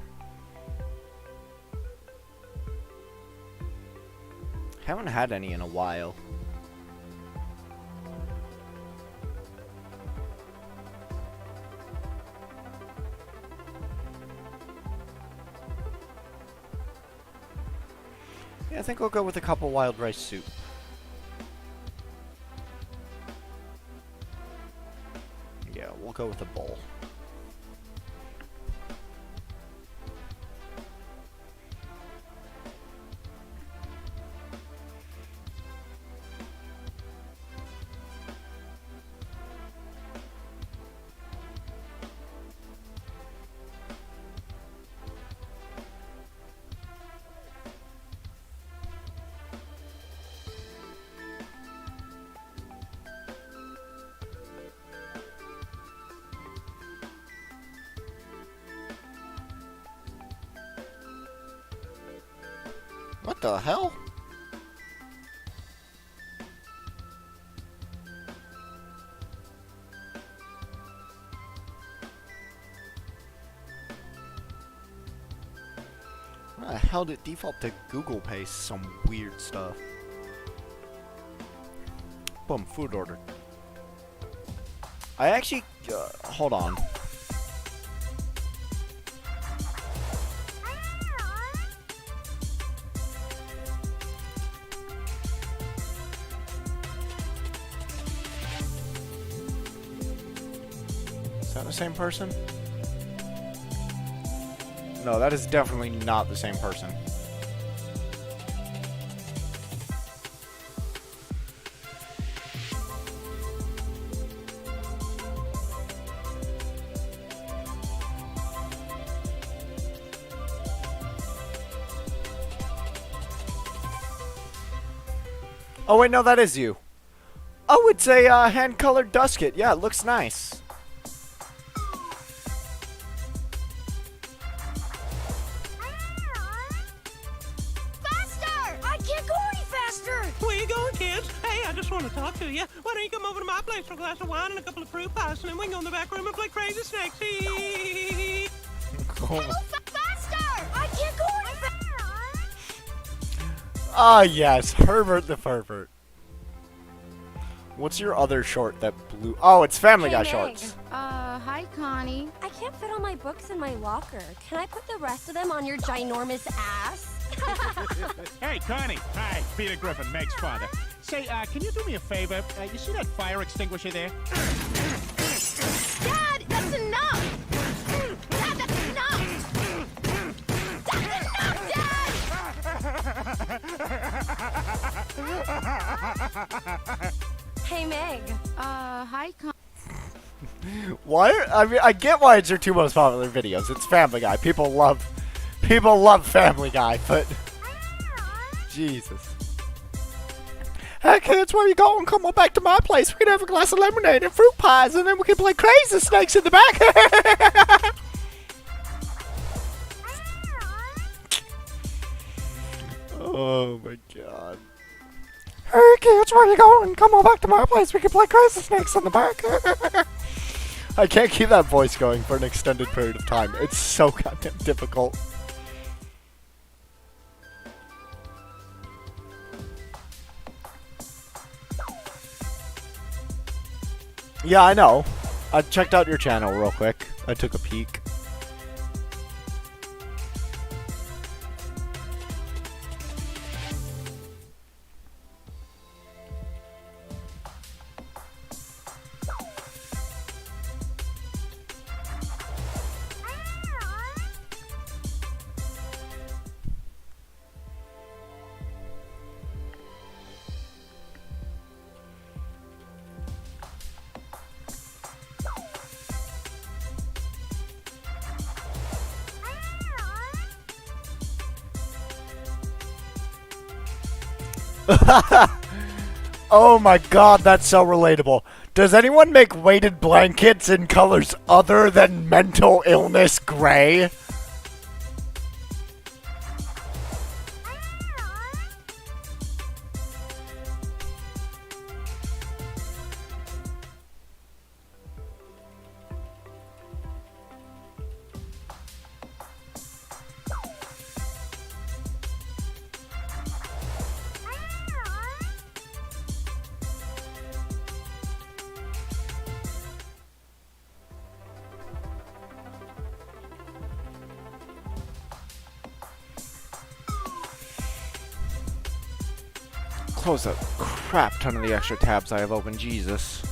Haven't had any in a while. Yeah, I think I'll go with a couple wild rice soup. Yeah, we'll go with a bowl. What the hell? How the hell did it default to Google Pay? Some weird stuff. Boom, food ordered. I actually, hold on. Is that the same person? No, that is definitely not the same person. Oh wait, no, that is you. Oh, it's a hand-colored dust kit. Yeah, it looks nice. Faster! I can't go any faster! Where you going, kids? Hey, I just want to talk to you. Why don't you come over to my place for a glass of wine and a couple of fruit pies, and then we can go in the back room and play crazy snakes. Faster! I can't go any faster! Ah, yes, Herbert the pervert. What's your other short that blew? Oh, it's Family Guy shorts. Hi, Connie. I can't fit all my books in my locker. Can I put the rest of them on your ginormous ass? Hey, Connie. Hi, Peter Griffin, Meg's father. Say, can you do me a favor? You see that fire extinguisher there? Dad, that's enough! Dad, that's enough! That's enough, Dad! Hey, Meg. Hi, Connie. Why? I mean, I get why it's your two most popular videos. It's Family Guy. People love Family Guy, but Jesus. Hey kids, where you going? Come on back to my place. We can have a glass of lemonade and fruit pies, and then we can play crazy snakes in the back. Oh my god. Hey kids, where you going? Come on back to my place. We can play crazy snakes in the back. I can't keep that voice going for an extended period of time. It's so goddamn difficult. Yeah, I know. I checked out your channel real quick. I took a peek. Oh my god, that's so relatable. Does anyone make weighted blankets in colors other than mental illness gray? Close a crap ton of the extra tabs I have open, Jesus.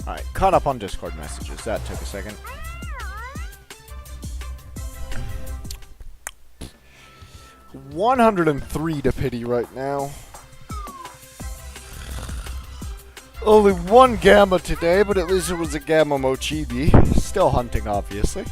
Alright, caught up on Discord messages. That took a second. $103 to pity right now. Only one gamma today, but at least it was a gamma mochibi. Still hunting, obviously.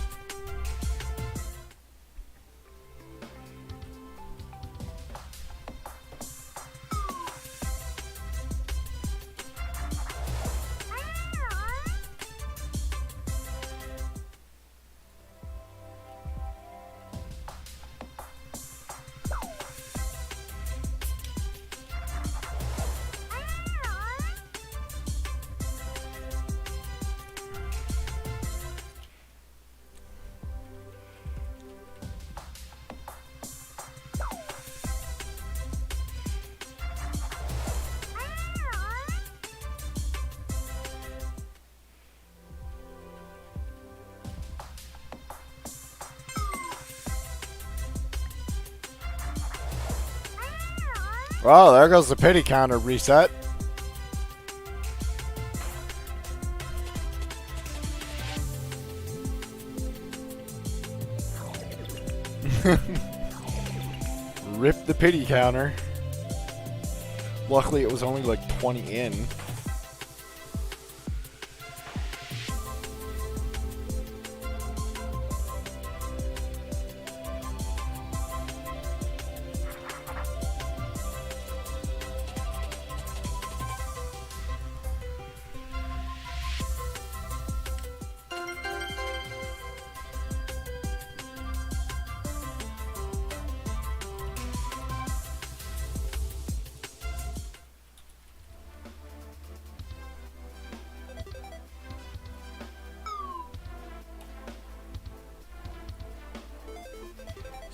Well, there goes the pity counter reset. Rip the pity counter. Luckily, it was only like 20 in.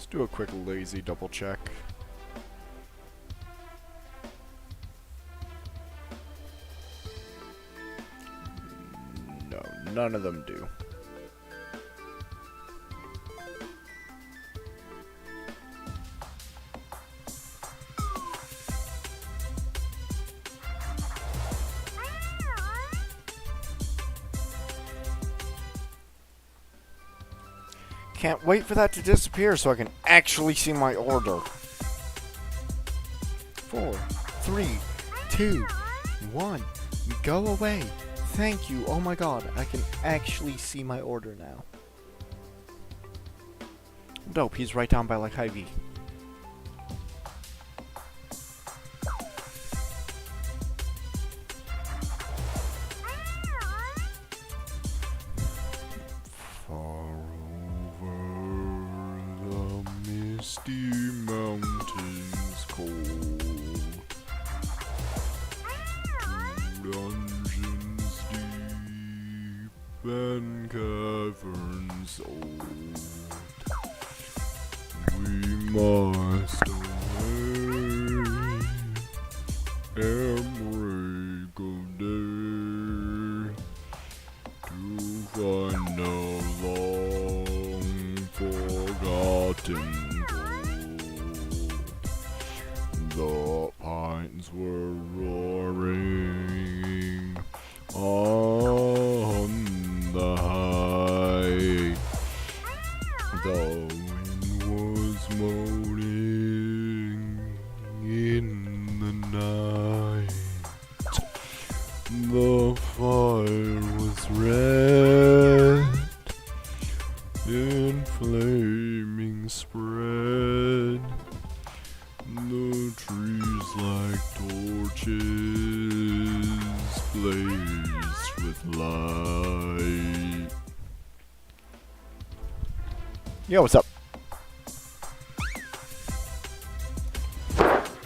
Do a quick lazy double check. No, none of them do. Can't wait for that to disappear so I can actually see my order. 4, 3, 2, 1. Go away. Thank you. Oh my god, I can actually see my order now. Dope, he's right down by like Hy-Vee. Mountains cold, dungeons deep and caverns old, we must away every good day to find a long forgotten. The pines were roaring on the height. The wind was moaning in the night. The fire was red in flaming spread. The trees like torches blazed with light. Yo, what's up?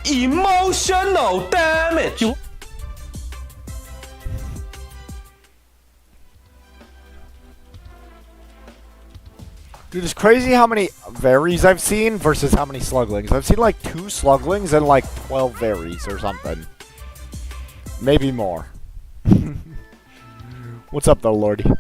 Emotional damage. Dude, it's crazy how many varies I've seen versus how many sluglings. I've seen like 2 sluglings and like 12 varies or something. Maybe more. What's up though, Lordy?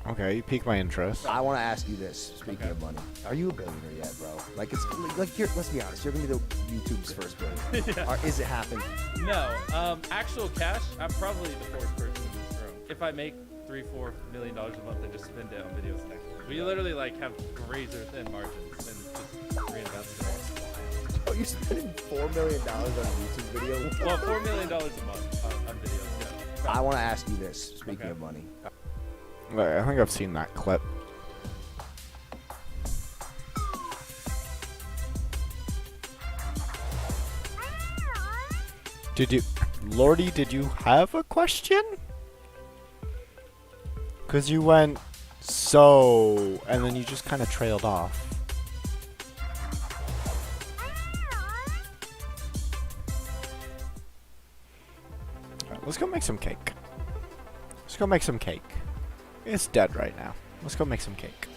Okay, you piqued my interest. I want to ask you this. Speaking of money, are you a billionaire yet, bro? Like it's like you're. Let's be honest. You're gonna be the YouTube's first billionaire. Yeah. Or is it happening? No. Actual cash, I'm probably the fourth person in this room. If I make $3-4 million a month, I just spend it on videos next year. We literally like have razor thin margins and just reinvest it. Oh, you're spending $4 million on a YouTube video? Well, $4 million a month on videos. Yeah. I want to ask you this. Speaking of money. I think I've seen that clip. Lordy, did you have a question? Because you went so, and then you just kind of trailed off. Alright, let's go make some cake. Let's go make some cake. It's dead right now. Let's go make some cake.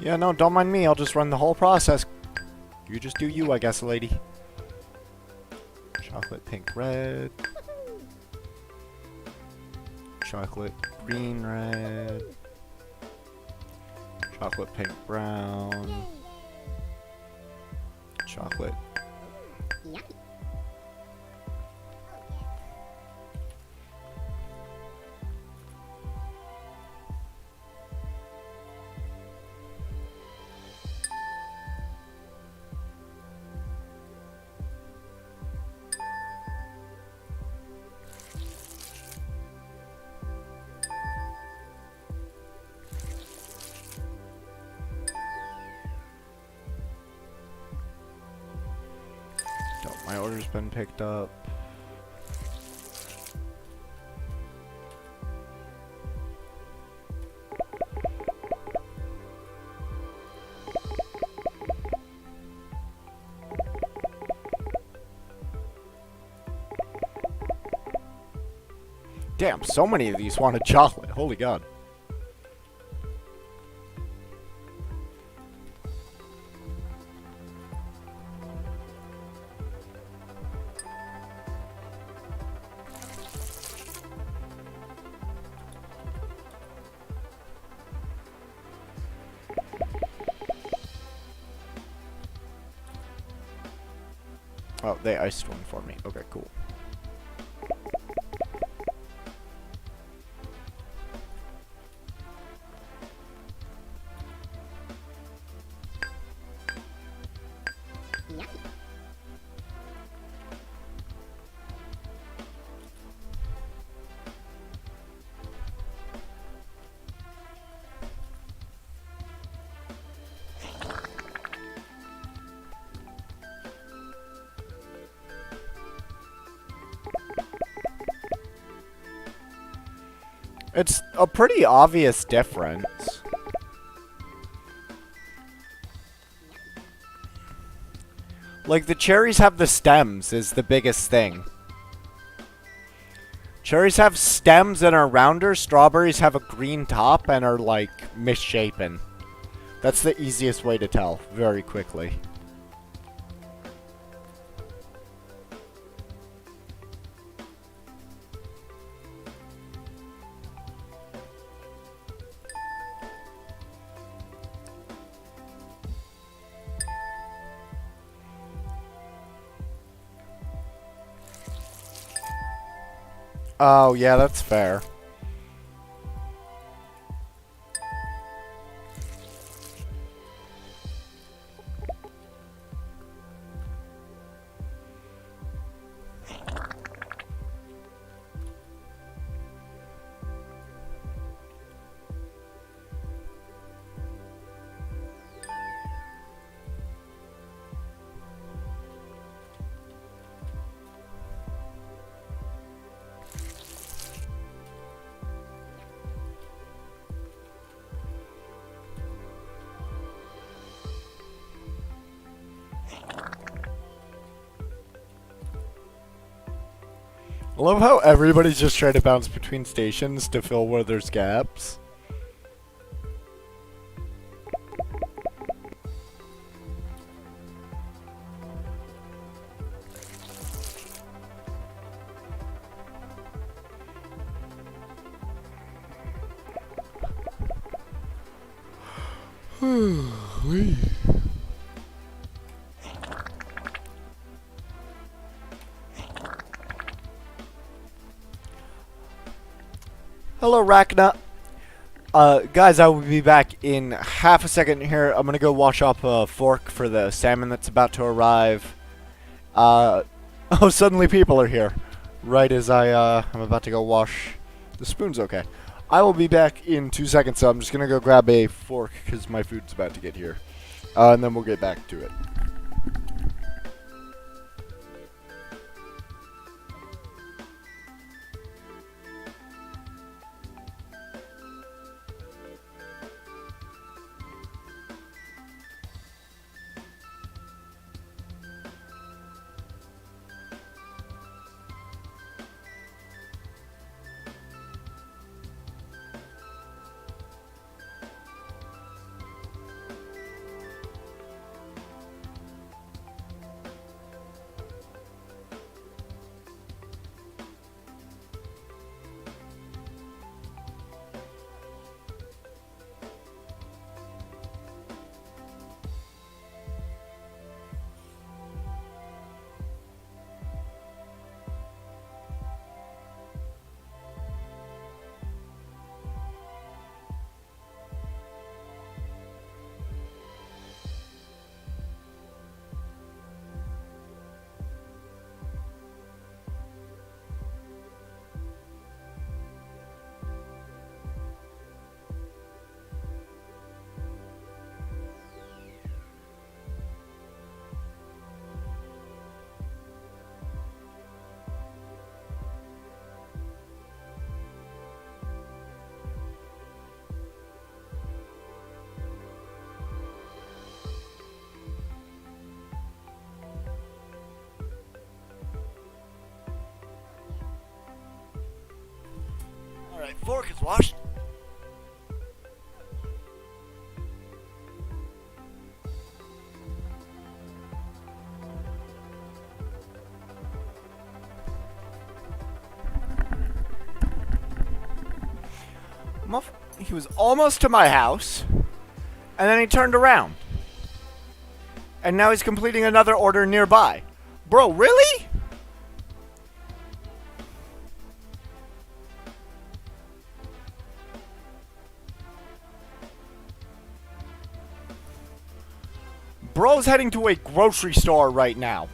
Yeah, no, don't mind me. I'll just run the whole process. You just do you, I guess, lady. Chocolate pink red. Chocolate green red. Chocolate pink brown. Chocolate. My order's been picked up. Damn, so many of these wanted chocolate. Holy God. Oh, they iced one for me. Okay, cool. It's a pretty obvious difference. Like, the cherries have the stems is the biggest thing. Cherries have stems and are rounder. Strawberries have a green top and are, like, misshapen. That's the easiest way to tell very quickly. Oh, yeah, that's fair. I love how everybody's just trying to bounce between stations to fill where there's gaps. Hello, Rachna. Guys, I will be back in half a second here. I'm gonna go wash up a fork for the salmon that's about to arrive. Oh, suddenly people are here. Right as I'm about to go wash the spoons, okay. I will be back in 2 seconds, so I'm just gonna go grab a fork because my food's about to get here. And then we'll get back to it. Alright, fork is washed. He was almost to my house, and then he turned around. And now he's completing another order nearby. Bro, really? Bro's heading to a grocery store right now.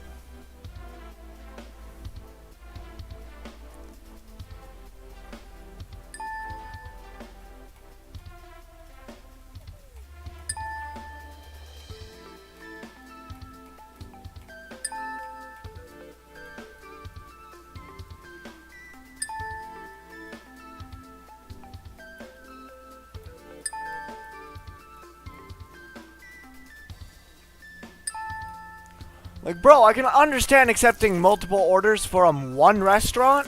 Like, bro, I can understand accepting multiple orders from one restaurant,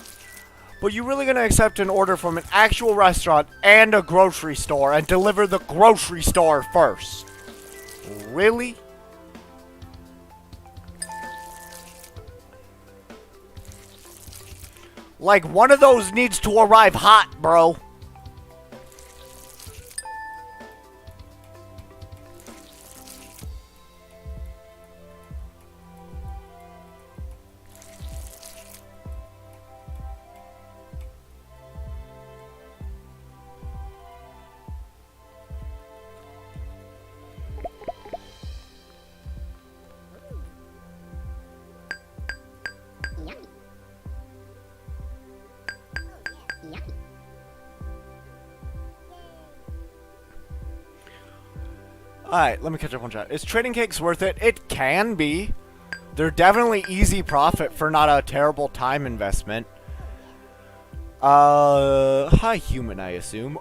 but you really gonna accept an order from an actual restaurant and a grocery store and deliver the grocery store first? Really? Like, one of those needs to arrive hot, bro. Alright, let me catch up on chat. Is trading cakes worth it? It can be. They're definitely easy profit for not a terrible time investment. Hi human, I assume.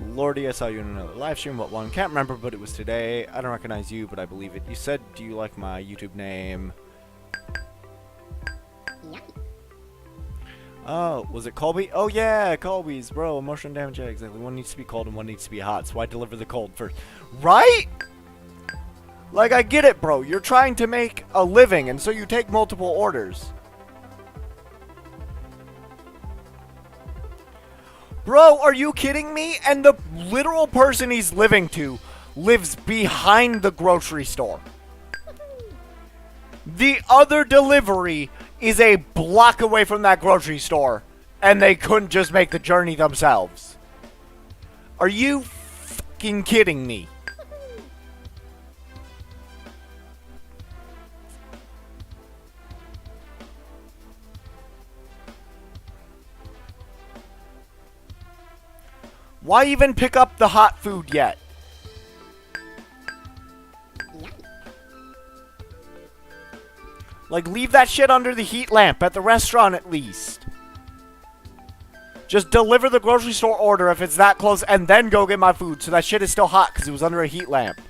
Lordy, I saw you in another live stream. What one? Can't remember, but it was today. I don't recognize you, but I believe it. You said, do you like my YouTube name? Oh, was it Colby? Oh yeah, Colby's, bro. Emotional damage, yeah, exactly. One needs to be cold and one needs to be hot, so I deliver the cold first. Right? Like, I get it, bro. You're trying to make a living, and so you take multiple orders. Bro, are you kidding me? And the literal person he's living to lives behind the grocery store. The other delivery is a block away from that grocery store, and they couldn't just make the journey themselves. Are you fucking kidding me? Why even pick up the hot food yet? Like, leave that shit under the heat lamp at the restaurant at least. Just deliver the grocery store order if it's that close and then go get my food so that shit is still hot because it was under a heat lamp.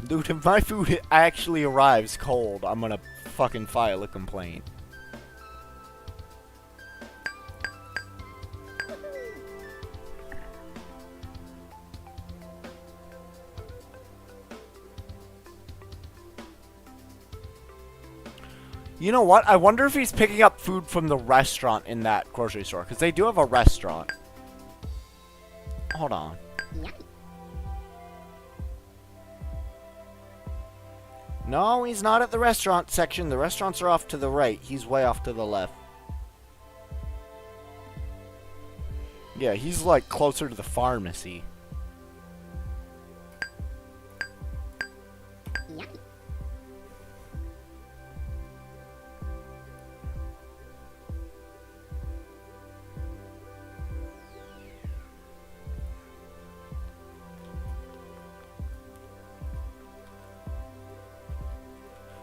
Dude, if my food actually arrives cold, I'm gonna fucking file a complaint. You know what? I wonder if he's picking up food from the restaurant in that grocery store. Because they do have a restaurant. Hold on. No, he's not at the restaurant section. The restaurants are off to the right. He's way off to the left. Yeah, he's like closer to the pharmacy.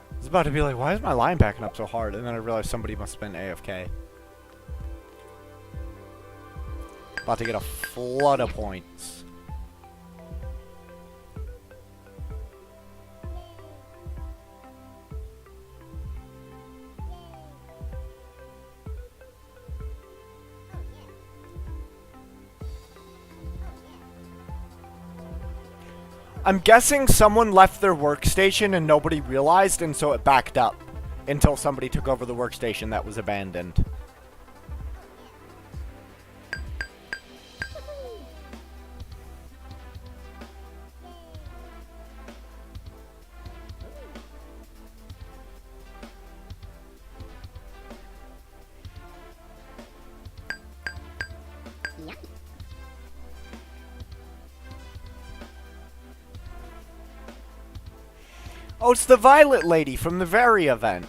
I was about to be like, why is my line backing up so hard? And then I realized somebody must have been AFK. About to get a flood of points. I'm guessing someone left their workstation and nobody realized, and so it backed up until somebody took over the workstation that was abandoned. Oh, it's the Violet Lady from the very event.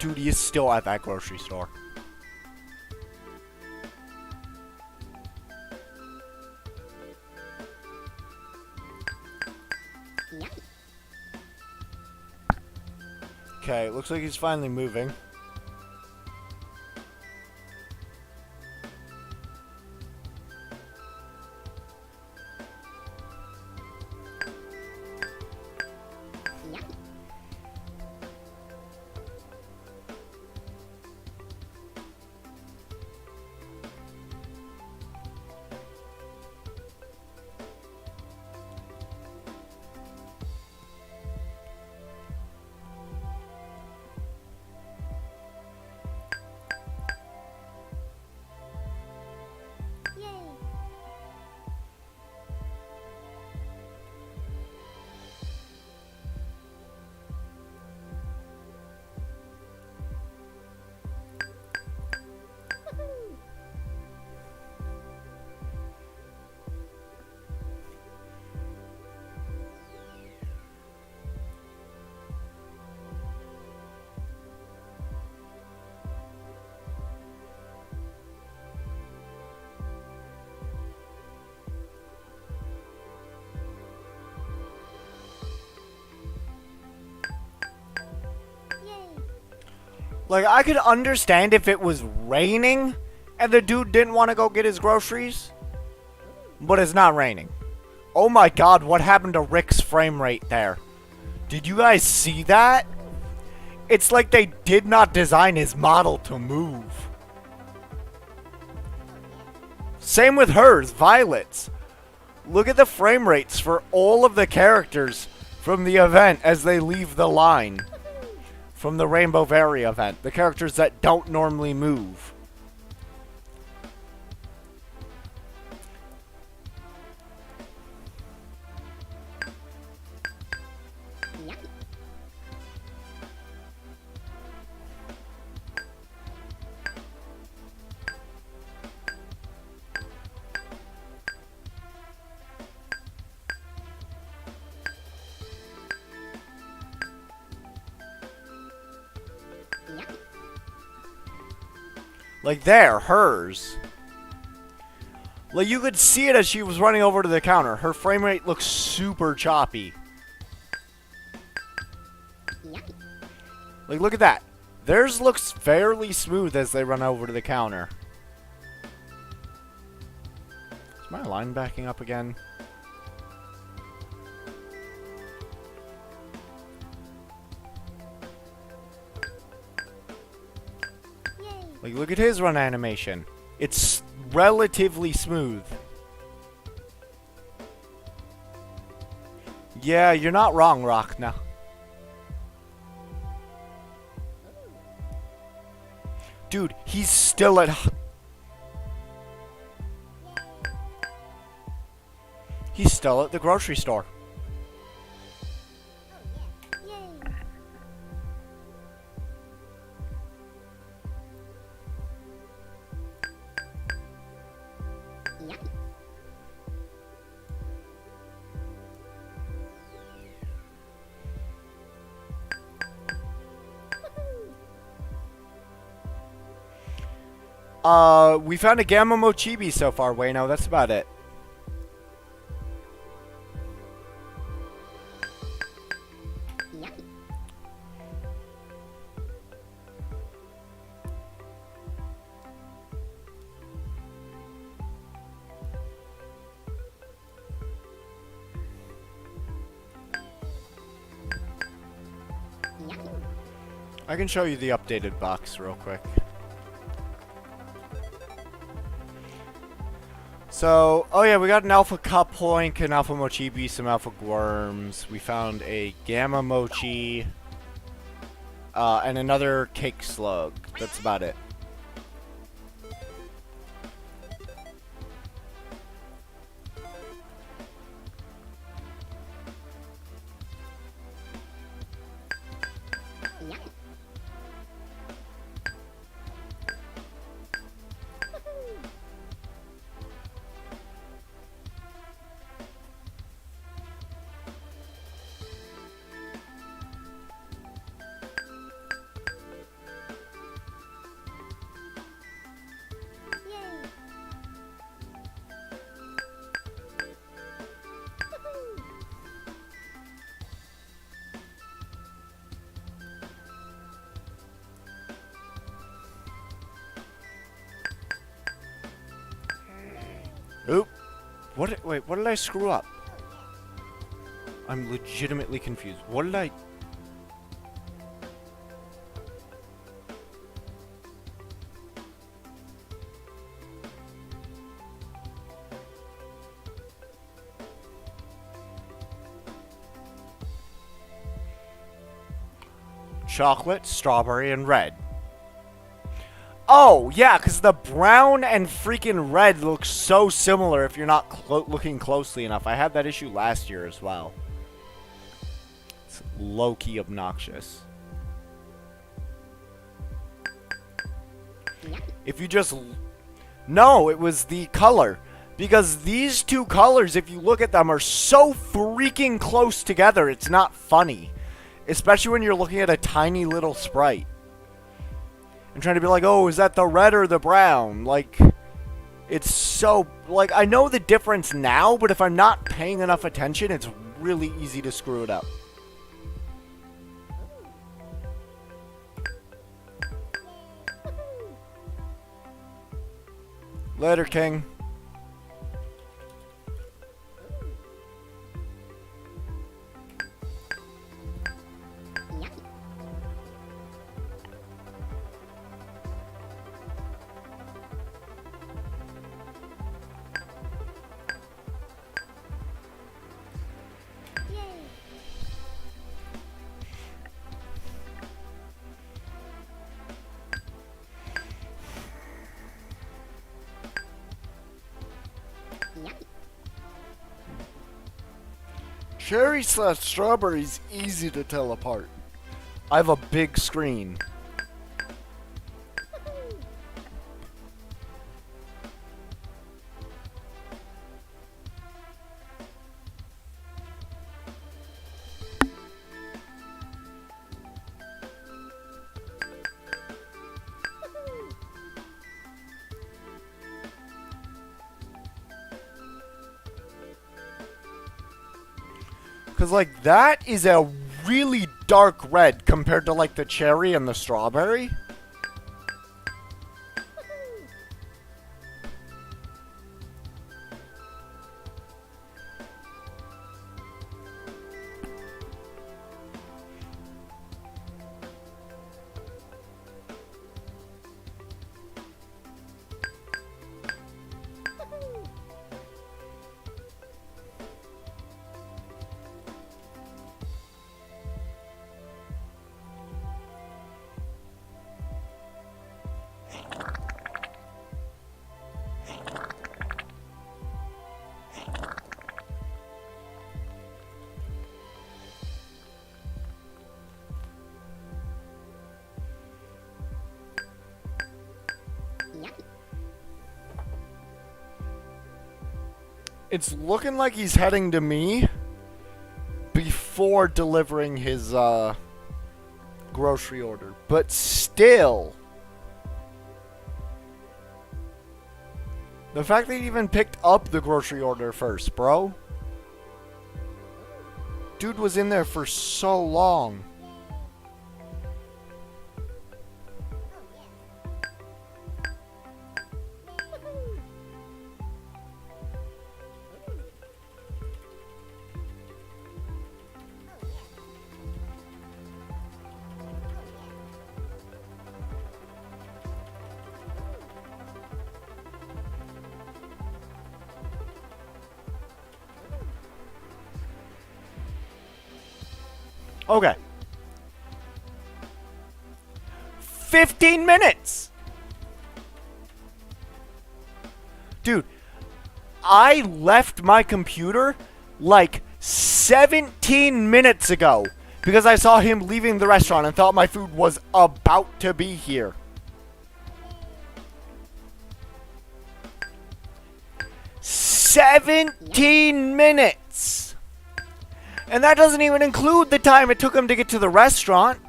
Dude, he is still at that grocery store. Okay, looks like he's finally moving. Like, I could understand if it was raining and the dude didn't want to go get his groceries. But it's not raining. Oh my god, what happened to Rick's frame rate there? Did you guys see that? It's like they did not design his model to move. Same with hers, Violet's. Look at the frame rates for all of the characters from the event as they leave the line. From the Rainbow Berry event. The characters that don't normally move. Like there, hers. Like you could see it as she was running over to the counter. Her frame rate looks super choppy. Like look at that. Theirs looks fairly smooth as they run over to the counter. Is my line backing up again? Like, look at his run animation. It's relatively smooth. Yeah, you're not wrong, Rockna. Dude, he's still at... He's still at the grocery store. We found a Gamma Mochibi so far, Wayno. That's about it. I can show you the updated box real quick. So, oh yeah, we got an Alpha Cup Hoink, an Alpha Mochibi, some Alpha Worms. We found a Gamma Mochi, and another Cake Slug. That's about it. Wait, what did I screw up? I'm legitimately confused. What did I... Chocolate, strawberry, and red. Oh, yeah, because the brown and freaking red look so similar if you're not looking closely enough. I had that issue last year as well. It's low-key obnoxious. If you just... No, it was the color. Because these two colors, if you look at them, are so freaking close together, it's not funny. Especially when you're looking at a tiny little sprite. And trying to be like, oh, is that the red or the brown? Like, it's so... Like, I know the difference now, but if I'm not paying enough attention, it's really easy to screw it up. Later, King. Cherry / strawberry's easy to tell apart. I have a big screen. Because, like, that is a really dark red compared to, like, the cherry and the strawberry. It's looking like he's heading to me before delivering his grocery order. But still, the fact that he even picked up the grocery order first, bro. Dude was in there for so long. Okay. 15 minutes! Dude, I left my computer like 17 minutes ago because I saw him leaving the restaurant and thought my food was about to be here. $17 And that doesn't even include the time it took him to get to the restaurant.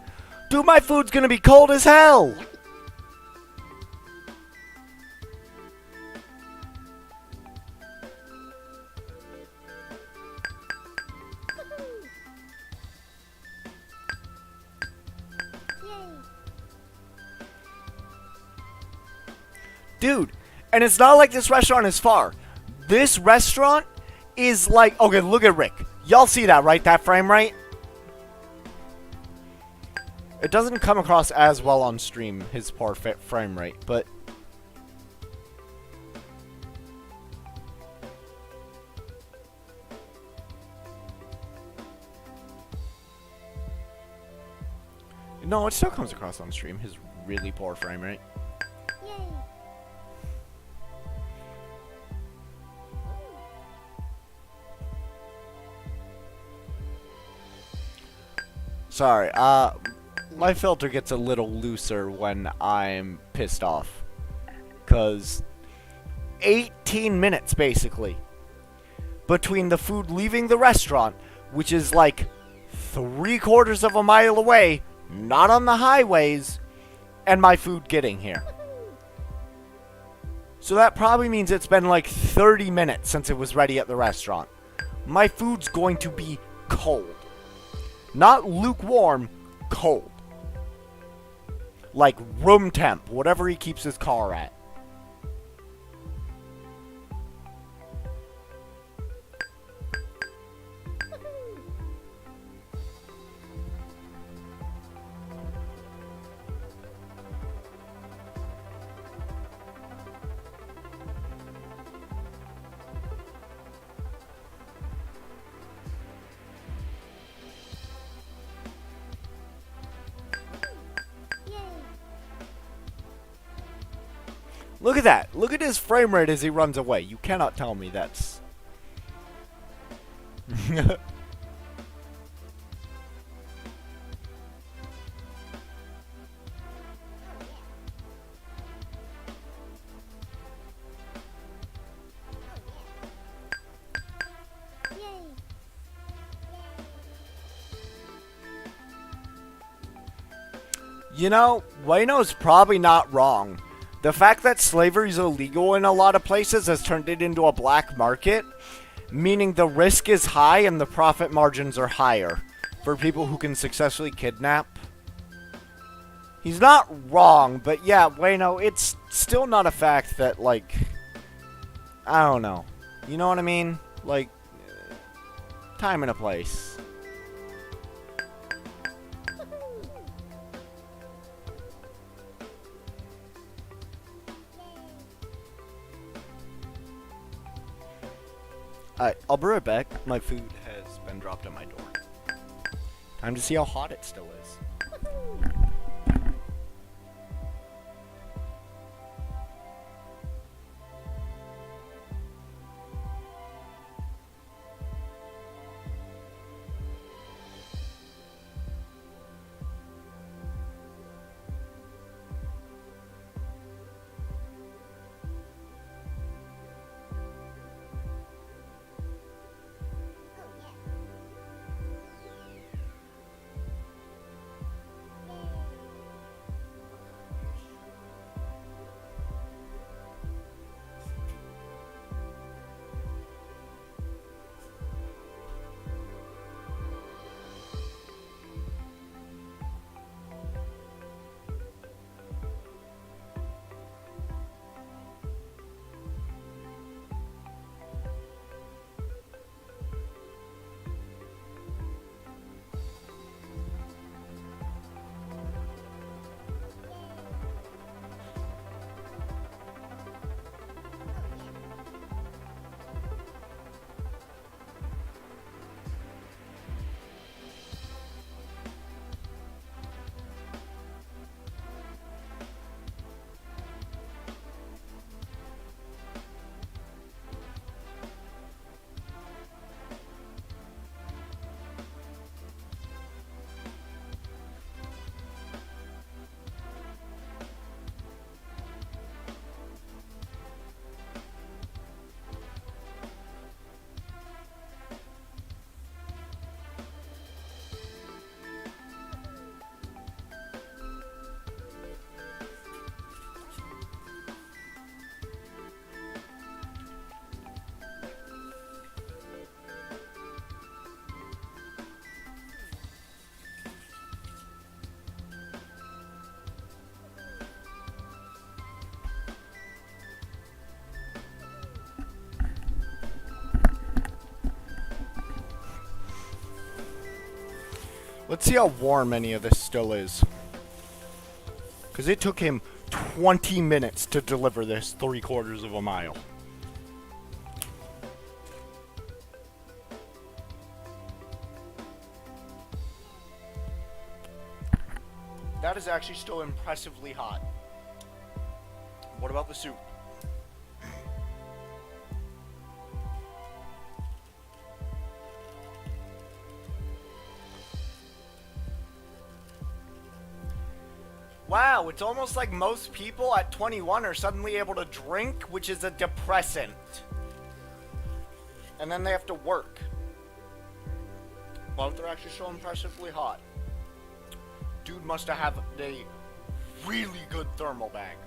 Dude, my food's gonna be cold as hell. Dude, and it's not like this restaurant is far. This restaurant is like... Okay, look at Rick. Y'all see that, right? That frame rate? It doesn't come across as well on stream, his poor frame rate, but... No, it still comes across on stream, his really poor frame rate. Sorry, my filter gets a little looser when I'm pissed off. 'Cause 18 minutes, basically, between the food leaving the restaurant, which is like 3/4 of a mile away, not on the highways, and my food getting here. So that probably means it's been like 30 minutes since it was ready at the restaurant. My food's going to be cold. Not lukewarm, cold. Like room temp, whatever he keeps his car at. Look at that. Look at his frame rate as he runs away. You cannot tell me that's... You know, Wayno's probably not wrong. The fact that slavery is illegal in a lot of places has turned it into a black market, meaning the risk is high and the profit margins are higher for people who can successfully kidnap. He's not wrong, but yeah, Wayno, it's still not a fact that, like, I don't know. You know what I mean? Like, time and a place. Alright, I'll be right back. My food has been dropped at my door. Time to see how hot it still is. Let's see how warm any of this still is. Because it took him 20 minutes to deliver this 3/4 of a mile. That is actually still impressively hot. What about the soup? Wow, it's almost like most people at 21 are suddenly able to drink, which is a depressant. And then they have to work. Well, they're actually so impressively hot. Dude must have a really good thermal bag.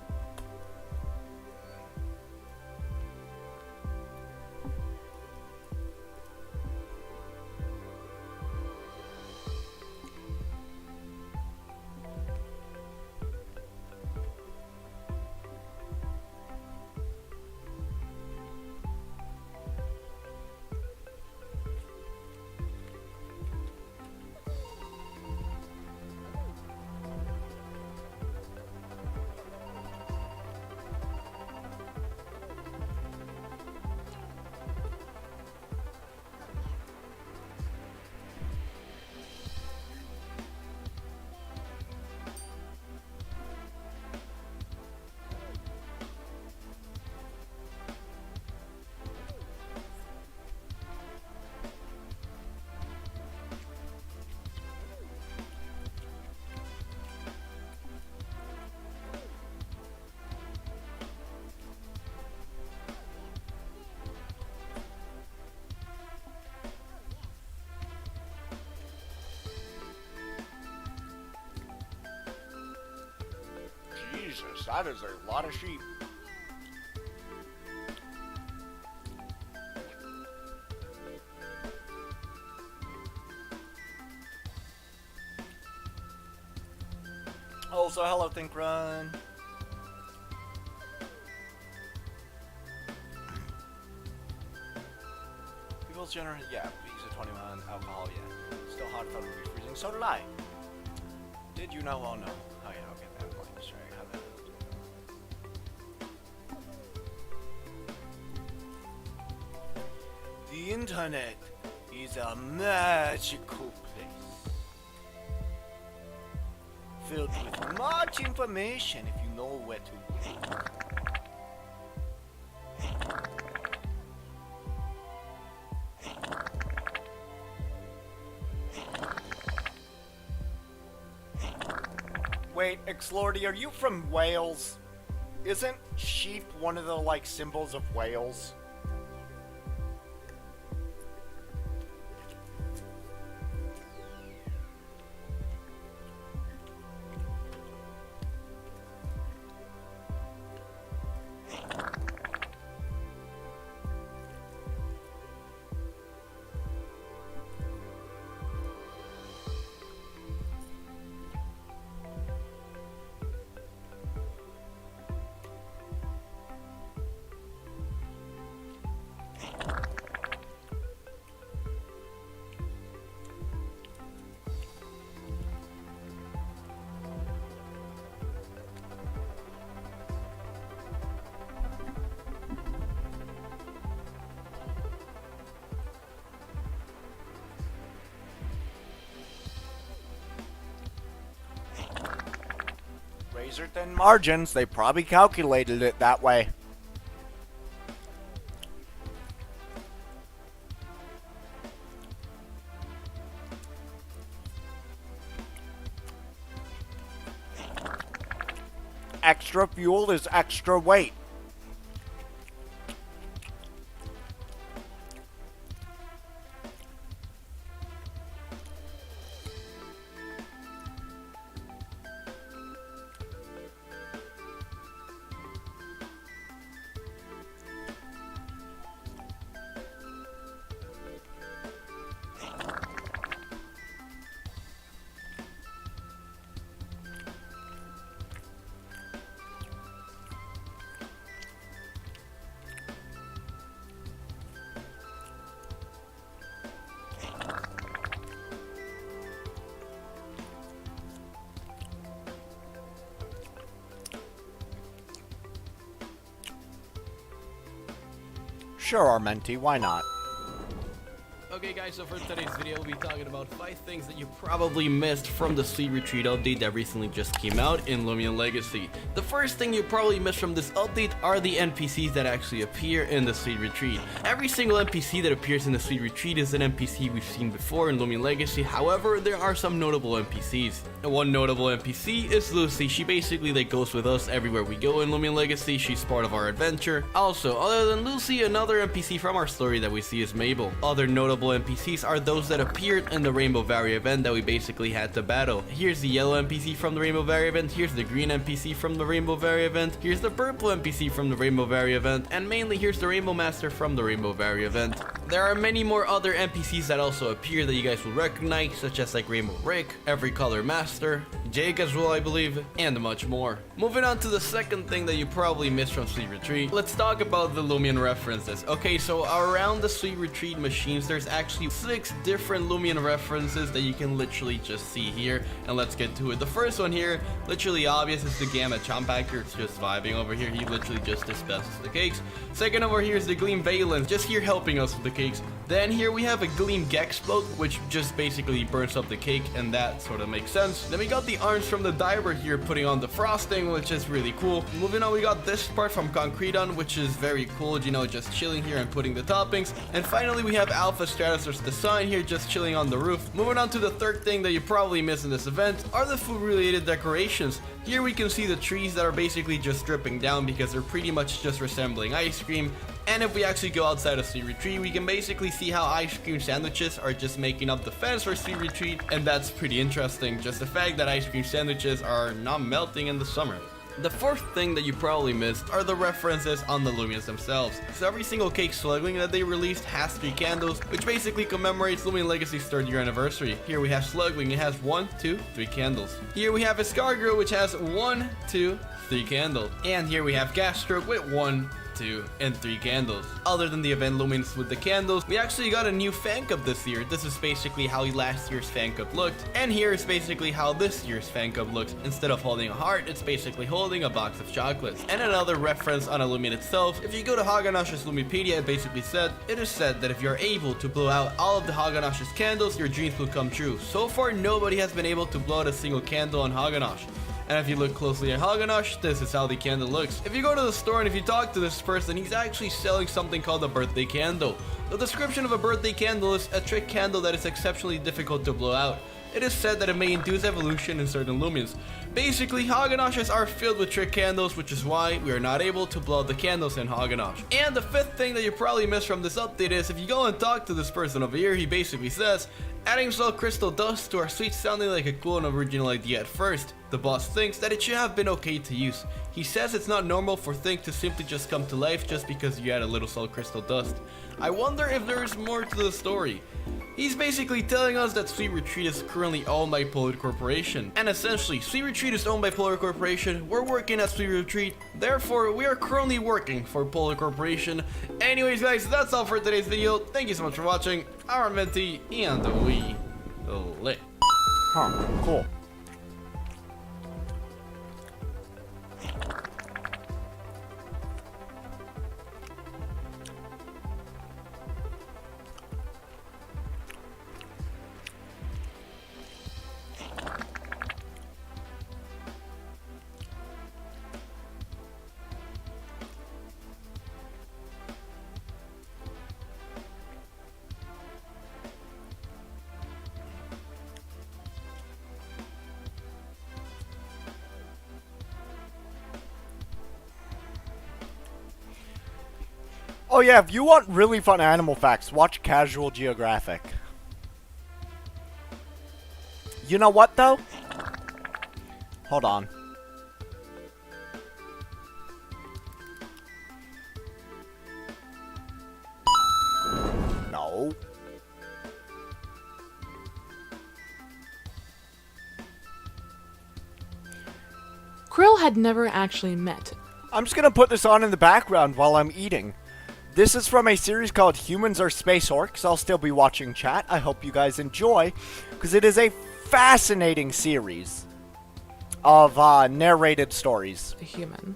Jesus, that is a lot of sheep. Also, hello, Think Run. People's generous, yeah, visa 21, alcohol, yeah. Still hot from be freezing, so did I. Did you know? Oh no. Oh yeah, okay, that point. Sorry, how that. The internet is a magical place. Filled with much information if you know where to look. Wait, Exlordy, are you from Wales? Isn't sheep one of the, like, symbols of Wales? Razor thin margins, they probably calculated it that way. Extra fuel is extra weight. Sure, Armenti, why not? Okay guys, so for today's video, we'll be talking about 5 things that you probably missed from the Sweet Retreat update that recently just came out in Loomian Legacy. The first thing you probably missed from this update are the NPCs that actually appear in the Sweet Retreat. Every single NPC that appears in the Sweet Retreat is an NPC we've seen before in Loomian Legacy. However, there are some notable NPCs. And one notable NPC is Lucy. She basically goes with us everywhere we go in Loomian Legacy. She's part of our adventure. Also, other than Lucy, another NPC from our story that we see is Mabel. Other notable NPCs are those that appeared in the Rainbow Valley event that we basically had to battle. Here's the yellow NPC from the Rainbow Valley event, here's the green NPC from the Rainbow Valley event, here's the purple NPC from the Rainbow Valley event, and mainly here's the Rainbow Master from the Rainbow Valley event. There are many more other NPCs that also appear that you guys will recognize, such as Rainbow Rick, Every Color Master, Jake as well I believe, and much more. Moving on to the second thing that you probably missed from Sweet Retreat, let's talk about the Loomian references. Okay, so around the Sweet Retreat machines, there's actually 6 different Loomian references that you can literally just see here, and let's get to it. The first one here, literally obvious, is the Gamma Chompacker. It's just vibing over here. He literally just dispenses the cakes. Second over here is the Gleam Valence, just here helping us with the cakes. Then here we have a Gleam Gexplode, which just basically burns up the cake, and that sort of makes sense. Then we got the arms from the diver here putting on the frosting, which is really cool. Moving on, we got this part from Concreton, which is very cool, you know, just chilling here and putting the toppings. And finally we have Alpha Stratus the sign here just chilling on the roof. Moving on to the third thing that you probably missed in this event are the food related decorations. Here we can see the trees that are basically just dripping down because they're pretty much just resembling ice cream. And if we actually go outside of Sweet Retreat, we can basically see how ice cream sandwiches are just making up the fence for Sweet Retreat, and that's pretty interesting, just the fact that ice cream sandwiches are not melting in the summer. The fourth thing that you probably missed are the references on the Loomians themselves. So every single cake Slugling that they released has 3 candles, which basically commemorates Loomian Legacy's 3rd year anniversary. Here we have Slugling, it has 1, 2, 3 candles. Here we have Escargot, which has 1, 2, 3 candles. And here we have Gasstroke with 1, 2, and 3 candles. Other than the event Loomians with the candles, we actually got a new fan cup this year. This is basically how last year's fan cup looked, and here is basically how this year's fan cup looks. Instead of holding a heart, it's basically holding a box of chocolates. And another reference on a Loomian itself, if you go to Haganosh's Loomipedia, it is said that if you're able to blow out all of the Haganosh's candles, your dreams will come true. So far, nobody has been able to blow out a single candle on Haganosh. And if you look closely at Haganosh, this is how the candle looks. If you go to the store and if you talk to this person, he's actually selling something called a birthday candle. The description of a birthday candle is a trick candle that is exceptionally difficult to blow out. It is said that it may induce evolution in certain Loomians. Basically, Haganoshes are filled with trick candles, which is why we are not able to blow out the candles in Haganosh. And the 5th thing that you probably missed from this update is, if you go and talk to this person over here, he basically says, adding Soul Crystal Dust to our suite sounded like a cool and original idea at first. The boss thinks that it should have been okay to use. He says it's not normal for things to simply just come to life just because you add a little Soul Crystal Dust. I wonder if there is more to the story. He's basically telling us that Sweet Retreat is currently owned by Polar Corporation. And essentially, Sweet Retreat is owned by Polar Corporation, we're working at Sweet Retreat, therefore we are currently working for Polar Corporation. Anyways guys, that's all for today's video. Thank you so much for watching. I'm Menti, and we lit. Huh, cool. Oh yeah, if you want really fun animal facts, watch Casual Geographic. You know what though? Hold on. No. Krill had never actually met. I'm just gonna put this on in the background while I'm eating. This is from a series called Humans Are Space Orcs. I'll still be watching chat. I hope you guys enjoy, because it is a fascinating series of narrated stories. A human.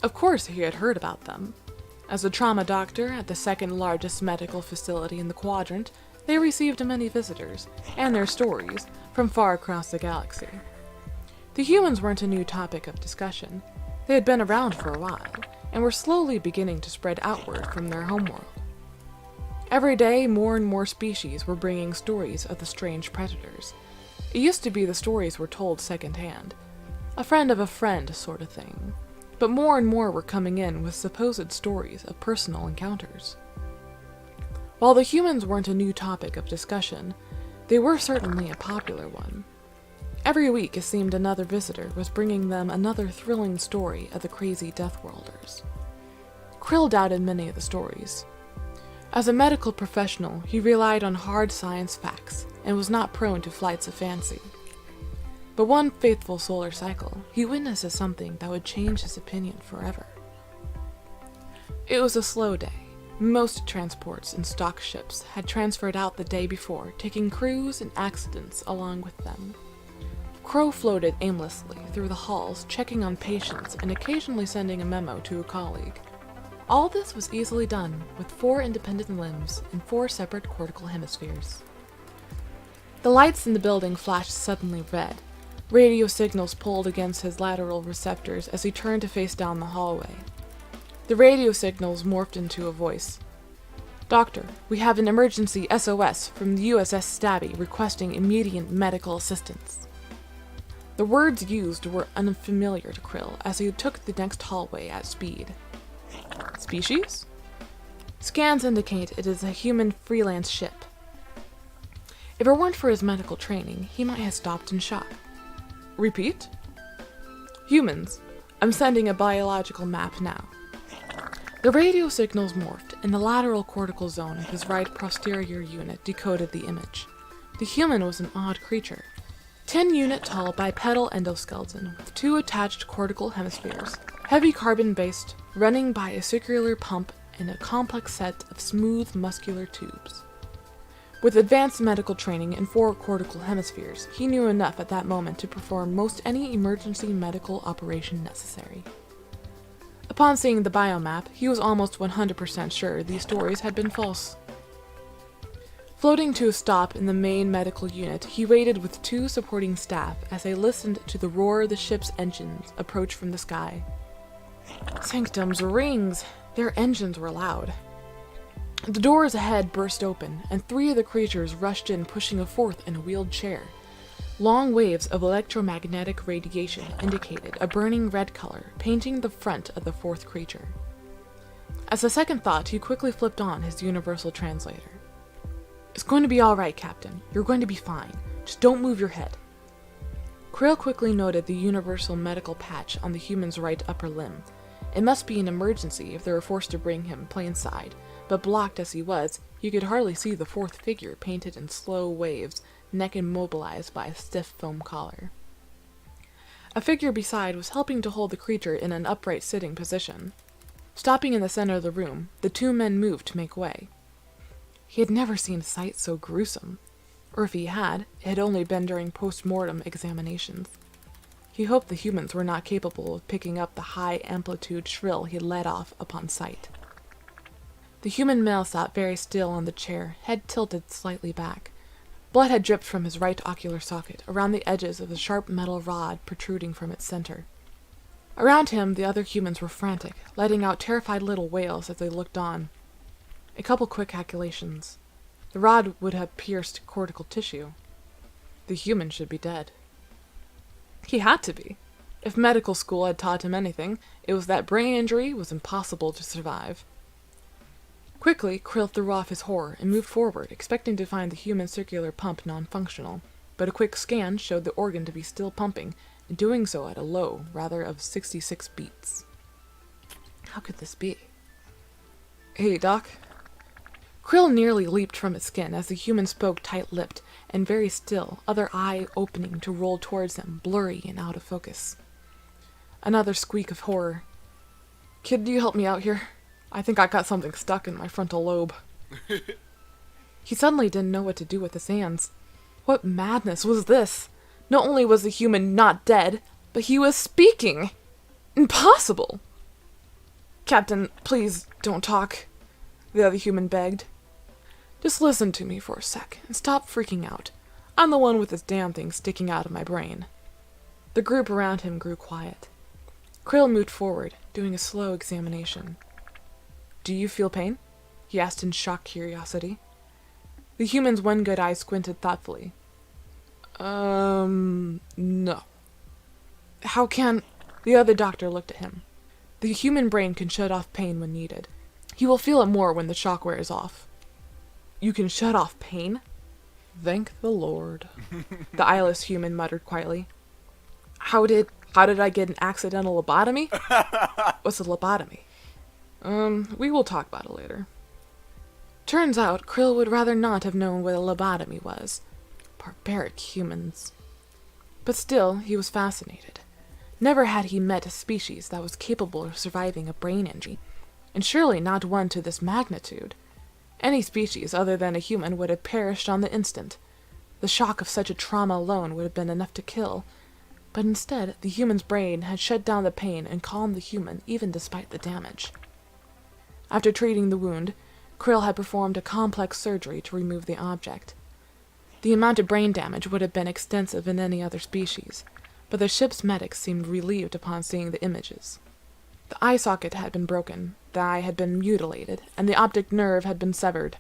Of course he had heard about them. As a trauma doctor at the second largest medical facility in the quadrant, they received many visitors, and their stories, from far across the galaxy. The humans weren't a new topic of discussion. They had been around for a while, and were slowly beginning to spread outward from their homeworld. Every day, more and more species were bringing stories of the strange predators. It used to be the stories were told secondhand, a friend of a friend sort of thing, but more and more were coming in with supposed stories of personal encounters. While the humans weren't a new topic of discussion, they were certainly a popular one. Every week it seemed another visitor was bringing them another thrilling story of the crazy Deathworlders. Krill doubted many of the stories. As a medical professional, he relied on hard science facts and was not prone to flights of fancy. But one faithful solar cycle, he witnesses something that would change his opinion forever. It was a slow day. Most transports and stock ships had transferred out the day before, taking crews and accidents along with them. Crow floated aimlessly through the halls, checking on patients and occasionally sending a memo to a colleague. All this was easily done with 4 independent limbs and 4 separate cortical hemispheres. The lights in the building flashed suddenly red. Radio signals pulled against his lateral receptors as he turned to face down the hallway. The radio signals morphed into a voice. "Doctor, we have an emergency SOS from the USS Stabby requesting immediate medical assistance." The words used were unfamiliar to Krill as he took the next hallway at speed. Species? Scans indicate it is a human freelance ship. If it weren't for his medical training, he might have stopped in shock. Repeat? Humans. I'm sending a biological map now. The radio signals morphed, and the lateral cortical zone of his right posterior unit decoded the image. The human was an odd creature. 10-unit tall bipedal endoskeleton with 2 attached cortical hemispheres, heavy carbon-based, running by a circular pump and a complex set of smooth muscular tubes. With advanced medical training and 4 cortical hemispheres, he knew enough at that moment to perform most any emergency medical operation necessary. Upon seeing the biomap, he was almost 100% sure these stories had been false. Floating to a stop in the main medical unit, he waited with 2 supporting staff as they listened to the roar of the ship's engines approach from the sky. Sanctum's rings! Their engines were loud. The doors ahead burst open, and 3 of the creatures rushed in, pushing a 4th in a wheeled chair. Long waves of electromagnetic radiation indicated a burning red color, painting the front of the 4th creature. As a second thought, he quickly flipped on his universal translator. "It's going to be all right, Captain. You're going to be fine. Just don't move your head." Krill quickly noted the universal medical patch on the human's right upper limb. It must be an emergency if they were forced to bring him plainside, but blocked as he was, he could hardly see the 4th figure painted in slow waves, neck immobilized by a stiff foam collar. A figure beside was helping to hold the creature in an upright sitting position. Stopping in the center of the room, the 2 men moved to make way. He had never seen a sight so gruesome, or if he had, it had only been during post-mortem examinations. He hoped the humans were not capable of picking up the high-amplitude shrill he let off upon sight. The human male sat very still on the chair, head tilted slightly back. Blood had dripped from his right ocular socket, around the edges of the sharp metal rod protruding from its center. Around him, the other humans were frantic, letting out terrified little wails as they looked on. A couple quick calculations. The rod would have pierced cortical tissue. The human should be dead. He had to be. If medical school had taught him anything, it was that brain injury was impossible to survive. Quickly, Krill threw off his horror and moved forward, expecting to find the human circular pump non-functional, but a quick scan showed the organ to be still pumping, and doing so at a low, rather of 66 beats. How could this be? "Hey, Doc." Krill nearly leaped from its skin as the human spoke tight-lipped and very still, other eye opening to roll towards him, blurry and out of focus. Another squeak of horror. "Kid, do you help me out here? I think I got something stuck in my frontal lobe." He suddenly didn't know what to do with his hands. What madness was this? Not only was the human not dead, but he was speaking! Impossible! Captain, please don't talk, the other human begged. Just listen to me for a sec and stop freaking out. I'm the one with this damn thing sticking out of my brain. The group around him grew quiet. Krill moved forward, doing a slow examination. Do you feel pain? He asked in shocked curiosity. The human's one good eye squinted thoughtfully. No. How can... The other doctor looked at him. The human brain can shut off pain when needed. He will feel it more when the shock wears off. You can shut off pain? Thank the Lord. The eyeless human muttered quietly. How did I get an accidental lobotomy? What's a lobotomy? We will talk about it later. Turns out, Krill would rather not have known what a lobotomy was. Barbaric humans. But still, he was fascinated. Never had he met a species that was capable of surviving a brain injury, and surely not one to this magnitude. Any species other than a human would have perished on the instant. The shock of such a trauma alone would have been enough to kill. But instead, the human's brain had shut down the pain and calmed the human even despite the damage. After treating the wound, Krill had performed a complex surgery to remove the object. The amount of brain damage would have been extensive in any other species, but the ship's medics seemed relieved upon seeing the images. The eye socket had been broken, the eye had been mutilated, and the optic nerve had been severed.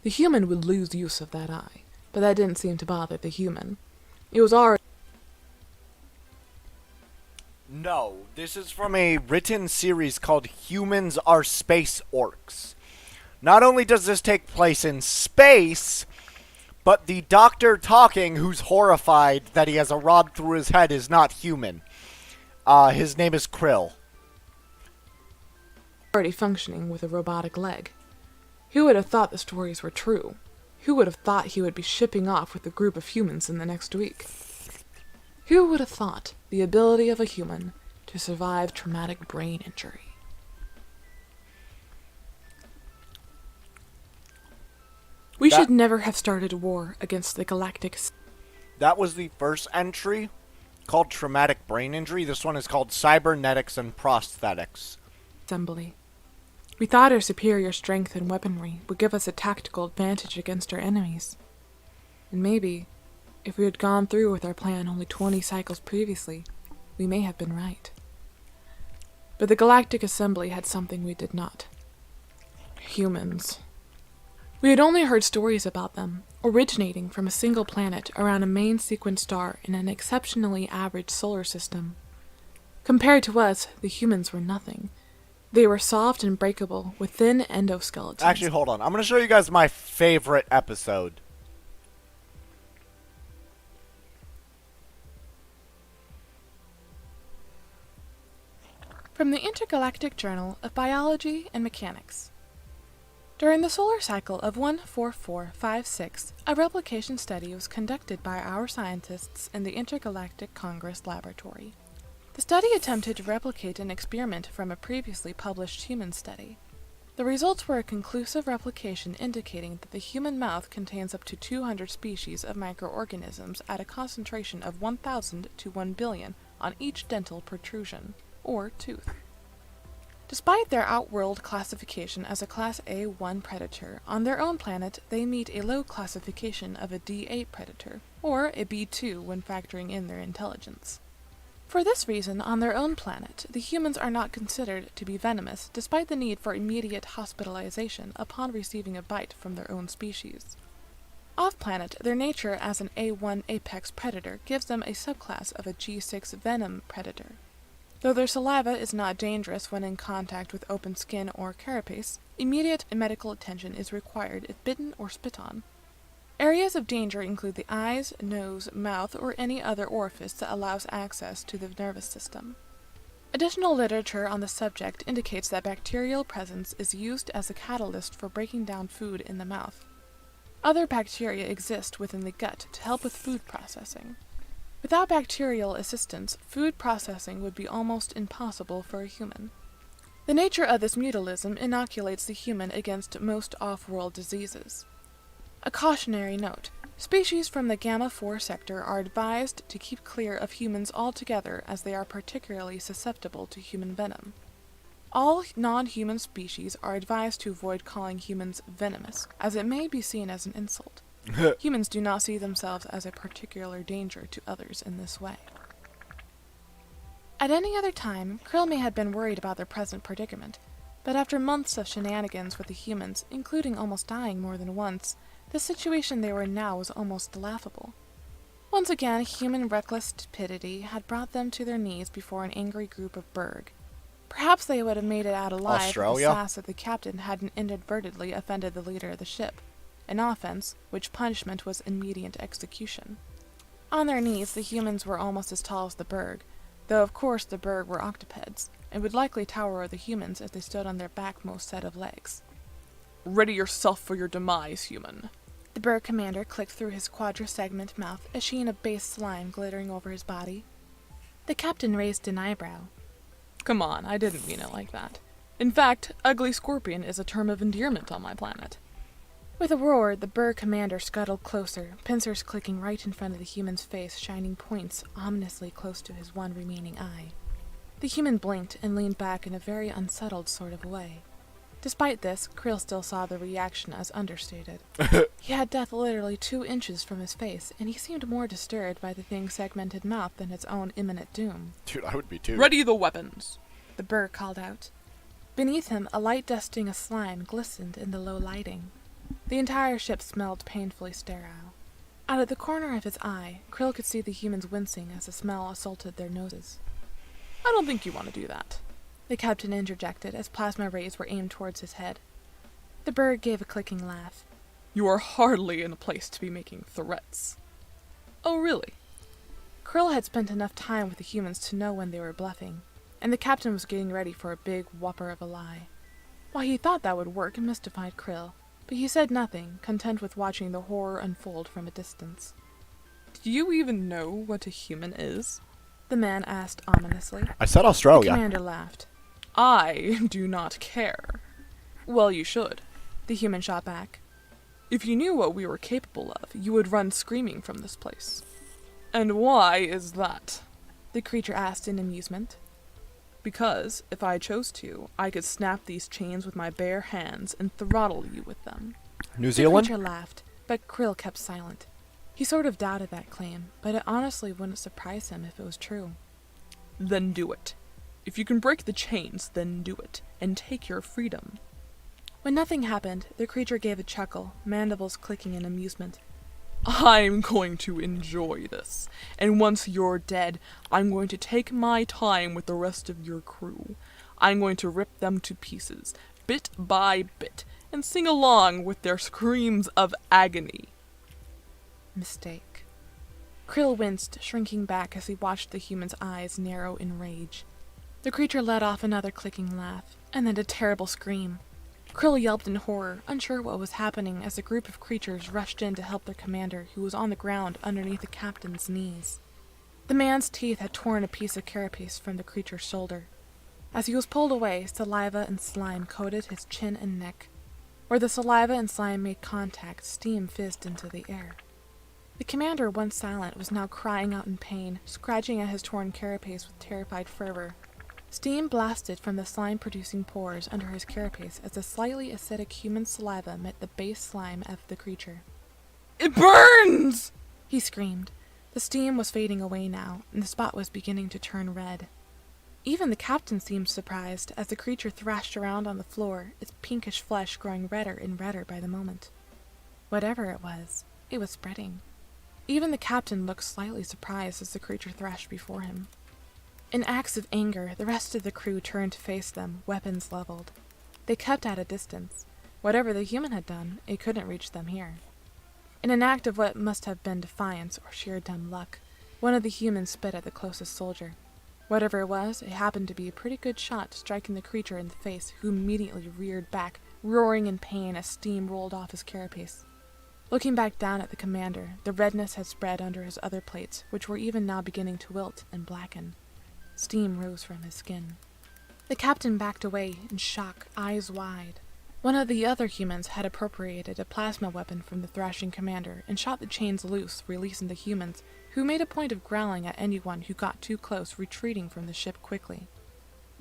The human would lose use of that eye, but that didn't seem to bother the human. It was already... No, this is from a written series called Humans Are Space Orcs. Not only does this take place in space, but the doctor talking who's horrified that he has a rod through his head is not human. His name is Krill. Already functioning with a robotic leg. Who would have thought the stories were true? Who would have thought he would be shipping off with a group of humans in the next week? Who would have thought the ability of a human to survive traumatic brain injury? We should never have started a war against the galactic... That was the first entry, called Traumatic Brain Injury. This one is called Cybernetics and Prosthetics. Assembly. We thought our superior strength and weaponry would give us a tactical advantage against our enemies. And maybe, if we had gone through with our plan only 20 cycles previously, we may have been right. But the Galactic Assembly had something we did not. Humans. We had only heard stories about them, originating from a single planet around a main sequence star in an exceptionally average solar system. Compared to us, the humans were nothing. They were soft and breakable, with thin endoskeletons. Actually, hold on. I'm going to show you guys my favorite episode. From the Intergalactic Journal of Biology and Mechanics. During the solar cycle of 14456, a replication study was conducted by our scientists in the Intergalactic Congress Laboratory. The study attempted to replicate an experiment from a previously published human study. The results were a conclusive replication indicating that the human mouth contains up to 200 species of microorganisms at a concentration of 1,000 to 1 billion on each dental protrusion, or tooth. Despite their outworld classification as a Class A1 predator, on their own planet they meet a low classification of a D8 predator, or a B2 when factoring in their intelligence. For this reason, on their own planet, the humans are not considered to be venomous, despite the need for immediate hospitalization upon receiving a bite from their own species. Off-planet, their nature as an A1 apex predator gives them a subclass of a G6 venom predator. Though their saliva is not dangerous when in contact with open skin or carapace, immediate medical attention is required if bitten or spit on. Areas of danger include the eyes, nose, mouth, or any other orifice that allows access to the nervous system. Additional literature on the subject indicates that bacterial presence is used as a catalyst for breaking down food in the mouth. Other bacteria exist within the gut to help with food processing. Without bacterial assistance, food processing would be almost impossible for a human. The nature of this mutilism inoculates the human against most off-world diseases. A cautionary note: species from the Gamma-4 sector are advised to keep clear of humans altogether as they are particularly susceptible to human venom. All non-human species are advised to avoid calling humans venomous, as it may be seen as an insult. Humans do not see themselves as a particular danger to others in this way. At any other time, Krill may have been worried about their present predicament, but after months of shenanigans with the humans, including almost dying more than once, the situation they were in now was almost laughable. Once again, human reckless stupidity had brought them to their knees before an angry group of Berg. Perhaps they would have made it out alive if the Australia? sass of the captain hadn't inadvertently offended the leader of the ship, an offense which punishment was immediate execution. On their knees, the humans were almost as tall as the Berg, though of course the Berg were octopeds, and would likely tower over the humans if they stood on their backmost set of legs. Ready yourself for your demise, human. The Berg commander clicked through his quadra-segment mouth, a sheen of base slime glittering over his body. The captain raised an eyebrow. Come on, I didn't mean it like that. In fact, ugly scorpion is a term of endearment on my planet. With a roar, the Berg commander scuttled closer, pincers clicking right in front of the human's face, shining points ominously close to his one remaining eye. The human blinked and leaned back in a very unsettled sort of way. Despite this, Krill still saw the reaction as understated. He had death literally 2 inches from his face, and he seemed more disturbed by the thing's segmented mouth than his own imminent doom. Dude, I would be too. Ready the weapons! The Berg called out. Beneath him, a light dusting of slime glistened in the low lighting. The entire ship smelled painfully sterile. Out of the corner of his eye, Krill could see the humans wincing as the smell assaulted their noses. I don't think you want to do that, the captain interjected as plasma rays were aimed towards his head. The Berg gave a clicking laugh. You are hardly in a place to be making threats. Oh, really? Krill had spent enough time with the humans to know when they were bluffing, and the captain was getting ready for a big whopper of a lie. Why he thought that would work mystified Krill, but he said nothing, content with watching the horror unfold from a distance. Do you even know what a human is? The man asked ominously. I said Australia. The commander laughed. I do not care. Well, you should, the human shot back. If you knew what we were capable of, you would run screaming from this place. And why is that? The creature asked in amusement. Because, if I chose to, I could snap these chains with my bare hands and throttle you with them. New Zealand? The creature laughed, but Krill kept silent. He sort of doubted that claim, but it honestly wouldn't surprise him if it was true. Then do it. If you can break the chains, then do it, and take your freedom. When nothing happened, the creature gave a chuckle, mandibles clicking in amusement. I'm going to enjoy this, and once you're dead, I'm going to take my time with the rest of your crew. I'm going to rip them to pieces, bit by bit, and sing along with their screams of agony. Mistake. Krill winced, shrinking back as he watched the human's eyes narrow in rage. The creature let off another clicking laugh, and then a terrible scream. Krill yelped in horror, unsure what was happening as a group of creatures rushed in to help their commander, who was on the ground underneath the captain's knees. The man's teeth had torn a piece of carapace from the creature's shoulder. As he was pulled away, saliva and slime coated his chin and neck. Where the saliva and slime made contact, steam fizzed into the air. The commander, once silent, was now crying out in pain, scratching at his torn carapace with terrified fervor. Steam blasted from the slime-producing pores under his carapace as the slightly acidic human saliva met the base slime of the creature. It burns! He screamed. The steam was fading away now, and the spot was beginning to turn red. Even the captain seemed surprised as the creature thrashed around on the floor, its pinkish flesh growing redder and redder by the moment. Whatever it was spreading. Even the captain looked slightly surprised as the creature thrashed before him. In acts of anger, the rest of the crew turned to face them, weapons leveled. They kept at a distance. Whatever the human had done, it couldn't reach them here. In an act of what must have been defiance or sheer dumb luck, one of the humans spit at the closest soldier. Whatever it was, it happened to be a pretty good shot, striking the creature in the face, who immediately reared back, roaring in pain as steam rolled off his carapace. Looking back down at the commander, the redness had spread under his other plates, which were even now beginning to wilt and blacken. Steam rose from his skin. The captain backed away in shock, eyes wide. One of the other humans had appropriated a plasma weapon from the thrashing commander and shot the chains loose, releasing the humans, who made a point of growling at anyone who got too close, retreating from the ship quickly.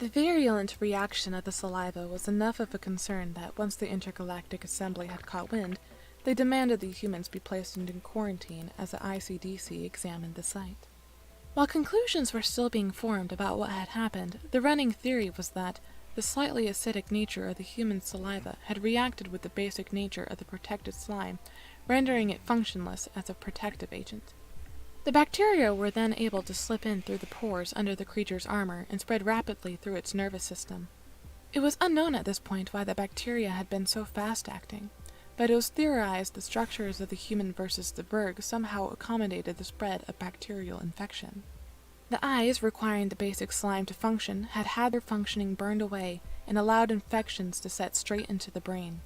The virulent reaction of the saliva was enough of a concern that once the Intergalactic Assembly had caught wind, they demanded the humans be placed into quarantine as the ICDC examined the site. While conclusions were still being formed about what had happened, the running theory was that the slightly acidic nature of the human saliva had reacted with the basic nature of the protected slime, rendering it functionless as a protective agent. The bacteria were then able to slip in through the pores under the creature's armor and spread rapidly through its nervous system. It was unknown at this point why the bacteria had been so fast-acting, but it was theorized the structures of the human versus the Berg somehow accommodated the spread of bacterial infection. The eyes, requiring the basic slime to function, had had their functioning burned away and allowed infections to set straight into the brain.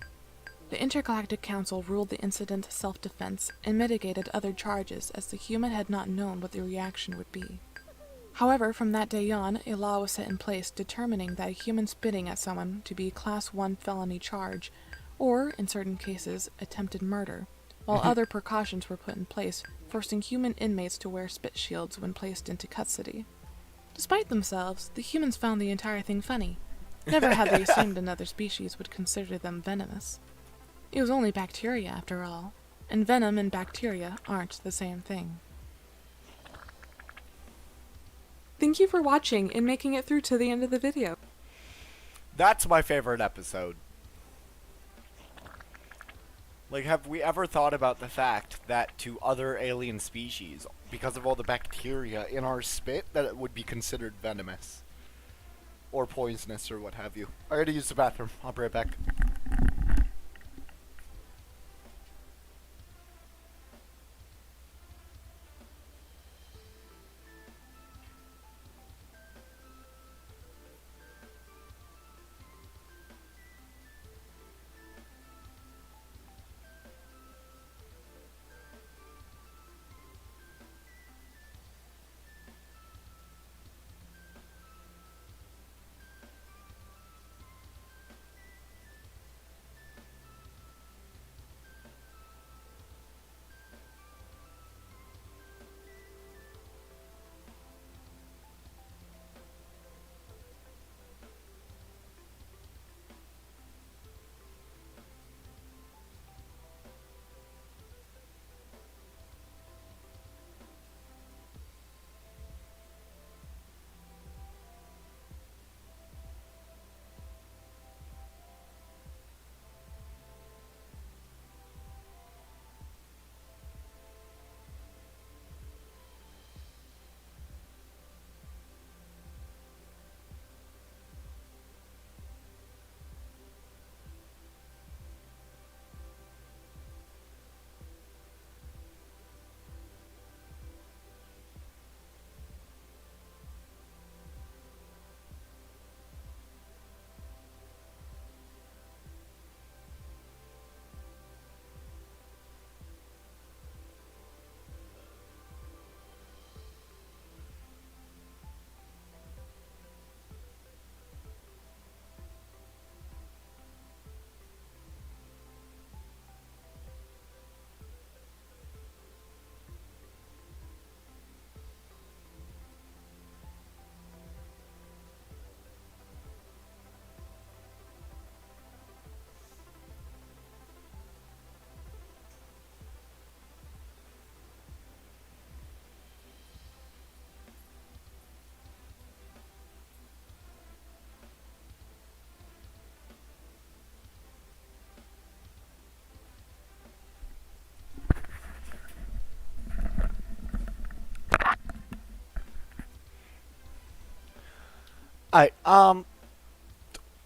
The Intergalactic Council ruled the incident self-defense and mitigated other charges as the human had not known what the reaction would be. However, from that day on, a law was set in place determining that a human spitting at someone to be a Class 1 felony charge, or, in certain cases, attempted murder, while other precautions were put in place, forcing human inmates to wear spit shields when placed into custody. Despite themselves, the humans found the entire thing funny. Never had they assumed another species would consider them venomous. It was only bacteria, after all, and venom and bacteria aren't the same thing. Thank you for watching and making it through to the end of the video. That's my favorite episode. Like, have we ever thought about the fact that to other alien species, because of all the bacteria in our spit, that it would be considered venomous? Or poisonous, or what have you. I gotta use the bathroom. I'll be right back.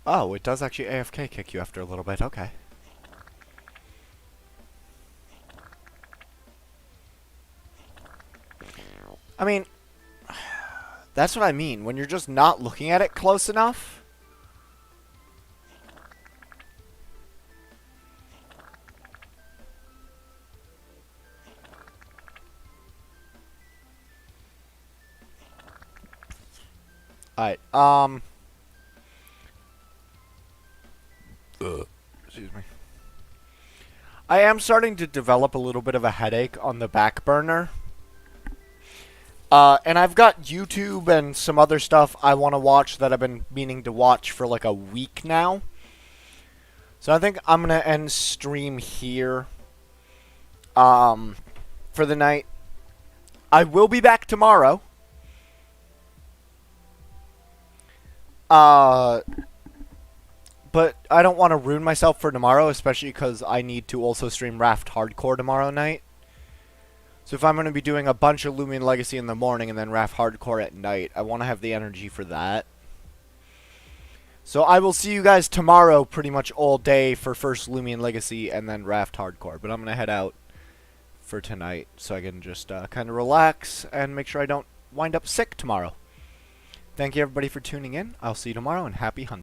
Oh, it does actually AFK kick you after a little bit, okay. I mean, that's what I mean, when you're just not looking at it close enough. Alright, excuse me. I am starting to develop a little bit of a headache on the back burner. And I've got YouTube and some other stuff I want to watch that I've been meaning to watch for like a week now. So I think I'm going to end stream here for the night. I will be back tomorrow. But I don't want to ruin myself for tomorrow, especially because I need to also stream Raft Hardcore tomorrow night. So if I'm going to be doing a bunch of Loomian Legacy in the morning and then Raft Hardcore at night, I want to have the energy for that. So I will see you guys tomorrow pretty much all day for first Loomian Legacy and then Raft Hardcore. But I'm going to head out for tonight so I can just kind of relax and make sure I don't wind up sick tomorrow. Thank you everybody for tuning in. I'll see you tomorrow and happy hunting.